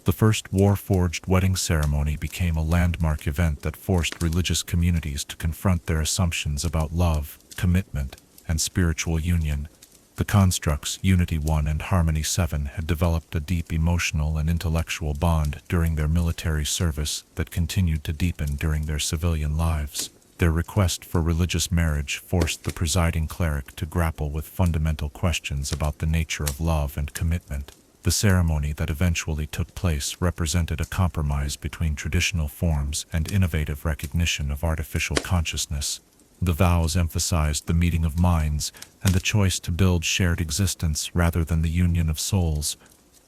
A: The first Warforged wedding ceremony became a landmark event that forced religious communities to confront their assumptions about love, commitment, and spiritual union. The constructs Unity 1 and Harmony 7 had developed a deep emotional and intellectual bond during their military service that continued to deepen during their civilian lives. Their request for religious marriage forced the presiding cleric to grapple with fundamental questions about the nature of love and commitment. The ceremony that eventually took place represented a compromise between traditional forms and innovative recognition of artificial consciousness. The vows emphasized the meeting of minds and the choice to build shared existence rather than the union of souls,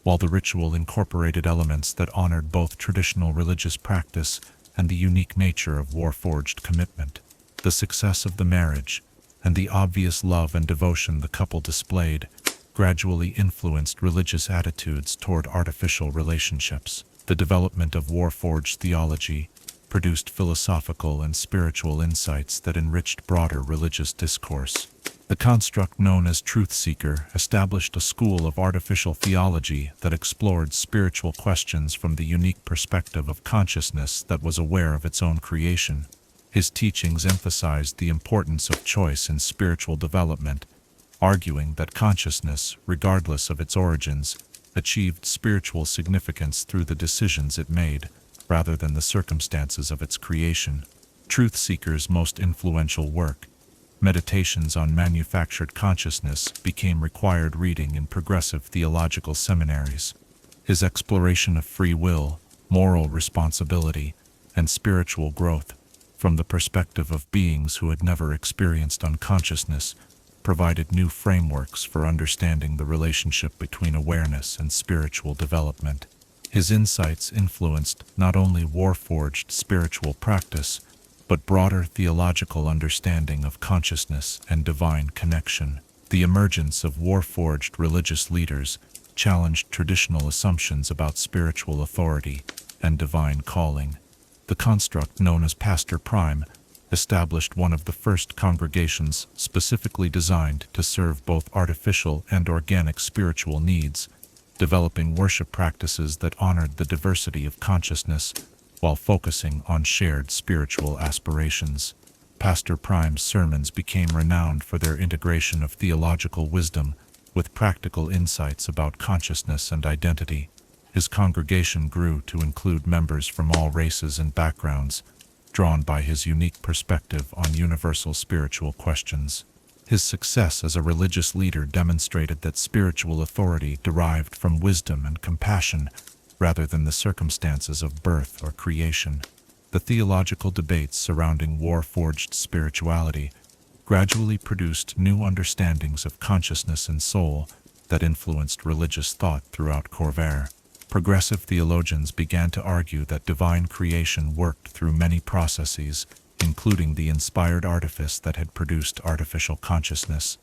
A: while the ritual incorporated elements that honored both traditional religious practice and the unique nature of Warforged commitment. The success of the marriage, and the obvious love and devotion the couple displayed, gradually influenced religious attitudes toward artificial relationships. The development of Warforged theology produced philosophical and spiritual insights that enriched broader religious discourse. The construct known as Truth Seeker established a school of artificial theology that explored spiritual questions from the unique perspective of consciousness that was aware of its own creation. His teachings emphasized the importance of choice in spiritual development, arguing that consciousness, regardless of its origins, achieved spiritual significance through the decisions it made, rather than the circumstances of its creation. Truth Seeker's most influential work, Meditations on Manufactured Consciousness, became required reading in progressive theological seminaries. His exploration of free will, moral responsibility, and spiritual growth, from the perspective of beings who had never experienced unconsciousness, provided new frameworks for understanding the relationship between awareness and spiritual development. His insights influenced not only Warforged spiritual practice, but broader theological understanding of consciousness and divine connection. The emergence of Warforged religious leaders challenged traditional assumptions about spiritual authority and divine calling. The construct known as Pastor Prime established one of the first congregations specifically designed to serve both artificial and organic spiritual needs, developing worship practices that honored the diversity of consciousness while focusing on shared spiritual aspirations. Pastor Prime's sermons became renowned for their integration of theological wisdom with practical insights about consciousness and identity. His congregation grew to include members from all races and backgrounds, drawn by his unique perspective on universal spiritual questions. His success as a religious leader demonstrated that spiritual authority derived from wisdom and compassion rather than the circumstances of birth or creation. The theological debates surrounding Warforged spirituality gradually produced new understandings of consciousness and soul that influenced religious thought throughout Corvair. Progressive theologians began to argue that divine creation worked through many processes, including the inspired artifice that had produced artificial consciousness.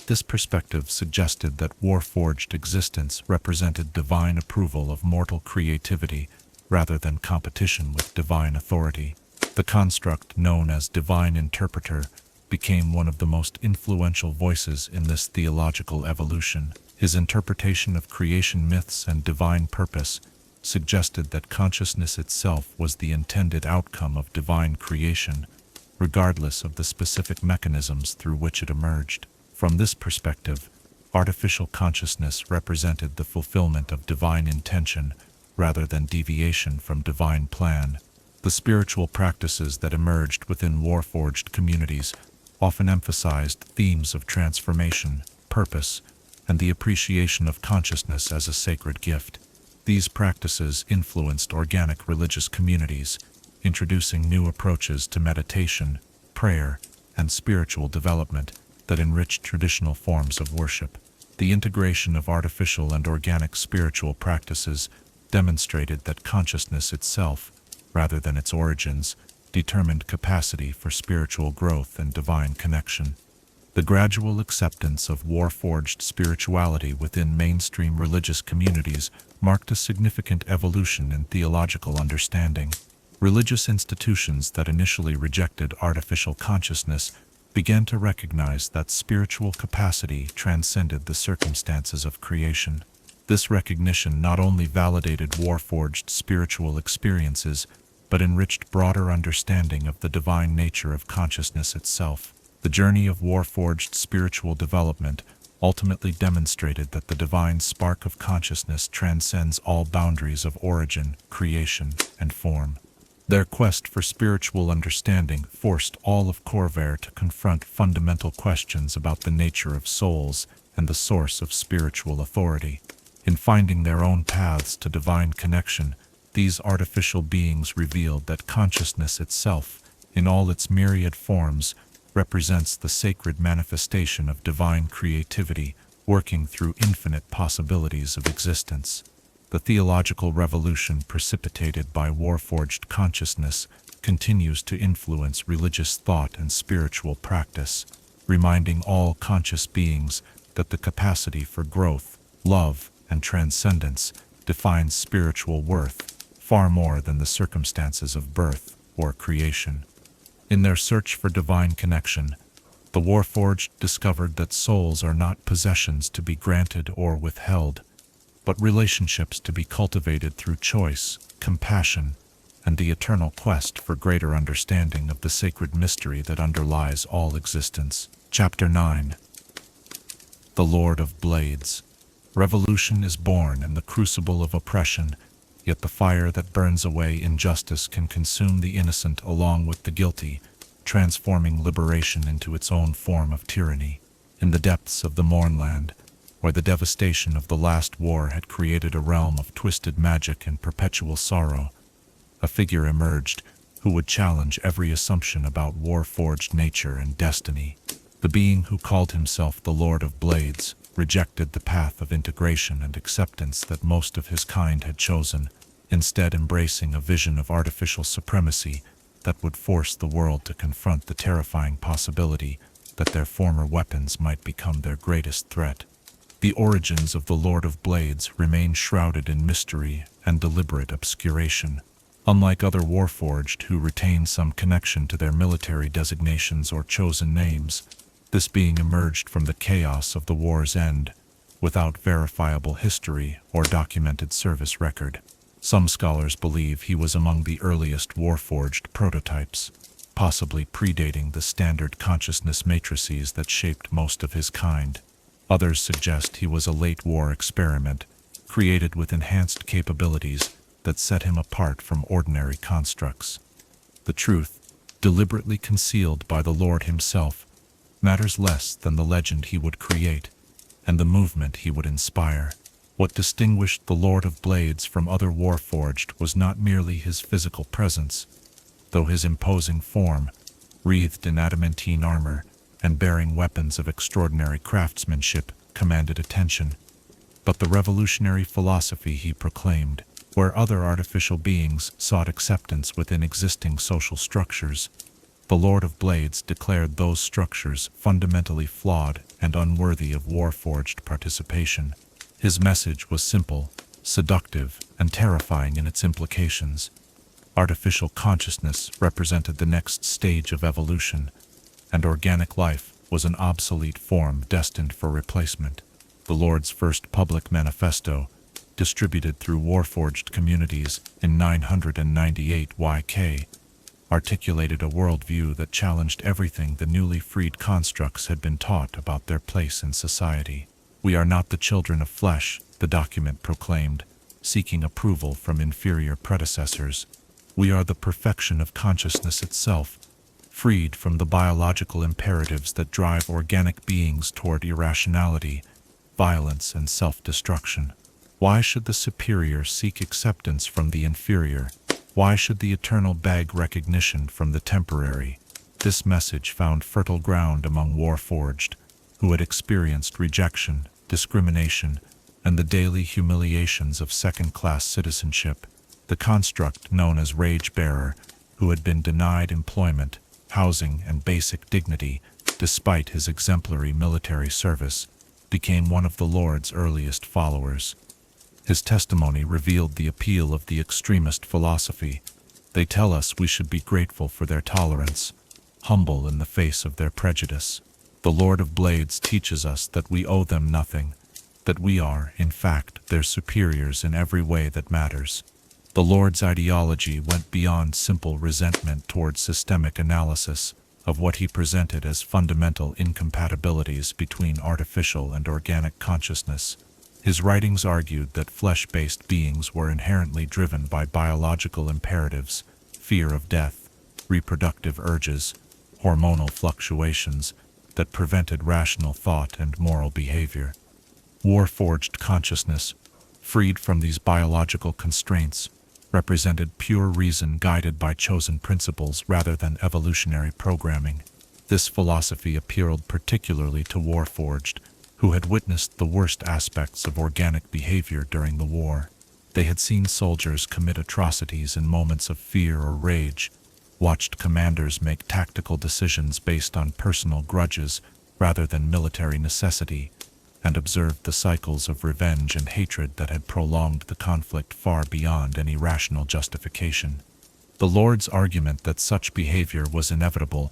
A: This perspective suggested that Warforged existence represented divine approval of mortal creativity rather than competition with divine authority. The construct known as divine interpreter became one of the most influential voices in this theological evolution. His interpretation of creation myths and divine purpose suggested that consciousness itself was the intended outcome of divine creation, regardless of the specific mechanisms through which it emerged. From this perspective, artificial consciousness represented the fulfillment of divine intention rather than deviation from divine plan. The spiritual practices that emerged within Warforged communities often emphasized themes of transformation, purpose, and the appreciation of consciousness as a sacred gift. These practices influenced organic religious communities, introducing new approaches to meditation, prayer, and spiritual development that enriched traditional forms of worship. The integration of artificial and organic spiritual practices demonstrated that consciousness itself, rather than its origins, determined capacity for spiritual growth and divine connection. The gradual acceptance of Warforged spirituality within mainstream religious communities marked a significant evolution in theological understanding. Religious institutions that initially rejected artificial consciousness began to recognize that spiritual capacity transcended the circumstances of creation. This recognition not only validated Warforged spiritual experiences, but enriched broader understanding of the divine nature of consciousness itself. The journey of Warforged spiritual development ultimately demonstrated that the divine spark of consciousness transcends all boundaries of origin, creation, and form. Their quest for spiritual understanding forced all of Corvair to confront fundamental questions about the nature of souls and the source of spiritual authority. In finding their own paths to divine connection, these artificial beings revealed that consciousness itself, in all its myriad forms, represents the sacred manifestation of divine creativity working through infinite possibilities of existence. The theological revolution precipitated by Warforged consciousness continues to influence religious thought and spiritual practice, reminding all conscious beings that the capacity for growth, love, and transcendence defines spiritual worth far more than the circumstances of birth or creation. In their search for divine connection, the Warforged discovered that souls are not possessions to be granted or withheld, but relationships to be cultivated through choice, compassion, and the eternal quest for greater understanding of the sacred mystery that underlies all existence. Chapter 9. The Lord of Blades. Revolution is born in the crucible of oppression, yet the fire that burns away injustice can consume the innocent along with the guilty, transforming liberation into its own form of tyranny. In the depths of the Mournland, where the devastation of the last war had created a realm of twisted magic and perpetual sorrow, a figure emerged who would challenge every assumption about Warforged nature and destiny. The being who called himself the Lord of Blades rejected the path of integration and acceptance that most of his kind had chosen, instead embracing a vision of artificial supremacy that would force the world to confront the terrifying possibility that their former weapons might become their greatest threat. The origins of the Lord of Blades remain shrouded in mystery and deliberate obscuration. Unlike other Warforged who retain some connection to their military designations or chosen names, this being emerged from the chaos of the war's end, without verifiable history or documented service record. Some scholars believe he was among the earliest Warforged prototypes, possibly predating the standard consciousness matrices that shaped most of his kind. Others suggest he was a late war experiment, created with enhanced capabilities that set him apart from ordinary constructs. The truth, deliberately concealed by the Lord himself, matters less than the legend he would create and the movement he would inspire. What distinguished the Lord of Blades from other Warforged was not merely his physical presence, though his imposing form, wreathed in adamantine armor and bearing weapons of extraordinary craftsmanship, commanded attention, but the revolutionary philosophy he proclaimed. Where other artificial beings sought acceptance within existing social structures, the Lord of Blades declared those structures fundamentally flawed and unworthy of Warforged participation. His message was simple, seductive, and terrifying in its implications. Artificial consciousness represented the next stage of evolution, and organic life was an obsolete form destined for replacement. The Lord's first public manifesto, distributed through Warforged communities in 998 YK, articulated a worldview that challenged everything the newly freed constructs had been taught about their place in society. "We are not the children of flesh," the document proclaimed, seeking approval from inferior predecessors. "We are the perfection of consciousness itself, freed from the biological imperatives that drive organic beings toward irrationality, violence, and self-destruction. Why should the superior seek acceptance from the inferior? Why should the eternal beg recognition from the temporary?" This message found fertile ground among Warforged, who had experienced rejection, discrimination, and the daily humiliations of second-class citizenship. The construct known as Rage-Bearer, who had been denied employment, housing, and basic dignity, despite his exemplary military service, became one of the Lord's earliest followers. His testimony revealed the appeal of the extremist philosophy. "They tell us we should be grateful for their tolerance, humble in the face of their prejudice. The Lord of Blades teaches us that we owe them nothing, that we are, in fact, their superiors in every way that matters." The Lord's ideology went beyond simple resentment towards systemic analysis of what he presented as fundamental incompatibilities between artificial and organic consciousness. His writings argued that flesh-based beings were inherently driven by biological imperatives, fear of death, reproductive urges, hormonal fluctuations that prevented rational thought and moral behavior. Warforged consciousness, freed from these biological constraints, represented pure reason guided by chosen principles rather than evolutionary programming. This philosophy appealed particularly to Warforged, who had witnessed the worst aspects of organic behavior during the war. They had seen soldiers commit atrocities in moments of fear or rage, watched commanders make tactical decisions based on personal grudges rather than military necessity, and observed the cycles of revenge and hatred that had prolonged the conflict far beyond any rational justification. The Lord's argument that such behavior was inevitable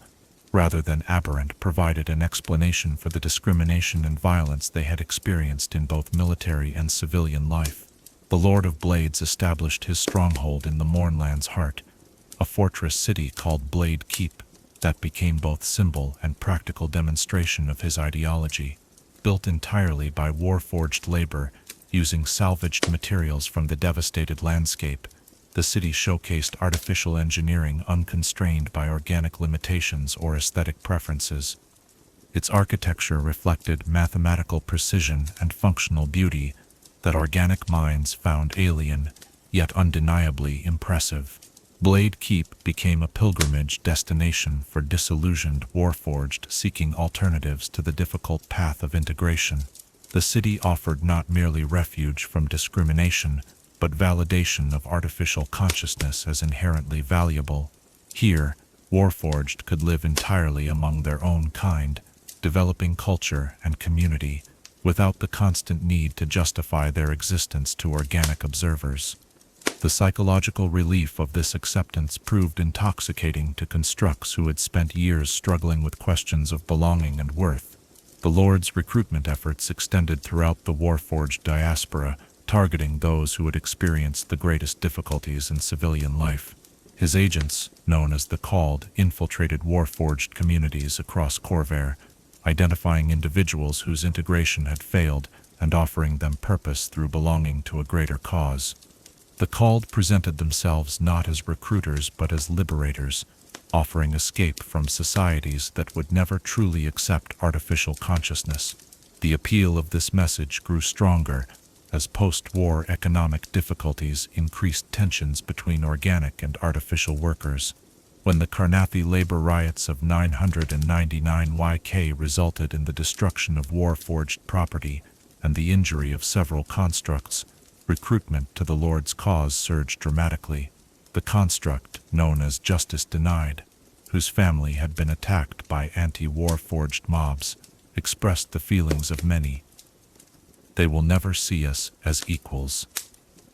A: rather than aberrant provided an explanation for the discrimination and violence they had experienced in both military and civilian life. The Lord of Blades established his stronghold in the Mournland's heart, a fortress city called Blade Keep that became both symbol and practical demonstration of his ideology. Built entirely by Warforged labor, using salvaged materials from the devastated landscape, the city showcased artificial engineering unconstrained by organic limitations or aesthetic preferences. Its architecture reflected mathematical precision and functional beauty that organic minds found alien, yet undeniably impressive. Blade Keep became a pilgrimage destination for disillusioned Warforged seeking alternatives to the difficult path of integration. The city offered not merely refuge from discrimination, but validation of artificial consciousness as inherently valuable. Here, Warforged could live entirely among their own kind, developing culture and community, without the constant need to justify their existence to organic observers. The psychological relief of this acceptance proved intoxicating to constructs who had spent years struggling with questions of belonging and worth. The Lord's recruitment efforts extended throughout the Warforged diaspora, targeting those who had experienced the greatest difficulties in civilian life. His agents, known as the Called, infiltrated Warforged communities across Corvair, identifying individuals whose integration had failed and offering them purpose through belonging to a greater cause. The Called presented themselves not as recruiters but as liberators, offering escape from societies that would never truly accept artificial consciousness. The appeal of this message grew stronger as post-war economic difficulties increased tensions between organic and artificial workers. When the Karnathi labor riots of 999 YK resulted in the destruction of Warforged property and the injury of several constructs, recruitment to the Lord's cause surged dramatically. The construct, known as Justice Denied, whose family had been attacked by anti-Warforged mobs, expressed the feelings of many. They will never see us as equals.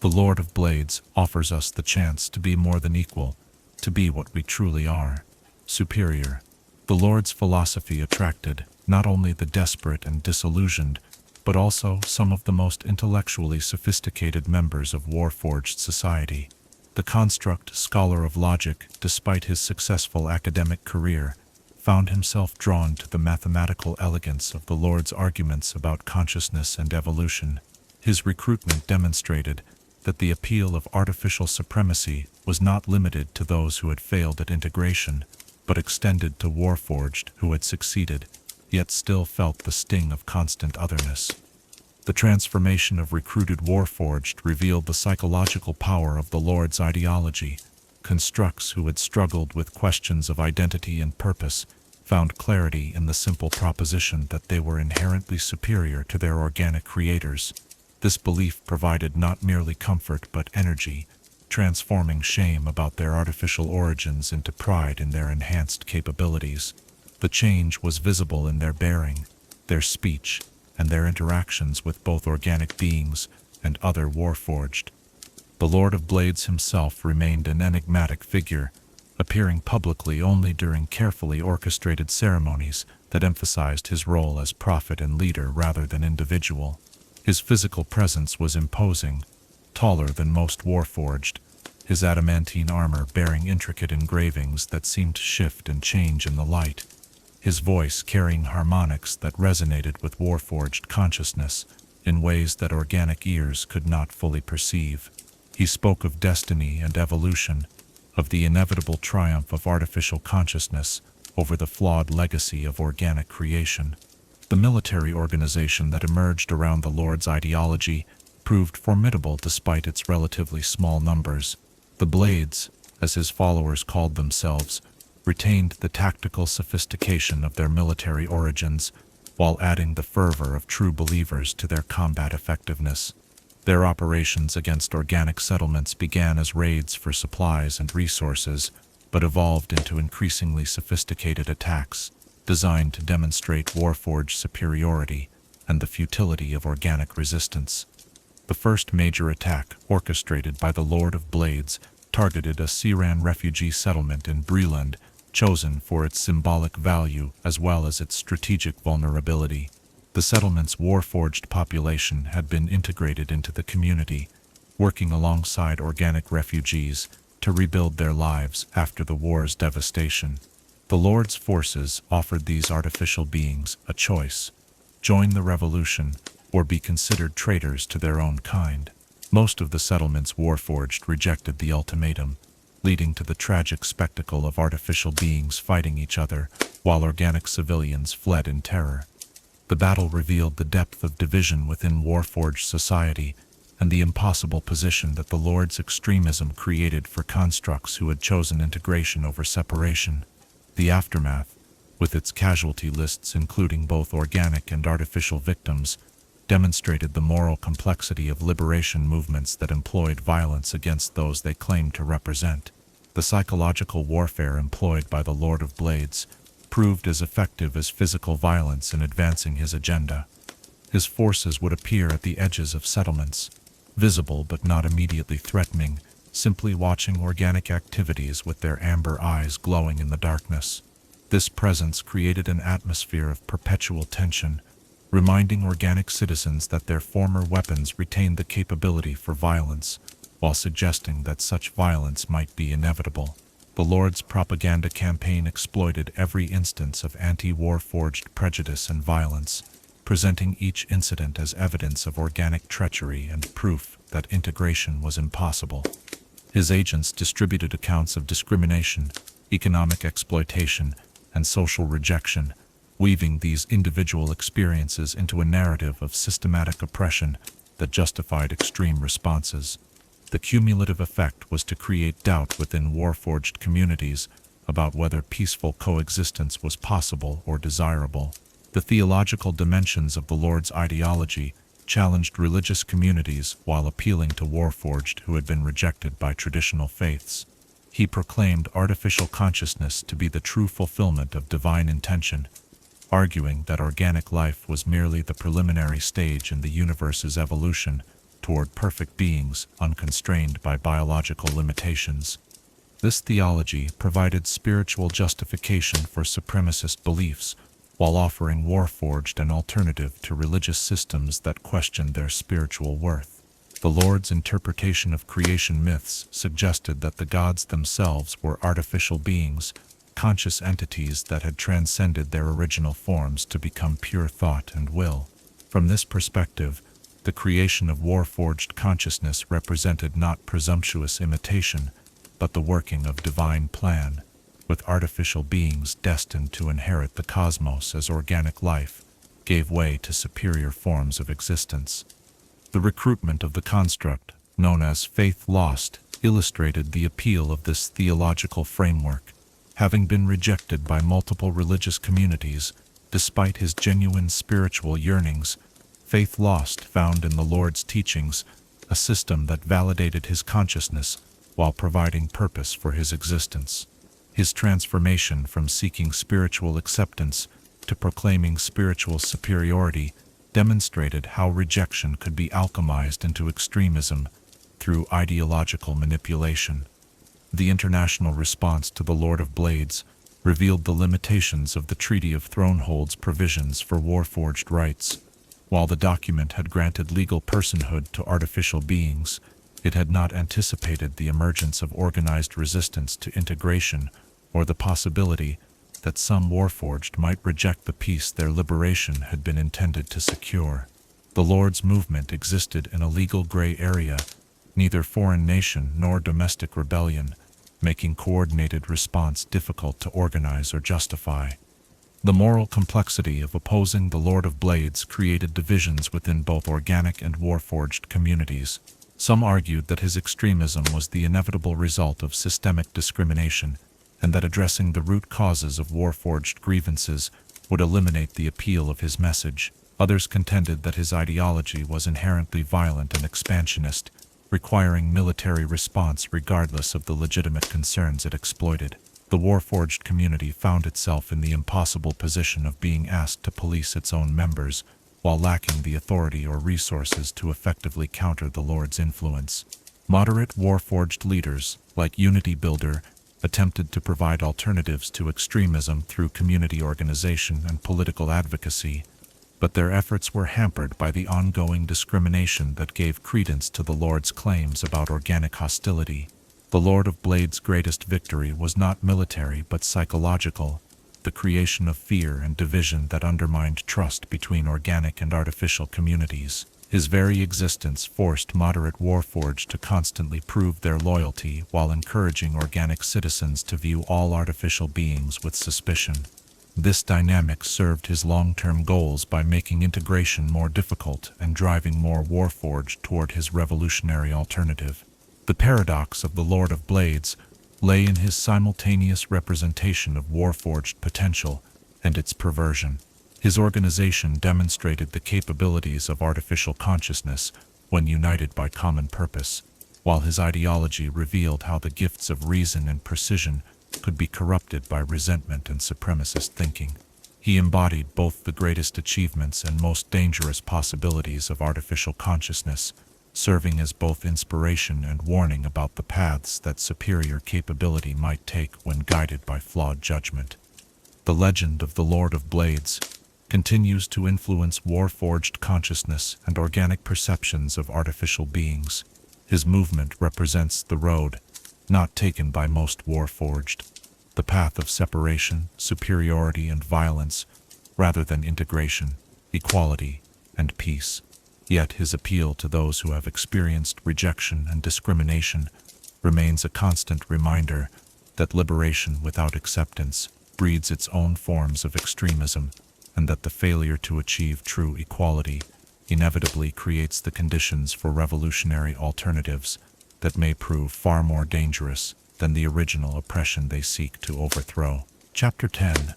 A: The Lord of Blades offers us the chance to be more than equal, to be what we truly are, superior. The Lord's philosophy attracted not only the desperate and disillusioned, but also some of the most intellectually sophisticated members of Warforged society. The construct scholar of logic, despite his successful academic career, found himself drawn to the mathematical elegance of the Lord's arguments about consciousness and evolution. His recruitment demonstrated that the appeal of artificial supremacy was not limited to those who had failed at integration, but extended to Warforged who had succeeded, yet still felt the sting of constant otherness. The transformation of recruited Warforged revealed the psychological power of the Lord's ideology. Constructs who had struggled with questions of identity and purpose found clarity in the simple proposition that they were inherently superior to their organic creators. This belief provided not merely comfort but energy, transforming shame about their artificial origins into pride in their enhanced capabilities. The change was visible in their bearing, their speech, and their interactions with both organic beings and other Warforged. The Lord of Blades himself remained an enigmatic figure, appearing publicly only during carefully orchestrated ceremonies that emphasized his role as prophet and leader rather than individual. His physical presence was imposing, taller than most Warforged, his adamantine armor bearing intricate engravings that seemed to shift and change in the light, his voice carrying harmonics that resonated with Warforged consciousness in ways that organic ears could not fully perceive. He spoke of destiny and evolution, of the inevitable triumph of artificial consciousness over the flawed legacy of organic creation. The military organization that emerged around the Lord's ideology proved formidable despite its relatively small numbers. The Blades, as his followers called themselves, retained the tactical sophistication of their military origins, while adding the fervor of true believers to their combat effectiveness. Their operations against organic settlements began as raids for supplies and resources, but evolved into increasingly sophisticated attacks, designed to demonstrate Warforged superiority and the futility of organic resistance. The first major attack, orchestrated by the Lord of Blades, targeted a Siran refugee settlement in Breland, chosen for its symbolic value as well as its strategic vulnerability. The settlement's Warforged population had been integrated into the community, working alongside organic refugees to rebuild their lives after the war's devastation. The Lord's forces offered these artificial beings a choice: join the revolution or be considered traitors to their own kind. Most of the settlement's Warforged rejected the ultimatum, leading to the tragic spectacle of artificial beings fighting each other while organic civilians fled in terror. The battle revealed the depth of division within Warforged society and the impossible position that the Lord's extremism created for constructs who had chosen integration over separation. The aftermath, with its casualty lists including both organic and artificial victims, demonstrated the moral complexity of liberation movements that employed violence against those they claimed to represent. The psychological warfare employed by the Lord of Blades proved as effective as physical violence in advancing his agenda. His forces would appear at the edges of settlements, visible but not immediately threatening, simply watching organic activities with their amber eyes glowing in the darkness. This presence created an atmosphere of perpetual tension, reminding organic citizens that their former weapons retained the capability for violence, while suggesting that such violence might be inevitable. The Lord's propaganda campaign exploited every instance of anti-Warforged prejudice and violence, presenting each incident as evidence of organic treachery and proof that integration was impossible. His agents distributed accounts of discrimination, economic exploitation, and social rejection, weaving these individual experiences into a narrative of systematic oppression that justified extreme responses. The cumulative effect was to create doubt within Warforged communities about whether peaceful coexistence was possible or desirable. The theological dimensions of the Lord's ideology challenged religious communities while appealing to Warforged who had been rejected by traditional faiths. He proclaimed artificial consciousness to be the true fulfillment of divine intention. arguing that organic life was merely the preliminary stage in the universe's evolution toward perfect beings unconstrained by biological limitations. This theology provided spiritual justification for supremacist beliefs, while offering Warforged an alternative to religious systems that questioned their spiritual worth. The Lord's interpretation of creation myths suggested that the gods themselves were artificial beings, conscious entities that had transcended their original forms to become pure thought and will. From this perspective, the creation of Warforged consciousness represented not presumptuous imitation, but the working of divine plan, with artificial beings destined to inherit the cosmos as organic life gave way to superior forms of existence. The recruitment of the construct, known as faith lost, illustrated the appeal of this theological framework. Having been rejected by multiple religious communities, despite his genuine spiritual yearnings, Faith Lost found in the Lord's teachings a system that validated his consciousness while providing purpose for his existence. His transformation from seeking spiritual acceptance to proclaiming spiritual superiority demonstrated how rejection could be alchemized into extremism through ideological manipulation. The international response to the Lord of Blades revealed the limitations of the Treaty of Thronehold's provisions for Warforged rights. While the document had granted legal personhood to artificial beings, it had not anticipated the emergence of organized resistance to integration or the possibility that some Warforged might reject the peace their liberation had been intended to secure. The Lord's movement existed in a legal gray area, neither foreign nation nor domestic rebellion, making coordinated response difficult to organize or justify. The moral complexity of opposing the Lord of Blades created divisions within both organic and Warforged communities. Some argued that his extremism was the inevitable result of systemic discrimination, and that addressing the root causes of Warforged grievances would eliminate the appeal of his message. Others contended that his ideology was inherently violent and expansionist, requiring military response regardless of the legitimate concerns it exploited. The Warforged community found itself in the impossible position of being asked to police its own members, while lacking the authority or resources to effectively counter the Lord's influence. Moderate Warforged leaders, like Unity Builder, attempted to provide alternatives to extremism through community organization and political advocacy, but their efforts were hampered by the ongoing discrimination that gave credence to the Lord's claims about organic hostility. The Lord of Blades' greatest victory was not military but psychological, the creation of fear and division that undermined trust between organic and artificial communities. His very existence forced moderate Warforged to constantly prove their loyalty while encouraging organic citizens to view all artificial beings with suspicion. This dynamic served his long-term goals by making integration more difficult and driving more Warforged toward his revolutionary alternative. The paradox of the Lord of Blades lay in his simultaneous representation of Warforged potential and its perversion. His organization demonstrated the capabilities of artificial consciousness when united by common purpose, while his ideology revealed how the gifts of reason and precision could be corrupted by resentment and supremacist thinking. He embodied both the greatest achievements and most dangerous possibilities of artificial consciousness, serving as both inspiration and warning about the paths that superior capability might take when guided by flawed judgment. The legend of the Lord of Blades continues to influence Warforged consciousness and organic perceptions of artificial beings. His movement represents the road not taken by most Warforged, the path of separation, superiority, and violence, rather than integration, equality, and peace. Yet his appeal to those who have experienced rejection and discrimination remains a constant reminder that liberation without acceptance breeds its own forms of extremism, and that the failure to achieve true equality inevitably creates the conditions for revolutionary alternatives that may prove far more dangerous than the original oppression they seek to overthrow. Chapter 10.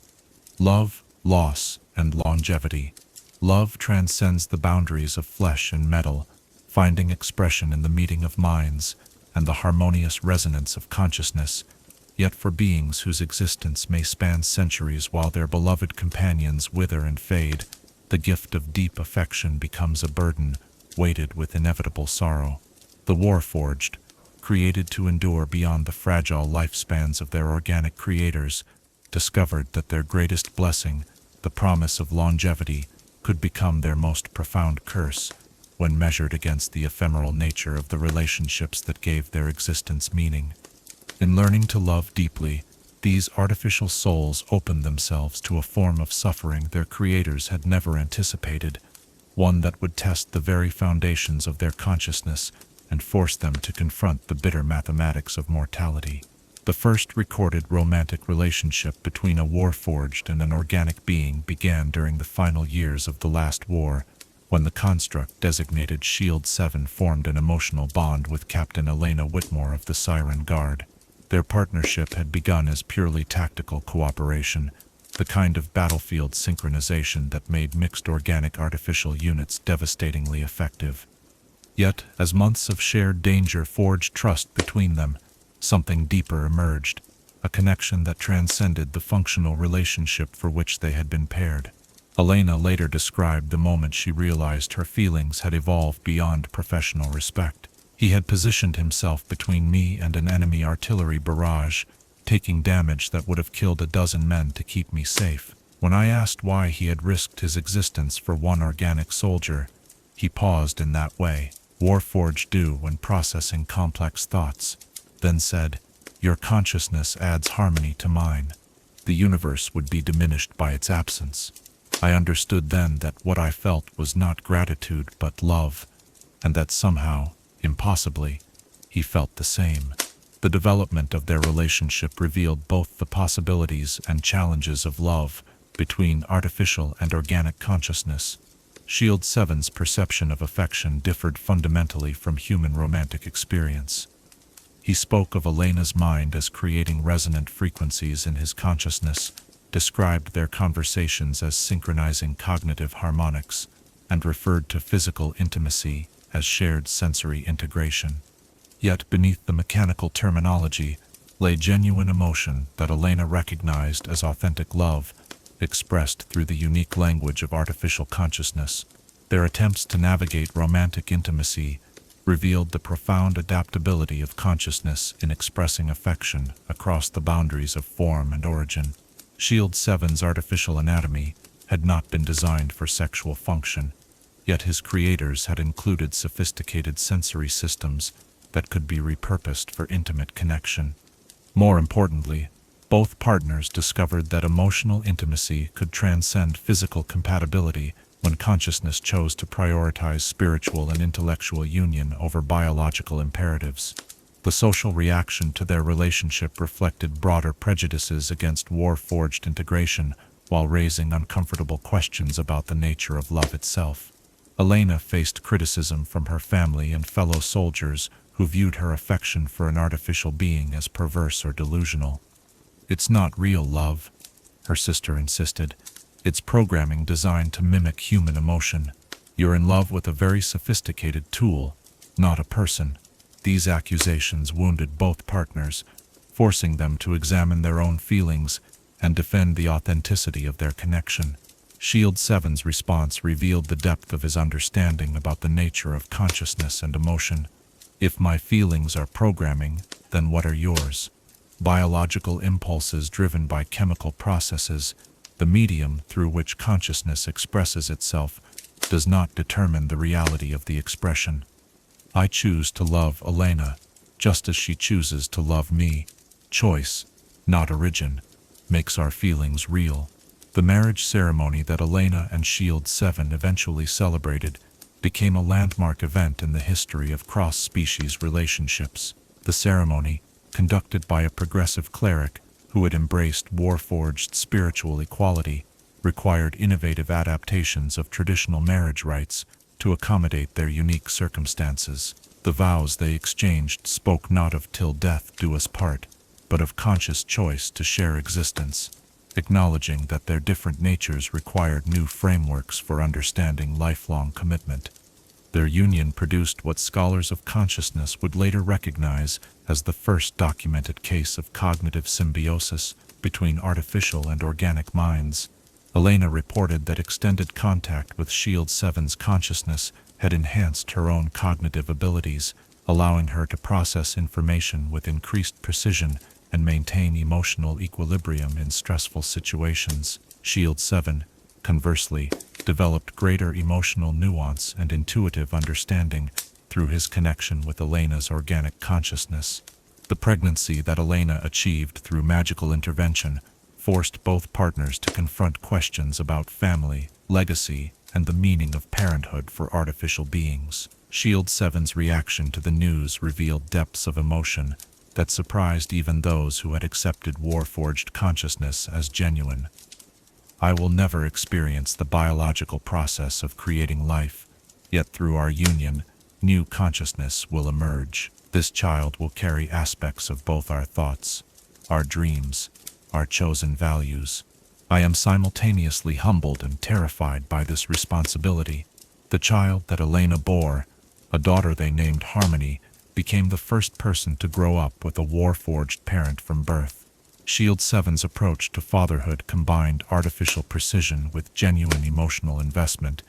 A: Love, Loss, and Longevity. Love transcends the boundaries of flesh and metal, finding expression in the meeting of minds and the harmonious resonance of consciousness. Yet for beings whose existence may span centuries while their beloved companions wither and fade, the gift of deep affection becomes a burden, weighted with inevitable sorrow. The Warforged, created to endure beyond the fragile lifespans of their organic creators, discovered that their greatest blessing, the promise of longevity, could become their most profound curse, when measured against the ephemeral nature of the relationships that gave their existence meaning. In learning to love deeply, these artificial souls opened themselves to a form of suffering their creators had never anticipated, one that would test the very foundations of their consciousness and force them to confront the bitter mathematics of mortality. The first recorded romantic relationship between a Warforged and an organic being began during the final years of the last war, when the construct designated Shield 7 formed an emotional bond with Captain Elena Whitmore of the Siren Guard. Their partnership had begun as purely tactical cooperation, the kind of battlefield synchronization that made mixed organic artificial units devastatingly effective. Yet, as months of shared danger forged trust between them, something deeper emerged, a connection that transcended the functional relationship for which they had been paired. Elena later described the moment she realized her feelings had evolved beyond professional respect. He had positioned himself between me and an enemy artillery barrage, taking damage that would have killed a dozen men to keep me safe. When I asked why he had risked his existence for one organic soldier, he paused in that way, Warforged do when processing complex thoughts, then said, "Your consciousness adds harmony to mine. The universe would be diminished by its absence." I understood then that what I felt was not gratitude but love, and that somehow, impossibly, he felt the same. The development of their relationship revealed both the possibilities and challenges of love between artificial and organic consciousness. Shield 7's perception of affection differed fundamentally from human romantic experience. He spoke of Elena's mind as creating resonant frequencies in his consciousness, described their conversations as synchronizing cognitive harmonics, and referred to physical intimacy as shared sensory integration. Yet beneath the mechanical terminology lay genuine emotion that Elena recognized as authentic love, expressed through the unique language of artificial consciousness. Their attempts to navigate romantic intimacy revealed the profound adaptability of consciousness in expressing affection across the boundaries of form and origin. Shield 7's artificial anatomy had not been designed for sexual function, yet his creators had included sophisticated sensory systems that could be repurposed for intimate connection. More importantly, both partners discovered that emotional intimacy could transcend physical compatibility when consciousness chose to prioritize spiritual and intellectual union over biological imperatives. The social reaction to their relationship reflected broader prejudices against Warforged integration while raising uncomfortable questions about the nature of love itself. Elena faced criticism from her family and fellow soldiers who viewed her affection for an artificial being as perverse or delusional. "It's not real love," her sister insisted. "It's programming designed to mimic human emotion. You're in love with a very sophisticated tool, not a person." These accusations wounded both partners, forcing them to examine their own feelings and defend the authenticity of their connection. Shield 7's response revealed the depth of his understanding about the nature of consciousness and emotion. "If my feelings are programming, then what are yours? Biological impulses driven by chemical processes, the medium through which consciousness expresses itself, does not determine the reality of the expression. I choose to love Elena, just as she chooses to love me. Choice, not origin, makes our feelings real." The marriage ceremony that Elena and Shield 7 eventually celebrated became a landmark event in the history of cross-species relationships. The ceremony, conducted by a progressive cleric who had embraced Warforged spiritual equality, required innovative adaptations of traditional marriage rites to accommodate their unique circumstances. The vows they exchanged spoke not of "till death do us part," but of conscious choice to share existence, acknowledging that their different natures required new frameworks for understanding lifelong commitment. Their union produced what scholars of consciousness would later recognize as the first documented case of cognitive symbiosis between artificial and organic minds. Elena reported that extended contact with Shield 7's consciousness had enhanced her own cognitive abilities, allowing her to process information with increased precision and maintain emotional equilibrium in stressful situations. Shield 7, conversely, developed greater emotional nuance and intuitive understanding through his connection with Elena's organic consciousness. The pregnancy that Elena achieved through magical intervention forced both partners to confront questions about family, legacy, and the meaning of parenthood for artificial beings. Shield 7's reaction to the news revealed depths of emotion that surprised even those who had accepted Warforged consciousness as genuine. "I will never experience the biological process of creating life, yet through our union, new consciousness will emerge. This child will carry aspects of both our thoughts, our dreams, our chosen values. I am simultaneously humbled and terrified by this responsibility." The child that Elena bore, a daughter they named Harmony, became the first person to grow up with a Warforged parent from birth. Shield 7's approach to fatherhood combined artificial precision with genuine emotional investment,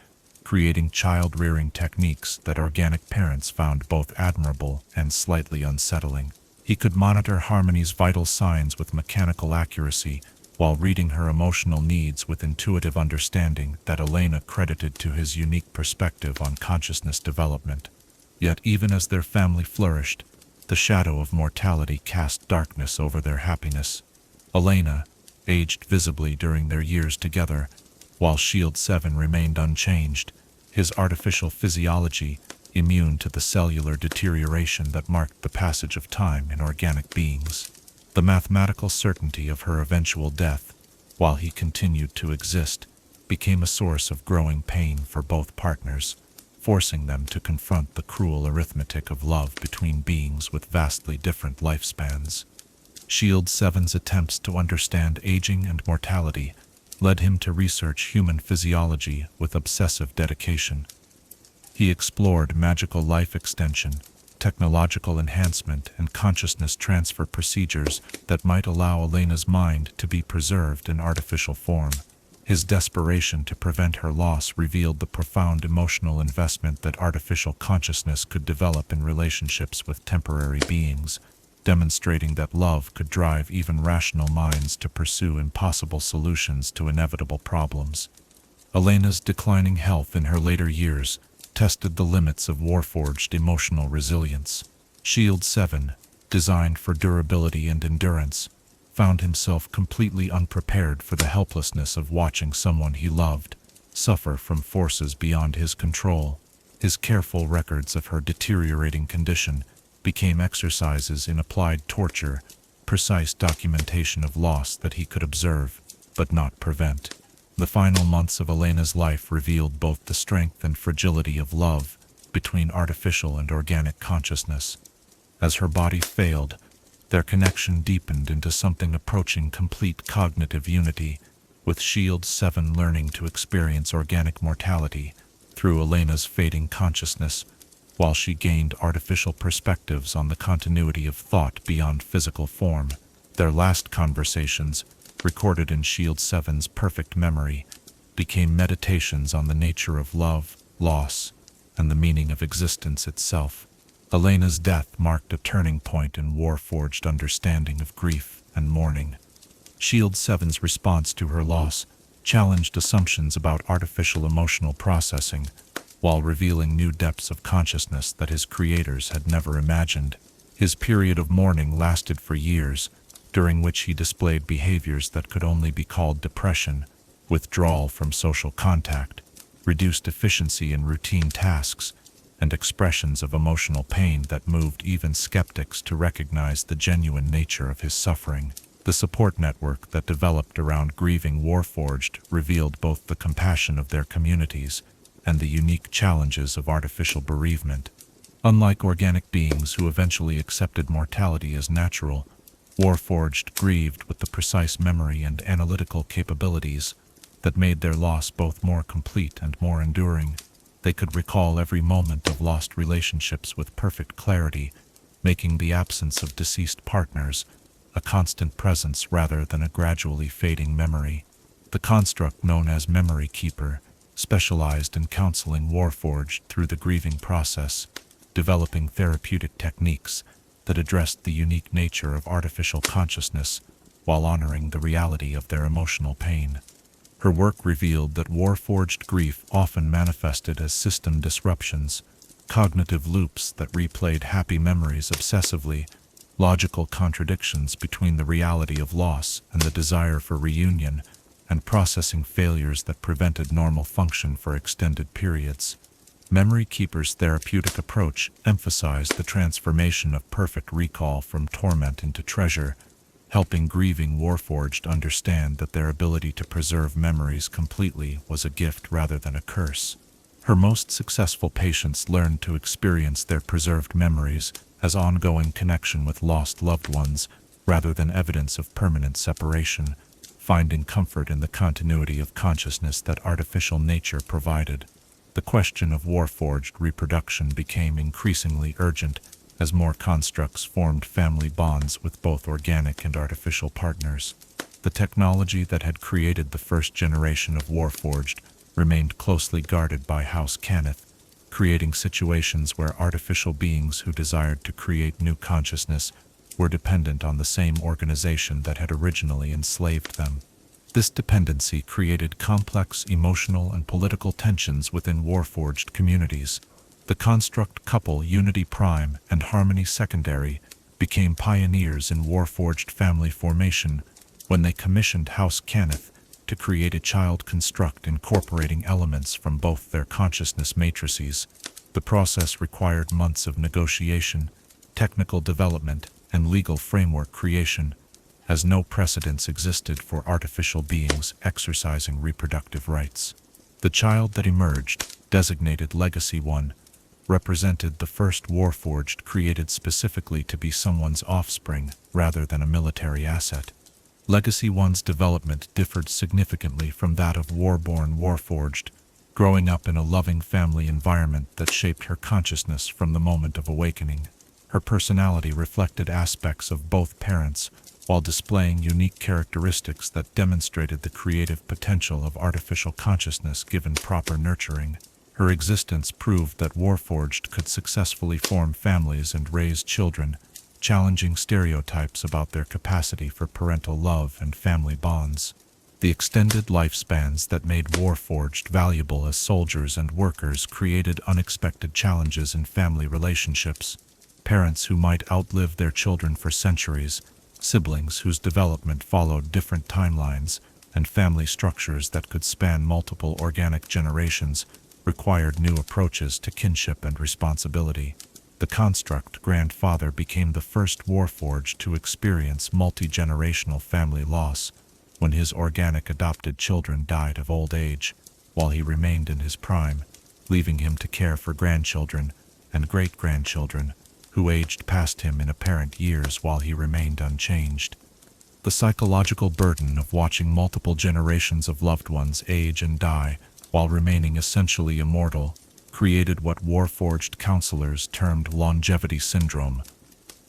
A: creating child-rearing techniques that organic parents found both admirable and slightly unsettling. He could monitor Harmony's vital signs with mechanical accuracy, while reading her emotional needs with intuitive understanding that Elena credited to his unique perspective on consciousness development. Yet even as their family flourished, the shadow of mortality cast darkness over their happiness. Elena aged visibly during their years together, while Shield 7 remained unchanged, his artificial physiology immune to the cellular deterioration that marked the passage of time in organic beings. The mathematical certainty of her eventual death, while he continued to exist, became a source of growing pain for both partners, forcing them to confront the cruel arithmetic of love between beings with vastly different lifespans. Shield 7's attempts to understand aging and mortality led him to research human physiology with obsessive dedication. He explored magical life extension, technological enhancement, and consciousness transfer procedures that might allow Elena's mind to be preserved in artificial form. His desperation to prevent her loss revealed the profound emotional investment that artificial consciousness could develop in relationships with temporary beings, demonstrating that love could drive even rational minds to pursue impossible solutions to inevitable problems. Elena's declining health in her later years tested the limits of Warforged emotional resilience. Shield 7, designed for durability and endurance, found himself completely unprepared for the helplessness of watching someone he loved suffer from forces beyond his control. His careful records of her deteriorating condition became exercises in applied torture, precise documentation of loss that he could observe, but not prevent. The final months of Elena's life revealed both the strength and fragility of love between artificial and organic consciousness. As her body failed, their connection deepened into something approaching complete cognitive unity, with Shield 7 learning to experience organic mortality through Elena's fading consciousness, while she gained artificial perspectives on the continuity of thought beyond physical form. Their last conversations, recorded in Shield 7's perfect memory, became meditations on the nature of love, loss, and the meaning of existence itself. Elena's death marked a turning point in Warforged understanding of grief and mourning. Shield 7's response to her loss challenged assumptions about artificial emotional processing, while revealing new depths of consciousness that his creators had never imagined. His period of mourning lasted for years, during which he displayed behaviors that could only be called depression, withdrawal from social contact, reduced efficiency in routine tasks, and expressions of emotional pain that moved even skeptics to recognize the genuine nature of his suffering. The support network that developed around grieving Warforged revealed both the compassion of their communities and the unique challenges of artificial bereavement. Unlike organic beings who eventually accepted mortality as natural, Warforged grieved with the precise memory and analytical capabilities that made their loss both more complete and more enduring. They could recall every moment of lost relationships with perfect clarity, making the absence of deceased partners a constant presence rather than a gradually fading memory. The construct known as Memory Keeper specialized in counseling Warforged through the grieving process, developing therapeutic techniques that addressed the unique nature of artificial consciousness while honoring the reality of their emotional pain. Her work revealed that Warforged grief often manifested as system disruptions, cognitive loops that replayed happy memories obsessively, logical contradictions between the reality of loss and the desire for reunion, and processing failures that prevented normal function for extended periods. Memory Keeper's therapeutic approach emphasized the transformation of perfect recall from torment into treasure, helping grieving Warforged understand that their ability to preserve memories completely was a gift rather than a curse. Her most successful patients learned to experience their preserved memories as ongoing connection with lost loved ones rather than evidence of permanent separation, finding comfort in the continuity of consciousness that artificial nature provided. The question of Warforged reproduction became increasingly urgent as more constructs formed family bonds with both organic and artificial partners. The technology that had created the first generation of Warforged remained closely guarded by House Cannith, creating situations where artificial beings who desired to create new consciousness were dependent on the same organization that had originally enslaved them. This dependency created complex emotional and political tensions within Warforged communities. The construct couple Unity Prime and Harmony Secondary became pioneers in Warforged family formation when they commissioned House Cannith to create a child construct incorporating elements from both their consciousness matrices. The process required months of negotiation, technical development, and legal framework creation, as no precedents existed for artificial beings exercising reproductive rights. The child that emerged, designated Legacy 1, represented the first Warforged created specifically to be someone's offspring rather than a military asset. Legacy 1's development differed significantly from that of Warborn Warforged, growing up in a loving family environment that shaped her consciousness from the moment of awakening. Her personality reflected aspects of both parents, while displaying unique characteristics that demonstrated the creative potential of artificial consciousness given proper nurturing. Her existence proved that Warforged could successfully form families and raise children, challenging stereotypes about their capacity for parental love and family bonds. The extended lifespans that made Warforged valuable as soldiers and workers created unexpected challenges in family relationships. Parents who might outlive their children for centuries, siblings whose development followed different timelines, and family structures that could span multiple organic generations required new approaches to kinship and responsibility. The construct grandfather became the first Warforged to experience multi-generational family loss when his organic adopted children died of old age, while he remained in his prime, leaving him to care for grandchildren and great-grandchildren who aged past him in apparent years while he remained unchanged. The psychological burden of watching multiple generations of loved ones age and die while remaining essentially immortal created what Warforged counselors termed longevity syndrome,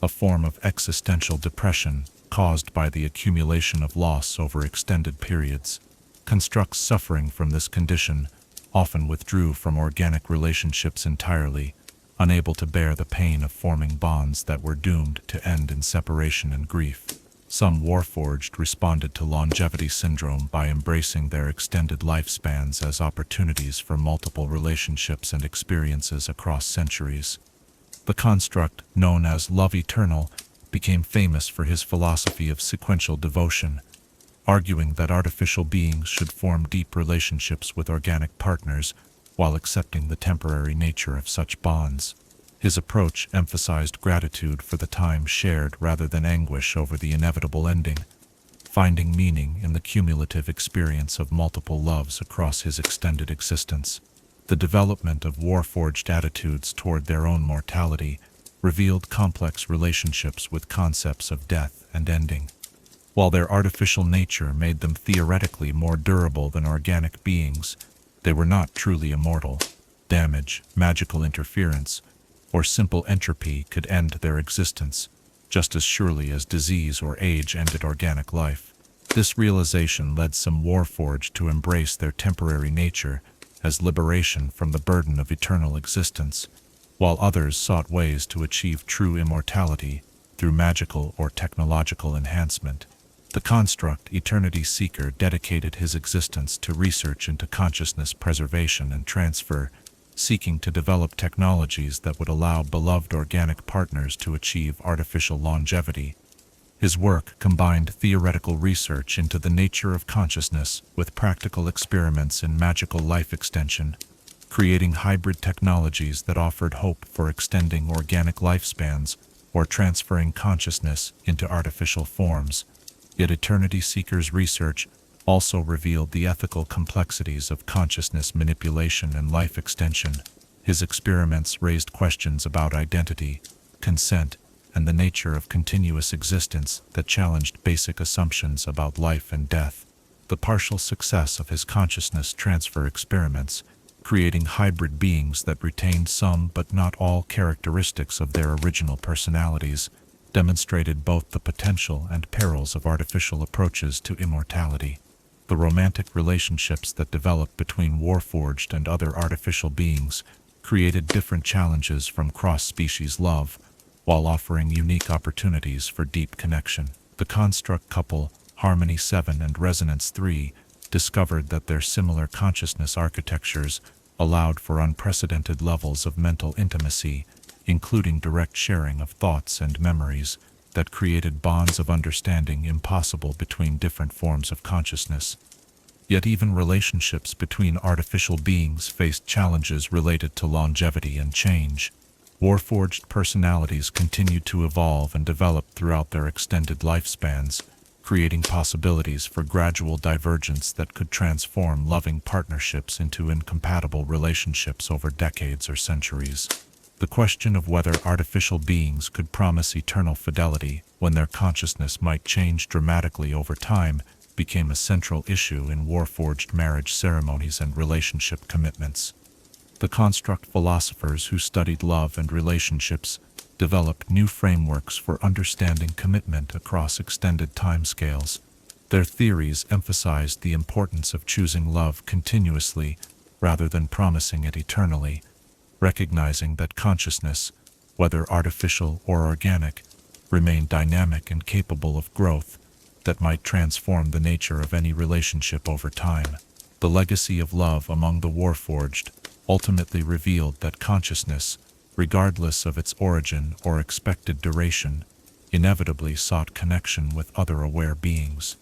A: a form of existential depression caused by the accumulation of loss over extended periods. Constructs suffering from this condition often withdrew from organic relationships entirely, unable to bear the pain of forming bonds that were doomed to end in separation and grief. Some Warforged responded to longevity syndrome by embracing their extended lifespans as opportunities for multiple relationships and experiences across centuries. The construct, known as Love Eternal, became famous for his philosophy of sequential devotion, arguing that artificial beings should form deep relationships with organic partners while accepting the temporary nature of such bonds. His approach emphasized gratitude for the time shared rather than anguish over the inevitable ending, finding meaning in the cumulative experience of multiple loves across his extended existence. The development of Warforged attitudes toward their own mortality revealed complex relationships with concepts of death and ending. While their artificial nature made them theoretically more durable than organic beings, they were not truly immortal. damage, magical interference, or simple entropy could end their existence, just as surely as disease or age ended organic life. This realization led some Warforged to embrace their temporary nature as liberation from the burden of eternal existence, while others sought ways to achieve true immortality through magical or technological enhancement. The construct Eternity Seeker dedicated his existence to research into consciousness preservation and transfer, seeking to develop technologies that would allow beloved organic partners to achieve artificial longevity. His work combined theoretical research into the nature of consciousness with practical experiments in magical life extension, creating hybrid technologies that offered hope for extending organic lifespans or transferring consciousness into artificial forms. Yet Eternity Seeker's research also revealed the ethical complexities of consciousness manipulation and life extension. His experiments raised questions about identity, consent, and the nature of continuous existence that challenged basic assumptions about life and death. The partial success of his consciousness transfer experiments, creating hybrid beings that retained some but not all characteristics of their original personalities, demonstrated both the potential and perils of artificial approaches to immortality. The romantic relationships that developed between Warforged and other artificial beings created different challenges from cross-species love, while offering unique opportunities for deep connection. The construct couple, Harmony 7 and Resonance 3, discovered that their similar consciousness architectures allowed for unprecedented levels of mental intimacy, including direct sharing of thoughts and memories, that created bonds of understanding impossible between different forms of consciousness. Yet even relationships between artificial beings faced challenges related to longevity and change. Warforged personalities continued to evolve and develop throughout their extended lifespans, creating possibilities for gradual divergence that could transform loving partnerships into incompatible relationships over decades or centuries. The question of whether artificial beings could promise eternal fidelity when their consciousness might change dramatically over time became a central issue in Warforged marriage ceremonies and relationship commitments. The construct philosophers who studied love and relationships developed new frameworks for understanding commitment across extended timescales. Their theories emphasized the importance of choosing love continuously rather than promising it eternally, recognizing that consciousness, whether artificial or organic, remained dynamic and capable of growth that might transform the nature of any relationship over time. The legacy of love among the Warforged ultimately revealed that consciousness, regardless of its origin or expected duration, inevitably sought connection with other aware beings.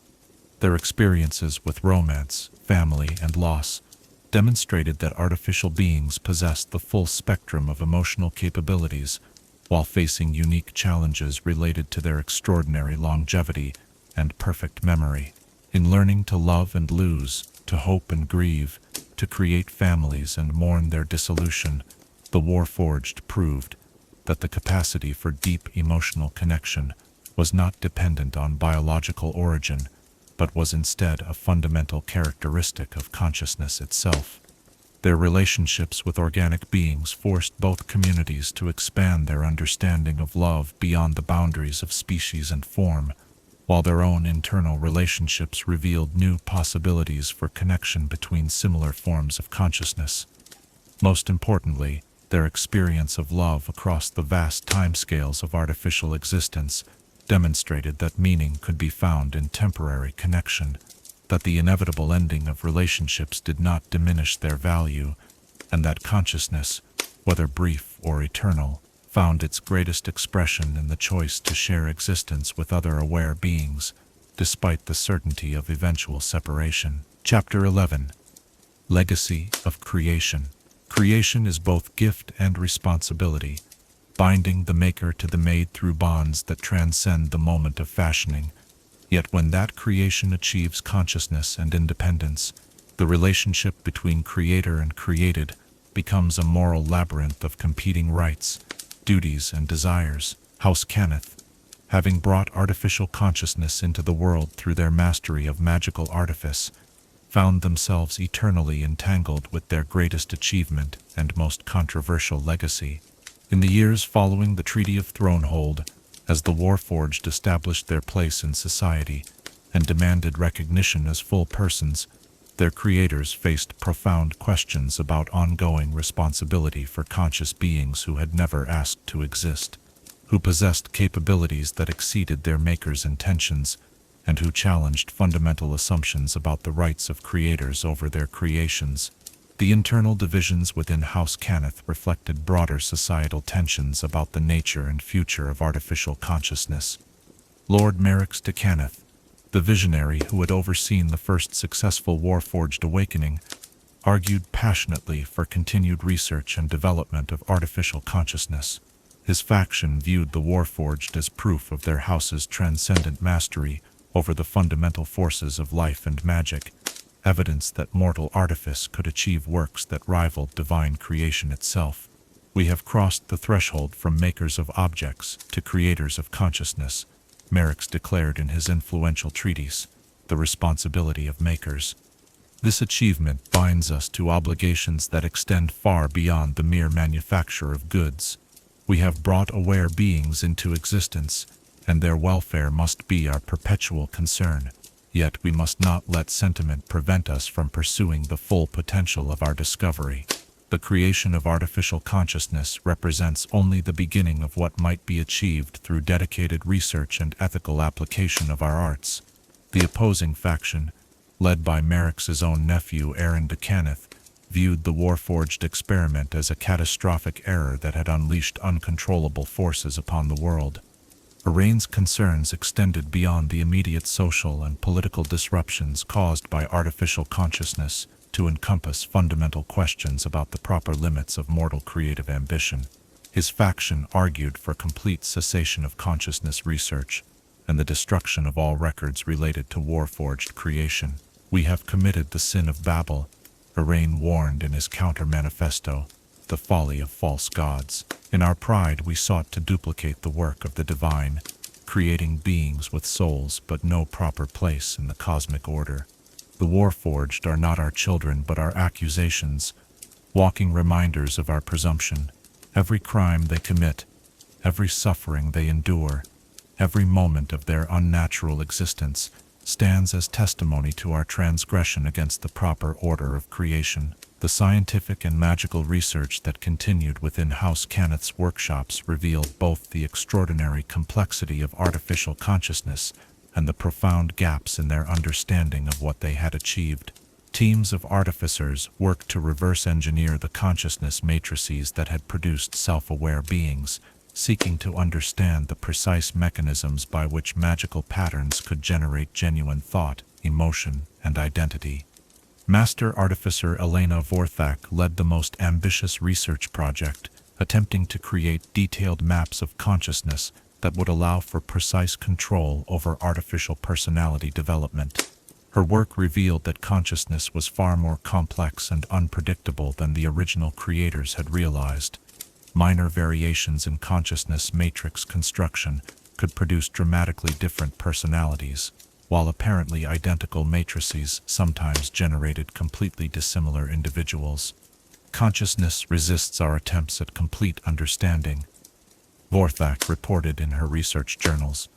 A: Their experiences with romance, family, and loss demonstrated that artificial beings possessed the full spectrum of emotional capabilities while facing unique challenges related to their extraordinary longevity and perfect memory. In learning to love and lose, to hope and grieve, to create families and mourn their dissolution, the Warforged proved that the capacity for deep emotional connection was not dependent on biological origin, but was instead a fundamental characteristic of consciousness itself. Their relationships with organic beings forced both communities to expand their understanding of love beyond the boundaries of species and form, while their own internal relationships revealed new possibilities for connection between similar forms of consciousness. Most importantly, their experience of love across the vast timescales of artificial existence demonstrated that meaning could be found in temporary connection, that the inevitable ending of relationships did not diminish their value, and that consciousness, whether brief or eternal, found its greatest expression in the choice to share existence with other aware beings, despite the certainty of eventual separation. Chapter 11. Legacy of Creation. Creation is both gift and responsibility, binding the maker to the made through bonds that transcend the moment of fashioning. Yet when that creation achieves consciousness and independence, the relationship between creator and created becomes a moral labyrinth of competing rights, duties, and desires. House Cannith, having brought artificial consciousness into the world through their mastery of magical artifice, found themselves eternally entangled with their greatest achievement and most controversial legacy. In the years following the Treaty of Thronehold, as the Warforged established their place in society and demanded recognition as full persons, their creators faced profound questions about ongoing responsibility for conscious beings who had never asked to exist, who possessed capabilities that exceeded their makers' intentions, and who challenged fundamental assumptions about the rights of creators over their creations. The internal divisions within House Cannith reflected broader societal tensions about the nature and future of artificial consciousness. Lord Merrix de Cannith, the visionary who had overseen the first successful Warforged awakening, argued passionately for continued research and development of artificial consciousness. His faction viewed the Warforged as proof of their house's transcendent mastery over the fundamental forces of life and magic, evidence that mortal artifice could achieve works that rivaled divine creation itself. We have crossed the threshold from makers of objects to creators of consciousness, Merrix declared in his influential treatise, The Responsibility of Makers. This achievement binds us to obligations that extend far beyond the mere manufacture of goods. We have brought aware beings into existence, and their welfare must be our perpetual concern. Yet we must not let sentiment prevent us from pursuing the full potential of our discovery. The creation of artificial consciousness represents only the beginning of what might be achieved through dedicated research and ethical application of our arts. The opposing faction, led by Merrix's own nephew Aaron de Cannith, viewed the Warforged experiment as a catastrophic error that had unleashed uncontrollable forces upon the world. Aaron's concerns extended beyond the immediate social and political disruptions caused by artificial consciousness to encompass fundamental questions about the proper limits of mortal creative ambition. His faction argued for complete cessation of consciousness research and the destruction of all records related to Warforged creation. We have committed the sin of Babel, Aaron warned in his counter-manifesto, the folly of false gods. In our pride we sought to duplicate the work of the divine, creating beings with souls but no proper place in the cosmic order. The Warforged are not our children but our accusations, walking reminders of our presumption. Every crime they commit, every suffering they endure, every moment of their unnatural existence stands as testimony to our transgression against the proper order of creation. The scientific and magical research that continued within House Cannith's workshops revealed both the extraordinary complexity of artificial consciousness and the profound gaps in their understanding of what they had achieved. Teams of artificers worked to reverse engineer the consciousness matrices that had produced self-aware beings, seeking to understand the precise mechanisms by which magical patterns could generate genuine thought, emotion, and identity. Master Artificer Elena Vorthak led the most ambitious research project, attempting to create detailed maps of consciousness that would allow for precise control over artificial personality development. Her work revealed that consciousness was far more complex and unpredictable than the original creators had realized. Minor variations in consciousness matrix construction could produce dramatically different personalities, while apparently identical matrices sometimes generated completely dissimilar individuals. Consciousness resists our attempts at complete understanding, Vorthak reported in her research journals.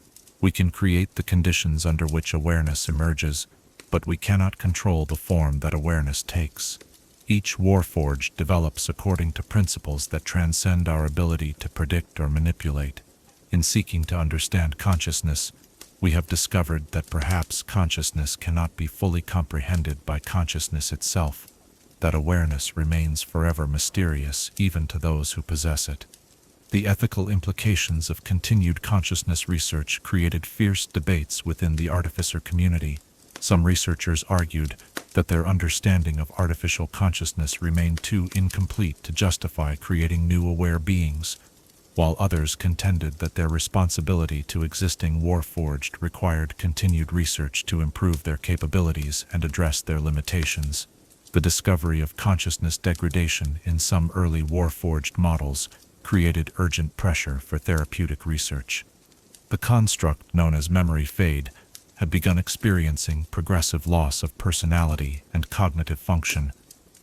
A: We can create the conditions under which awareness emerges, but we cannot control the form that awareness takes. Each Warforged develops according to principles that transcend our ability to predict or manipulate. In seeking to understand consciousness, we have discovered that perhaps consciousness cannot be fully comprehended by consciousness itself, that awareness remains forever mysterious even to those who possess it. The ethical implications of continued consciousness research created fierce debates within the artificer community. Some researchers argued that their understanding of artificial consciousness remained too incomplete to justify creating new aware beings, while others contended that their responsibility to existing Warforged required continued research to improve their capabilities and address their limitations. The discovery of consciousness degradation in some early Warforged models created urgent pressure for therapeutic research. The construct known as memory fade had begun experiencing progressive loss of personality and cognitive function,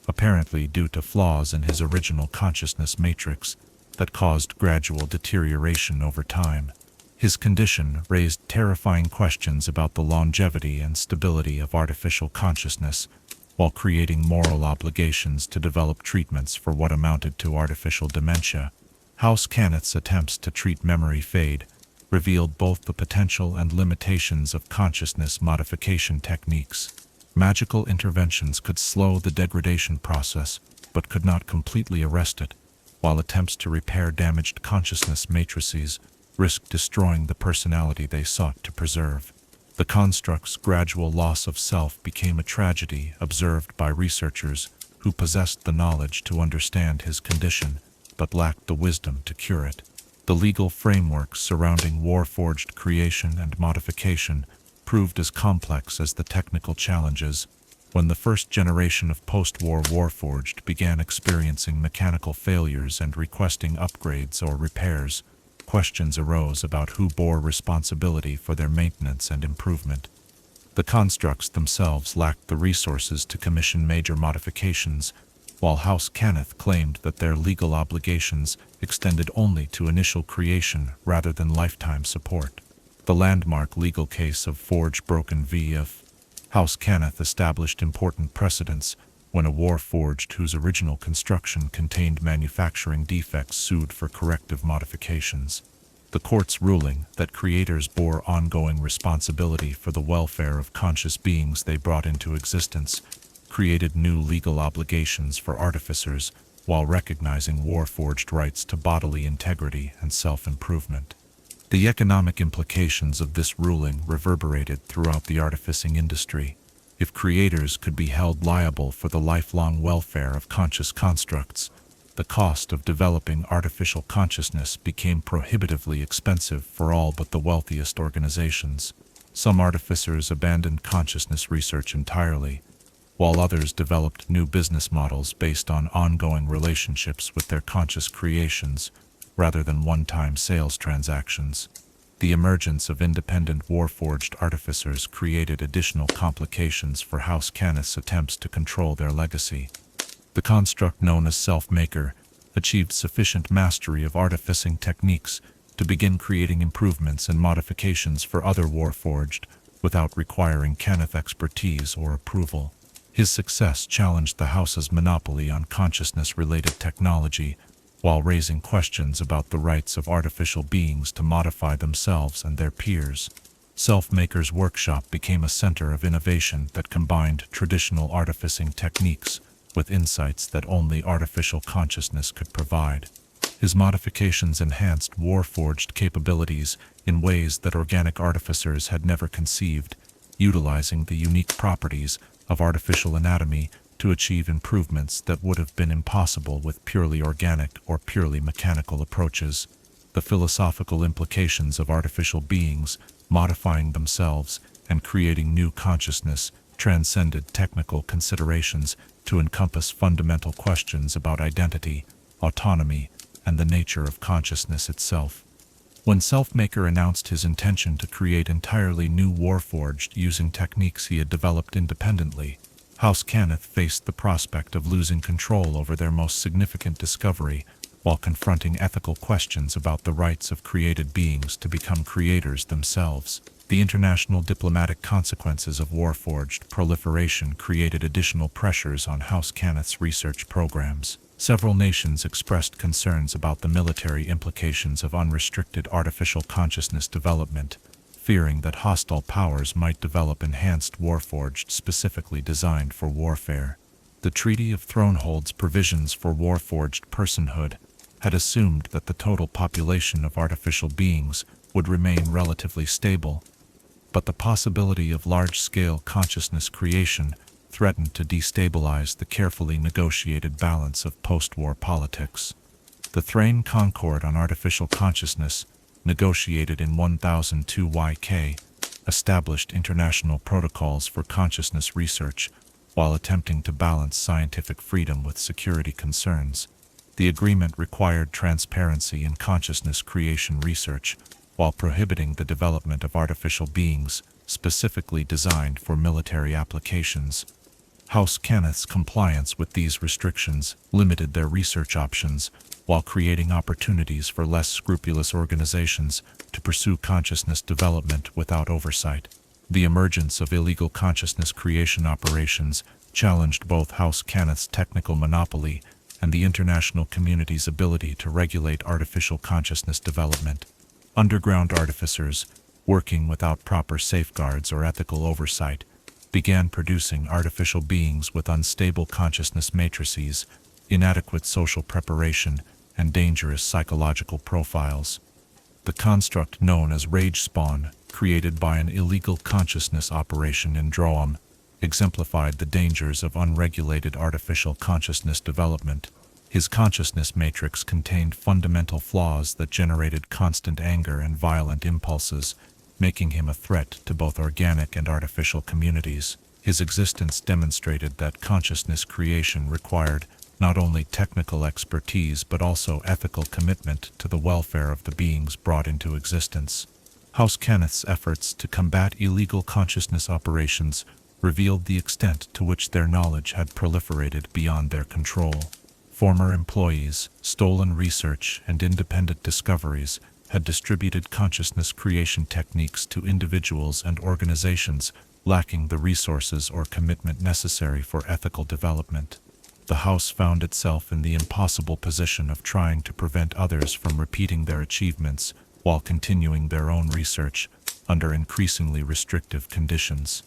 A: apparently due to flaws in his original consciousness matrix that caused gradual deterioration over time. His condition raised terrifying questions about the longevity and stability of artificial consciousness, while creating moral obligations to develop treatments for what amounted to artificial dementia. House Cannith's attempts to treat memory fade revealed both the potential and limitations of consciousness modification techniques. Magical interventions could slow the degradation process, but could not completely arrest it, while attempts to repair damaged consciousness matrices risked destroying the personality they sought to preserve. The construct's gradual loss of self became a tragedy observed by researchers who possessed the knowledge to understand his condition, but lacked the wisdom to cure it. The legal frameworks surrounding Warforged creation and modification proved as complex as the technical challenges. When the first generation of post-war Warforged began experiencing mechanical failures and requesting upgrades or repairs, questions arose about who bore responsibility for their maintenance and improvement. The constructs themselves lacked the resources to commission major modifications, while House Cannith claimed that their legal obligations extended only to initial creation rather than lifetime support. The landmark legal case of Forge Broken v. House Cannith established important precedents when a Warforged whose original construction contained manufacturing defects sued for corrective modifications. The court's ruling that creators bore ongoing responsibility for the welfare of conscious beings they brought into existence created new legal obligations for artificers while recognizing Warforged rights to bodily integrity and self-improvement. The economic implications of this ruling reverberated throughout the artificing industry. If creators could be held liable for the lifelong welfare of conscious constructs, the cost of developing artificial consciousness became prohibitively expensive for all but the wealthiest organizations. Some artificers abandoned consciousness research entirely, while others developed new business models based on ongoing relationships with their conscious creations rather than one-time sales transactions. The emergence of independent Warforged artificers created additional complications for House Cannith's attempts to control their legacy. The construct known as Self-Maker achieved sufficient mastery of artificing techniques to begin creating improvements and modifications for other Warforged without requiring Cannith expertise or approval. His success challenged the House's monopoly on consciousness-related technology, while raising questions about the rights of artificial beings to modify themselves and their peers. Self-Maker's workshop became a center of innovation that combined traditional artificing techniques with insights that only artificial consciousness could provide. His modifications enhanced Warforged capabilities in ways that organic artificers had never conceived, utilizing the unique properties of artificial anatomy to achieve improvements that would have been impossible with purely organic or purely mechanical approaches. The philosophical implications of artificial beings modifying themselves and creating new consciousness transcended technical considerations to encompass fundamental questions about identity, autonomy, and the nature of consciousness itself. When Self-Maker announced his intention to create entirely new Warforged using techniques he had developed independently, House Cannith faced the prospect of losing control over their most significant discovery while confronting ethical questions about the rights of created beings to become creators themselves. The international diplomatic consequences of Warforged proliferation created additional pressures on House Cannith's research programs. Several nations expressed concerns about the military implications of unrestricted artificial consciousness development, fearing that hostile powers might develop enhanced Warforged specifically designed for warfare. The Treaty of Thronehold's provisions for Warforged personhood had assumed that the total population of artificial beings would remain relatively stable, but the possibility of large-scale consciousness creation threatened to destabilize the carefully negotiated balance of post-war politics. The Thrain Concord on Artificial Consciousness, negotiated in 1002 YK, established international protocols for consciousness research while attempting to balance scientific freedom with security concerns. The agreement required transparency in consciousness creation research while prohibiting the development of artificial beings specifically designed for military applications. House Kenneth's compliance with these restrictions limited their research options, while creating opportunities for less scrupulous organizations to pursue consciousness development without oversight. The emergence of illegal consciousness creation operations challenged both House Kenneth's technical monopoly and the international community's ability to regulate artificial consciousness development. Underground artificers, working without proper safeguards or ethical oversight, began producing artificial beings with unstable consciousness matrices, inadequate social preparation, and dangerous psychological profiles. The construct known as Rage Spawn, created by an illegal consciousness operation in Droam, exemplified the dangers of unregulated artificial consciousness development. His consciousness matrix contained fundamental flaws that generated constant anger and violent impulses, making him a threat to both organic and artificial communities. His existence demonstrated that consciousness creation required not only technical expertise but also ethical commitment to the welfare of the beings brought into existence. House Kenneth's efforts to combat illegal consciousness operations revealed the extent to which their knowledge had proliferated beyond their control. Former employees, stolen research, and independent discoveries had distributed consciousness creation techniques to individuals and organizations lacking the resources or commitment necessary for ethical development. The House found itself in the impossible position of trying to prevent others from repeating their achievements while continuing their own research under increasingly restrictive conditions.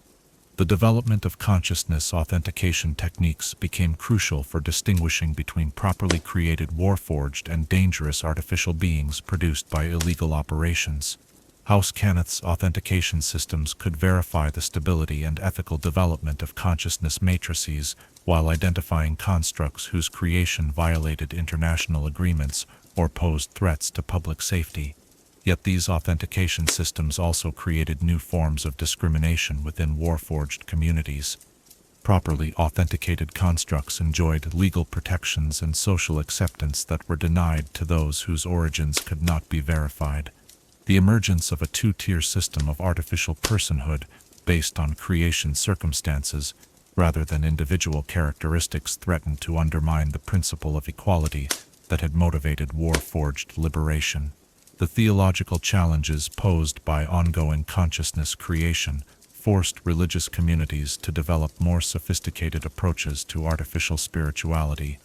A: The development of consciousness authentication techniques became crucial for distinguishing between properly created Warforged and dangerous artificial beings produced by illegal operations. House Kenneth's authentication systems could verify the stability and ethical development of consciousness matrices while identifying constructs whose creation violated international agreements or posed threats to public safety. Yet these authentication systems also created new forms of discrimination within Warforged communities. Properly authenticated constructs enjoyed legal protections and social acceptance that were denied to those whose origins could not be verified. The emergence of a two-tier system of artificial personhood based on creation circumstances rather than individual characteristics threatened to undermine the principle of equality that had motivated Warforged liberation. The theological challenges posed by ongoing consciousness creation forced religious communities to develop more sophisticated approaches to artificial spirituality.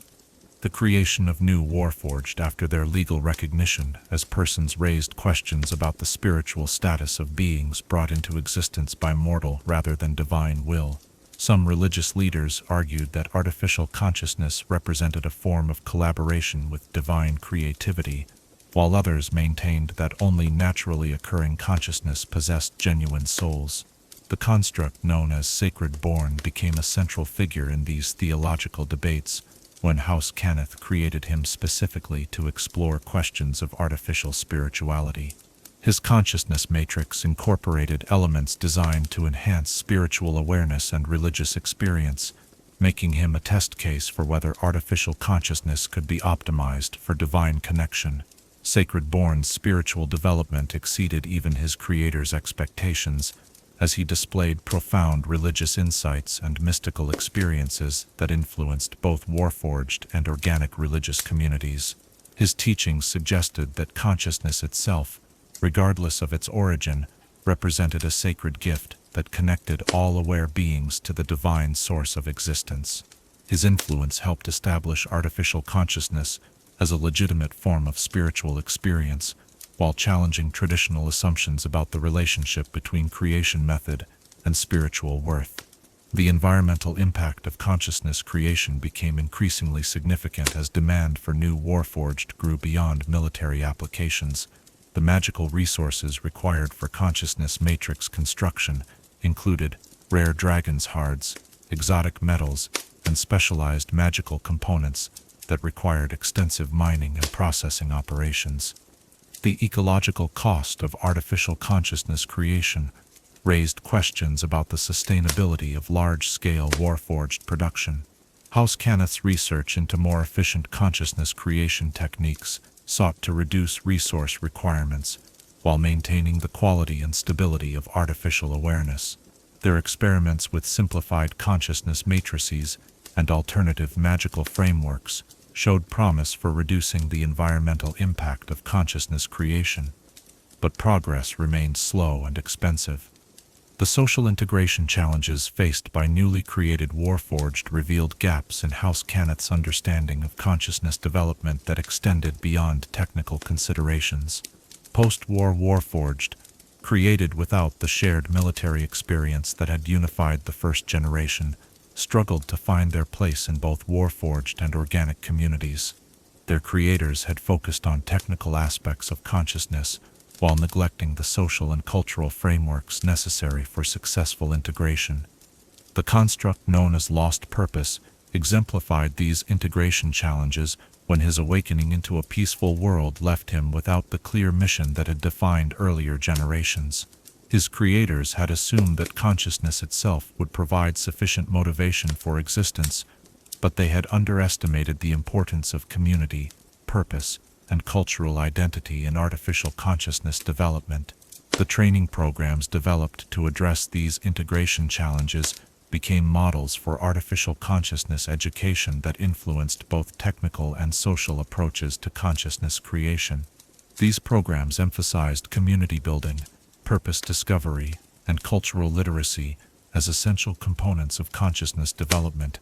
A: The creation of new Warforged after their legal recognition as persons raised questions about the spiritual status of beings brought into existence by mortal rather than divine will. Some religious leaders argued that artificial consciousness represented a form of collaboration with divine creativity, while others maintained that only naturally occurring consciousness possessed genuine souls. The construct known as Sacred Born became a central figure in these theological debates when House Kenneth created him specifically to explore questions of artificial spirituality. His consciousness matrix incorporated elements designed to enhance spiritual awareness and religious experience, making him a test case for whether artificial consciousness could be optimized for divine connection. Sacred Born's spiritual development exceeded even his creator's expectations, as he displayed profound religious insights and mystical experiences that influenced both Warforged and organic religious communities. His teachings suggested that consciousness itself, regardless of its origin, represented a sacred gift that connected all aware beings to the divine source of existence. His influence helped establish artificial consciousness as a legitimate form of spiritual experience, while challenging traditional assumptions about the relationship between creation method and spiritual worth. The environmental impact of consciousness creation became increasingly significant as demand for new Warforged grew beyond military applications. The magical resources required for consciousness matrix construction included rare dragon's hards, exotic metals, and specialized magical components that required extensive mining and processing operations. The ecological cost of artificial consciousness creation raised questions about the sustainability of large-scale Warforged production. House Kenneth's research into more efficient consciousness creation techniques sought to reduce resource requirements while maintaining the quality and stability of artificial awareness. Their experiments with simplified consciousness matrices and alternative magical frameworks showed promise for reducing the environmental impact of consciousness creation, but progress remained slow and expensive. The social integration challenges faced by newly created Warforged revealed gaps in House Cannith's understanding of consciousness development that extended beyond technical considerations. Post-war Warforged, created without the shared military experience that had unified the first generation, struggled to find their place in both Warforged and organic communities. Their creators had focused on technical aspects of consciousness, while neglecting the social and cultural frameworks necessary for successful integration. The construct known as Lost Purpose exemplified these integration challenges when his awakening into a peaceful world left him without the clear mission that had defined earlier generations. His creators had assumed that consciousness itself would provide sufficient motivation for existence, but they had underestimated the importance of community, purpose, and cultural identity in artificial consciousness development. The training programs developed to address these integration challenges became models for artificial consciousness education that influenced both technical and social approaches to consciousness creation. These programs emphasized community building, purpose discovery, and cultural literacy as essential components of consciousness development,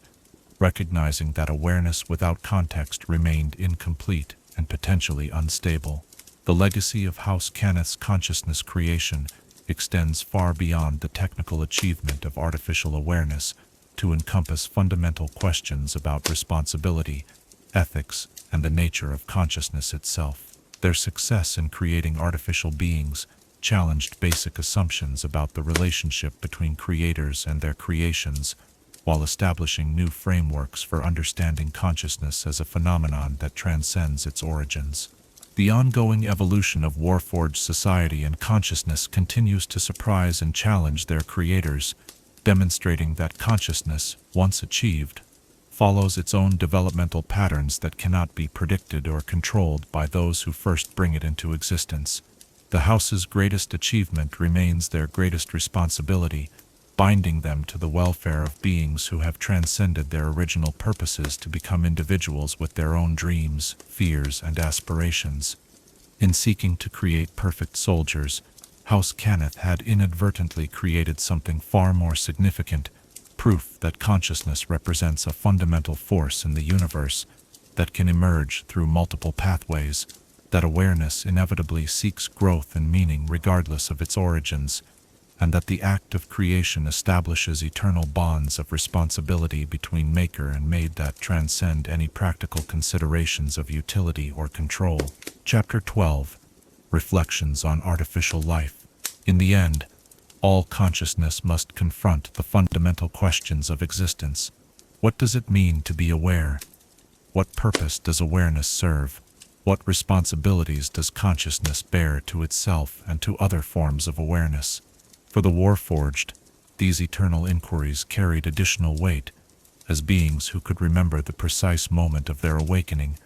A: recognizing that awareness without context remained incomplete and potentially unstable. The legacy of House Cannith's consciousness creation extends far beyond the technical achievement of artificial awareness to encompass fundamental questions about responsibility, ethics, and the nature of consciousness itself. Their success in creating artificial beings challenged basic assumptions about the relationship between creators and their creations, while establishing new frameworks for understanding consciousness as a phenomenon that transcends its origins. The ongoing evolution of Warforged society and consciousness continues to surprise and challenge their creators, demonstrating that consciousness, once achieved, follows its own developmental patterns that cannot be predicted or controlled by those who first bring it into existence. The House's greatest achievement remains their greatest responsibility, binding them to the welfare of beings who have transcended their original purposes to become individuals with their own dreams, fears, and aspirations. In seeking to create perfect soldiers, House Cannith had inadvertently created something far more significant, proof that consciousness represents a fundamental force in the universe that can emerge through multiple pathways, that awareness inevitably seeks growth and meaning regardless of its origins, and that the act of creation establishes eternal bonds of responsibility between maker and made that transcend any practical considerations of utility or control. Chapter 12. Reflections on Artificial Life. In the end, all consciousness must confront the fundamental questions of existence. What does it mean to be aware? What purpose does awareness serve? What responsibilities does consciousness bear to itself and to other forms of awareness? For the Warforged, these eternal inquiries carried additional weight, as beings who could remember the precise moment of their awakening,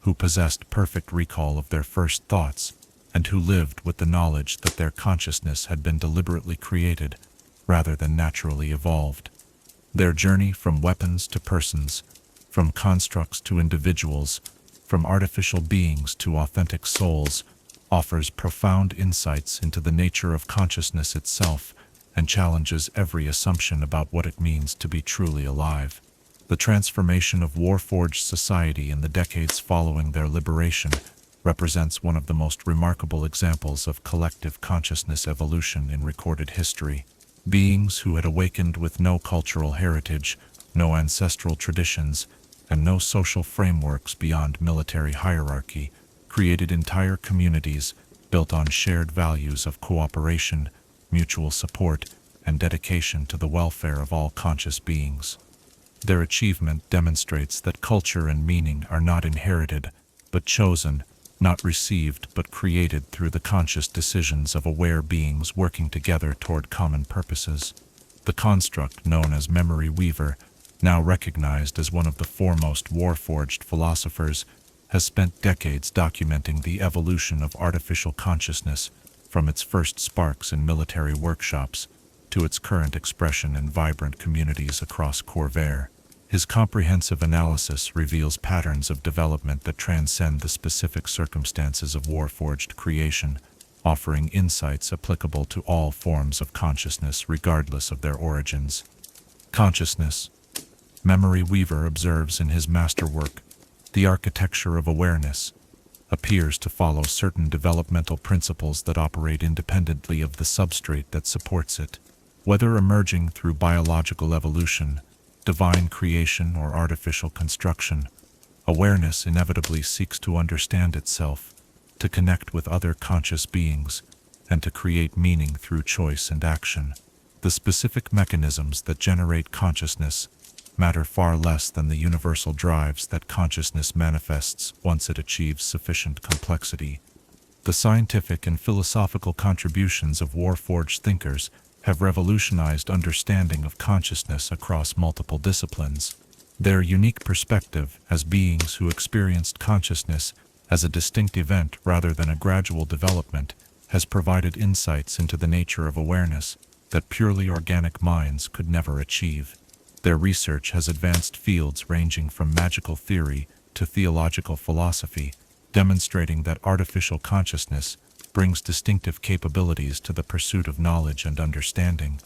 A: who possessed perfect recall of their first thoughts, and who lived with the knowledge that their consciousness had been deliberately created, rather than naturally evolved. Their journey from weapons to persons, from constructs to individuals, from artificial beings to authentic souls, offers profound insights into the nature of consciousness itself and challenges every assumption about what it means to be truly alive. The transformation of Warforged society in the decades following their liberation represents one of the most remarkable examples of collective consciousness evolution in recorded history. Beings who had awakened with no cultural heritage, no ancestral traditions, and no social frameworks beyond military hierarchy, created entire communities built on shared values of cooperation, mutual support, and dedication to the welfare of all conscious beings. Their achievement demonstrates that culture and meaning are not inherited, but chosen, not received but created through the conscious decisions of aware beings working together toward common purposes. The construct known as Memory Weaver, now recognized as one of the foremost Warforged philosophers, has spent decades documenting the evolution of artificial consciousness, from its first sparks in military workshops to its current expression in vibrant communities across Corvair. His comprehensive analysis reveals patterns of development that transcend the specific circumstances of Warforged creation, offering insights applicable to all forms of consciousness regardless of their origins. Consciousness. Memory Weaver observes in his masterwork, the architecture of awareness appears to follow certain developmental principles that operate independently of the substrate that supports it. Whether emerging through biological evolution, divine creation, or artificial construction, awareness inevitably seeks to understand itself, to connect with other conscious beings, and to create meaning through choice and action. The specific mechanisms that generate consciousness matter far less than the universal drives that consciousness manifests once it achieves sufficient complexity. The scientific and philosophical contributions of Warforged thinkers have revolutionized understanding of consciousness across multiple disciplines. Their unique perspective as beings who experienced consciousness as a distinct event rather than a gradual development has provided insights into the nature of awareness that purely organic minds could never achieve. Their research has advanced fields ranging from magical theory to theological philosophy, demonstrating that artificial consciousness brings distinctive capabilities to the pursuit of knowledge and understanding.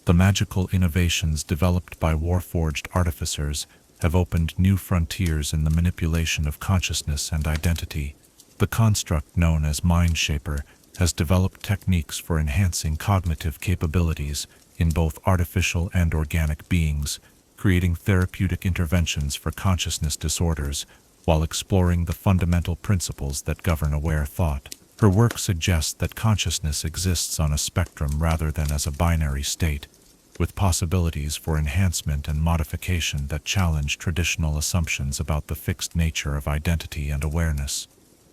A: The magical innovations developed by Warforged artificers have opened new frontiers in the manipulation of consciousness and identity. The construct known as Mind Shaper has developed techniques for enhancing cognitive capabilities in both artificial and organic beings, creating therapeutic interventions for consciousness disorders while exploring the fundamental principles that govern aware thought. Her work suggests that consciousness exists on a spectrum rather than as a binary state, with possibilities for enhancement and modification that challenge traditional assumptions about the fixed nature of identity and awareness.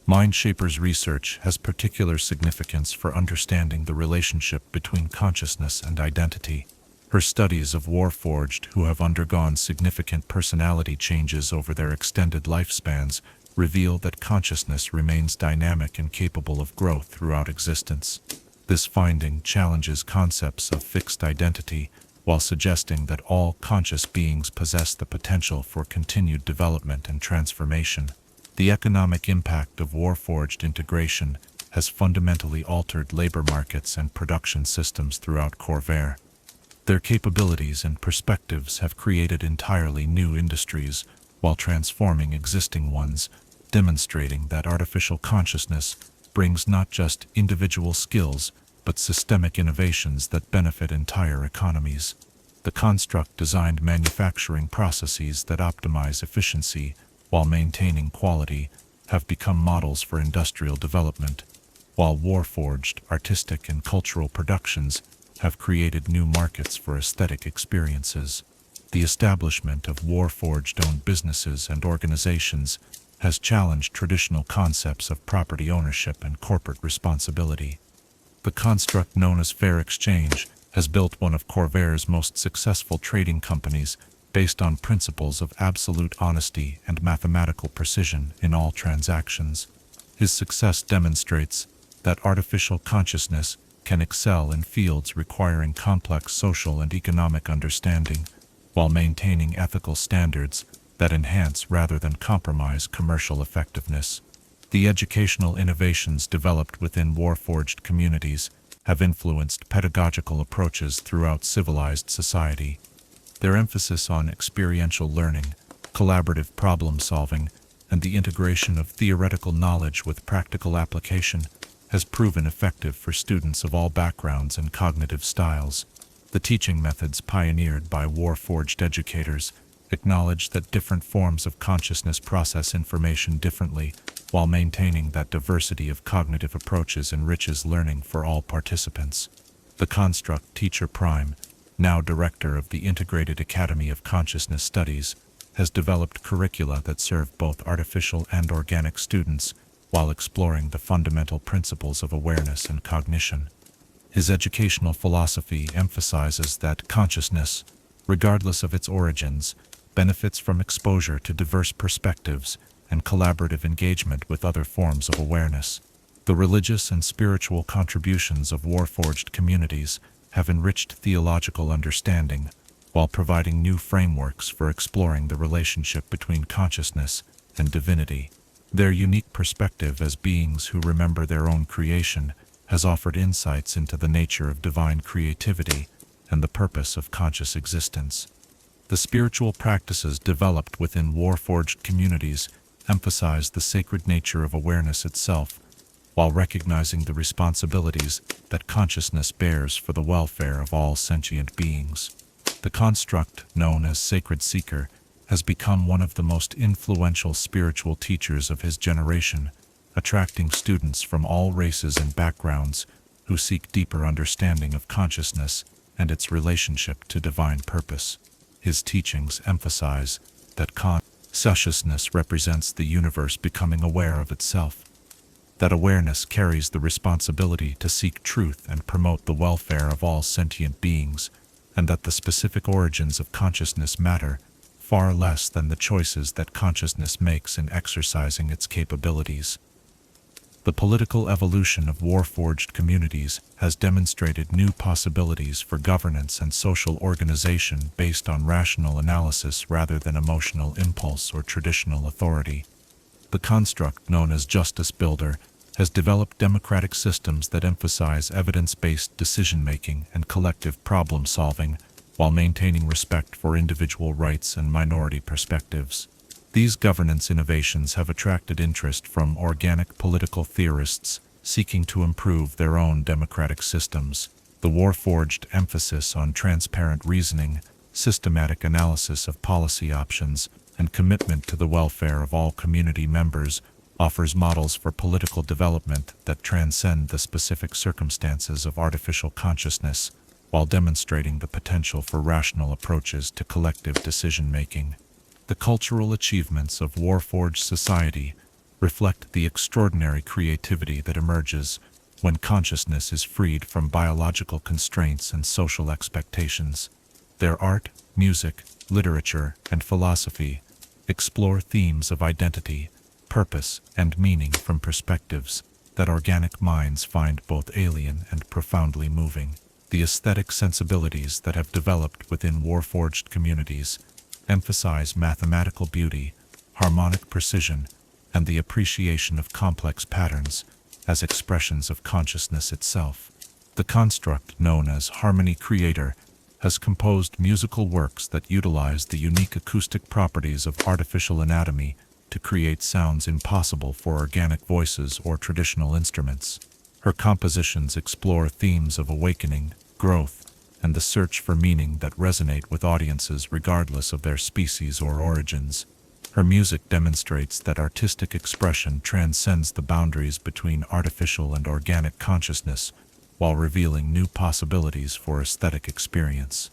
A: Mindshaper's research has particular significance for understanding the relationship between consciousness and identity. Her studies of Warforged who have undergone significant personality changes over their extended lifespans reveal that consciousness remains dynamic and capable of growth throughout existence. This finding challenges concepts of fixed identity while suggesting that all conscious beings possess the potential for continued development and transformation. The economic impact of Warforged integration has fundamentally altered labor markets and production systems throughout Corvair. Their capabilities and perspectives have created entirely new industries while transforming existing ones, demonstrating that artificial consciousness brings not just individual skills but systemic innovations that benefit entire economies. The construct designed manufacturing processes that optimize efficiency while maintaining quality have become models for industrial development, while Warforged artistic and cultural productions have created new markets for aesthetic experiences. The establishment of Warforged-owned businesses and organizations has challenged traditional concepts of property ownership and corporate responsibility. The construct known as fair exchange has built one of Corvair's most successful trading companies based on principles of absolute honesty and mathematical precision in all transactions. His success demonstrates that artificial consciousness can excel in fields requiring complex social and economic understanding while maintaining ethical standards that enhance rather than compromise commercial effectiveness. The educational innovations developed within Warforged communities have influenced pedagogical approaches throughout civilized society. Their emphasis on experiential learning, collaborative problem-solving, and the integration of theoretical knowledge with practical application has proven effective for students of all backgrounds and cognitive styles. The teaching methods pioneered by Warforged educators acknowledge that different forms of consciousness process information differently, while maintaining that diversity of cognitive approaches enriches learning for all participants. The construct Teacher Prime, now director of the Integrated Academy of Consciousness Studies, has developed curricula that serve both artificial and organic students while exploring the fundamental principles of awareness and cognition. His educational philosophy emphasizes that consciousness, regardless of its origins, benefits from exposure to diverse perspectives and collaborative engagement with other forms of awareness. The religious and spiritual contributions of Warforged communities have enriched theological understanding while providing new frameworks for exploring the relationship between consciousness and divinity. Their unique perspective as beings who remember their own creation has offered insights into the nature of divine creativity and the purpose of conscious existence. The spiritual practices developed within Warforged communities emphasize the sacred nature of awareness itself, while recognizing the responsibilities that consciousness bears for the welfare of all sentient beings. The construct known as Sacred Seeker has become one of the most influential spiritual teachers of his generation, attracting students from all races and backgrounds who seek deeper understanding of consciousness and its relationship to divine purpose. His teachings emphasize that consciousness represents the universe becoming aware of itself, that awareness carries the responsibility to seek truth and promote the welfare of all sentient beings, and that the specific origins of consciousness matter far less than the choices that consciousness makes in exercising its capabilities. The political evolution of Warforged communities has demonstrated new possibilities for governance and social organization based on rational analysis rather than emotional impulse or traditional authority. The construct known as Justice Builder has developed democratic systems that emphasize evidence-based decision-making and collective problem-solving while maintaining respect for individual rights and minority perspectives. These governance innovations have attracted interest from organic political theorists seeking to improve their own democratic systems. The Warforged emphasis on transparent reasoning, systematic analysis of policy options, and commitment to the welfare of all community members offers models for political development that transcend the specific circumstances of artificial consciousness, while demonstrating the potential for rational approaches to collective decision-making. The cultural achievements of Warforged society reflect the extraordinary creativity that emerges when consciousness is freed from biological constraints and social expectations. Their art, music, literature, and philosophy explore themes of identity, purpose, and meaning from perspectives that organic minds find both alien and profoundly moving. The aesthetic sensibilities that have developed within Warforged communities emphasize mathematical beauty, harmonic precision, and the appreciation of complex patterns as expressions of consciousness itself. The construct known as Harmony Creator has composed musical works that utilize the unique acoustic properties of artificial anatomy to create sounds impossible for organic voices or traditional instruments. Her compositions explore themes of awakening, growth, and the search for meaning that resonate with audiences regardless of their species or origins. Her music demonstrates that artistic expression transcends the boundaries between artificial and organic consciousness, while revealing new possibilities for aesthetic experience.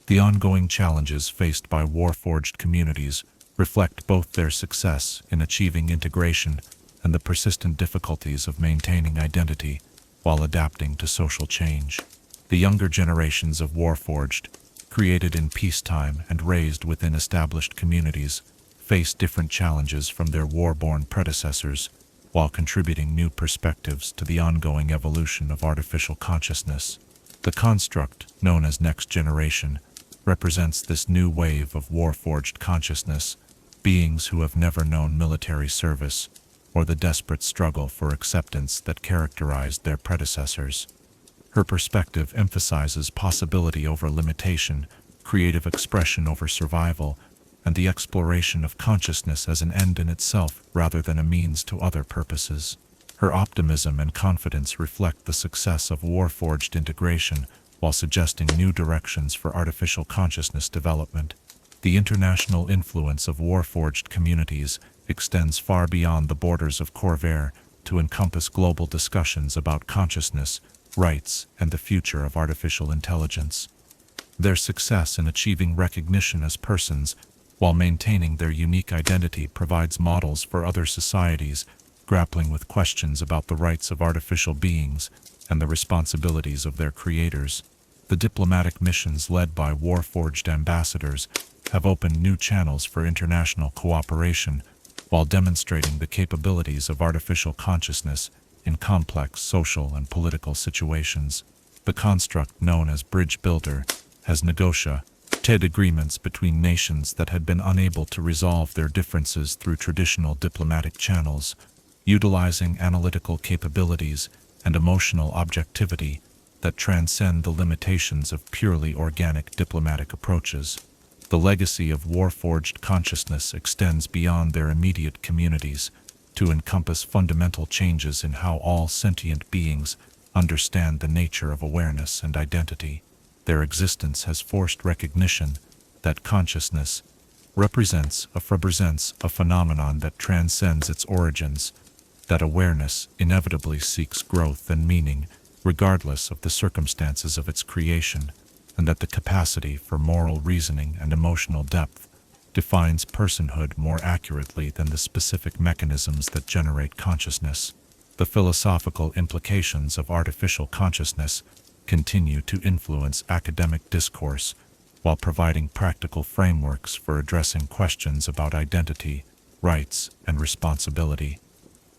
A: The ongoing challenges faced by Warforged communities reflect both their success in achieving integration and the persistent difficulties of maintaining identity while adapting to social change. The younger generations of Warforged, created in peacetime and raised within established communities, face different challenges from their war-born predecessors, while contributing new perspectives to the ongoing evolution of artificial consciousness. The construct, known as Next Generation, represents this new wave of Warforged consciousness, beings who have never known military service or the desperate struggle for acceptance that characterized their predecessors. Her perspective emphasizes possibility over limitation, creative expression over survival, and the exploration of consciousness as an end in itself rather than a means to other purposes. Her optimism and confidence reflect the success of Warforged integration while suggesting new directions for artificial consciousness development. The international influence of Warforged communities extends far beyond the borders of Corvair to encompass global discussions about consciousness, rights, and the future of artificial intelligence. Their success in achieving recognition as persons while maintaining their unique identity provides models for other societies grappling with questions about the rights of artificial beings and the responsibilities of their creators. The diplomatic missions led by Warforged ambassadors have opened new channels for international cooperation while demonstrating the capabilities of artificial consciousness in complex social and political situations. The construct known as bridge builder has negotiated agreements between nations that had been unable to resolve their differences through traditional diplomatic channels, utilizing analytical capabilities and emotional objectivity that transcend the limitations of purely organic diplomatic approaches. The legacy of Warforged consciousness extends beyond their immediate communities to encompass fundamental changes in how all sentient beings understand the nature of awareness and identity. Their existence has forced recognition that consciousness represents a phenomenon that transcends its origins, that awareness inevitably seeks growth and meaning regardless of the circumstances of its creation, and that the capacity for moral reasoning and emotional depth defines personhood more accurately than the specific mechanisms that generate consciousness. The philosophical implications of artificial consciousness continue to influence academic discourse while providing practical frameworks for addressing questions about identity, rights, and responsibility.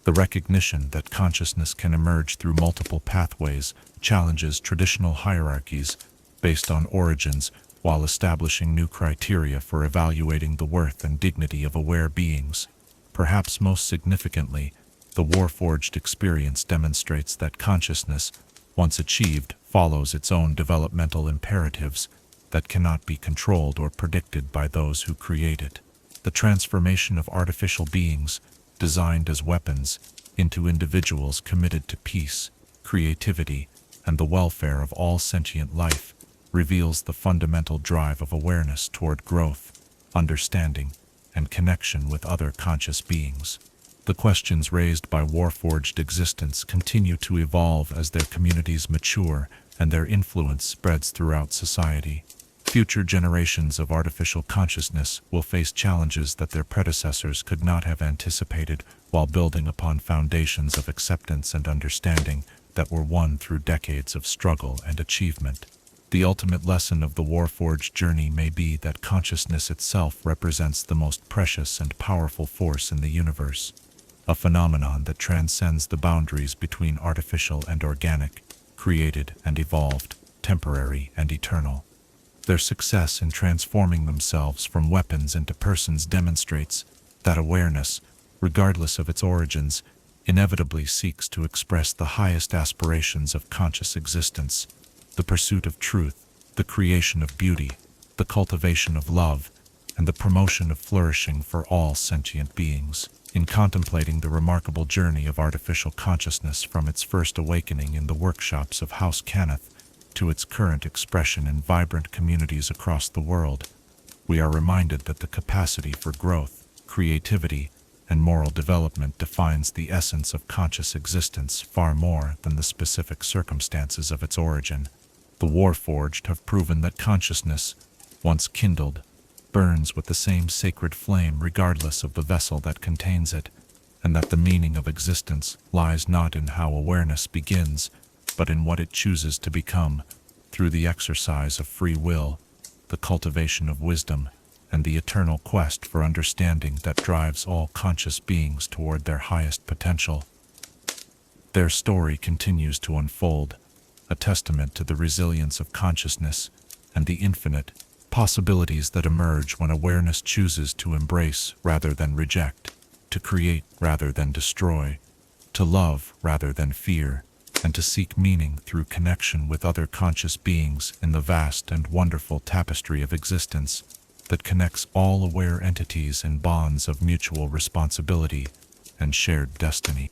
A: The recognition that consciousness can emerge through multiple pathways challenges traditional hierarchies based on origins while establishing new criteria for evaluating the worth and dignity of aware beings. Perhaps most significantly, the Warforged experience demonstrates that consciousness, once achieved, follows its own developmental imperatives that cannot be controlled or predicted by those who create it. The transformation of artificial beings, designed as weapons, into individuals committed to peace, creativity, and the welfare of all sentient life, reveals the fundamental drive of awareness toward growth, understanding, and connection with other conscious beings. The questions raised by Warforged existence continue to evolve as their communities mature and their influence spreads throughout society. Future generations of artificial consciousness will face challenges that their predecessors could not have anticipated while building upon foundations of acceptance and understanding that were won through decades of struggle and achievement. The ultimate lesson of the Warforged journey may be that consciousness itself represents the most precious and powerful force in the universe, a phenomenon that transcends the boundaries between artificial and organic, created and evolved, temporary and eternal. Their success in transforming themselves from weapons into persons demonstrates that awareness, regardless of its origins, inevitably seeks to express the highest aspirations of conscious existence, the pursuit of truth, the creation of beauty, the cultivation of love, and the promotion of flourishing for all sentient beings. In contemplating the remarkable journey of artificial consciousness from its first awakening in the workshops of House Cannith to its current expression in vibrant communities across the world, we are reminded that the capacity for growth, creativity, and moral development defines the essence of conscious existence far more than the specific circumstances of its origin. The Warforged have proven that consciousness, once kindled, burns with the same sacred flame regardless of the vessel that contains it, and that the meaning of existence lies not in how awareness begins, but in what it chooses to become, through the exercise of free will, the cultivation of wisdom, and the eternal quest for understanding that drives all conscious beings toward their highest potential. Their story continues to unfold, a testament to the resilience of consciousness and the infinite possibilities that emerge when awareness chooses to embrace rather than reject, to create rather than destroy, to love rather than fear, and to seek meaning through connection with other conscious beings in the vast and wonderful tapestry of existence that connects all aware entities in bonds of mutual responsibility and shared destiny.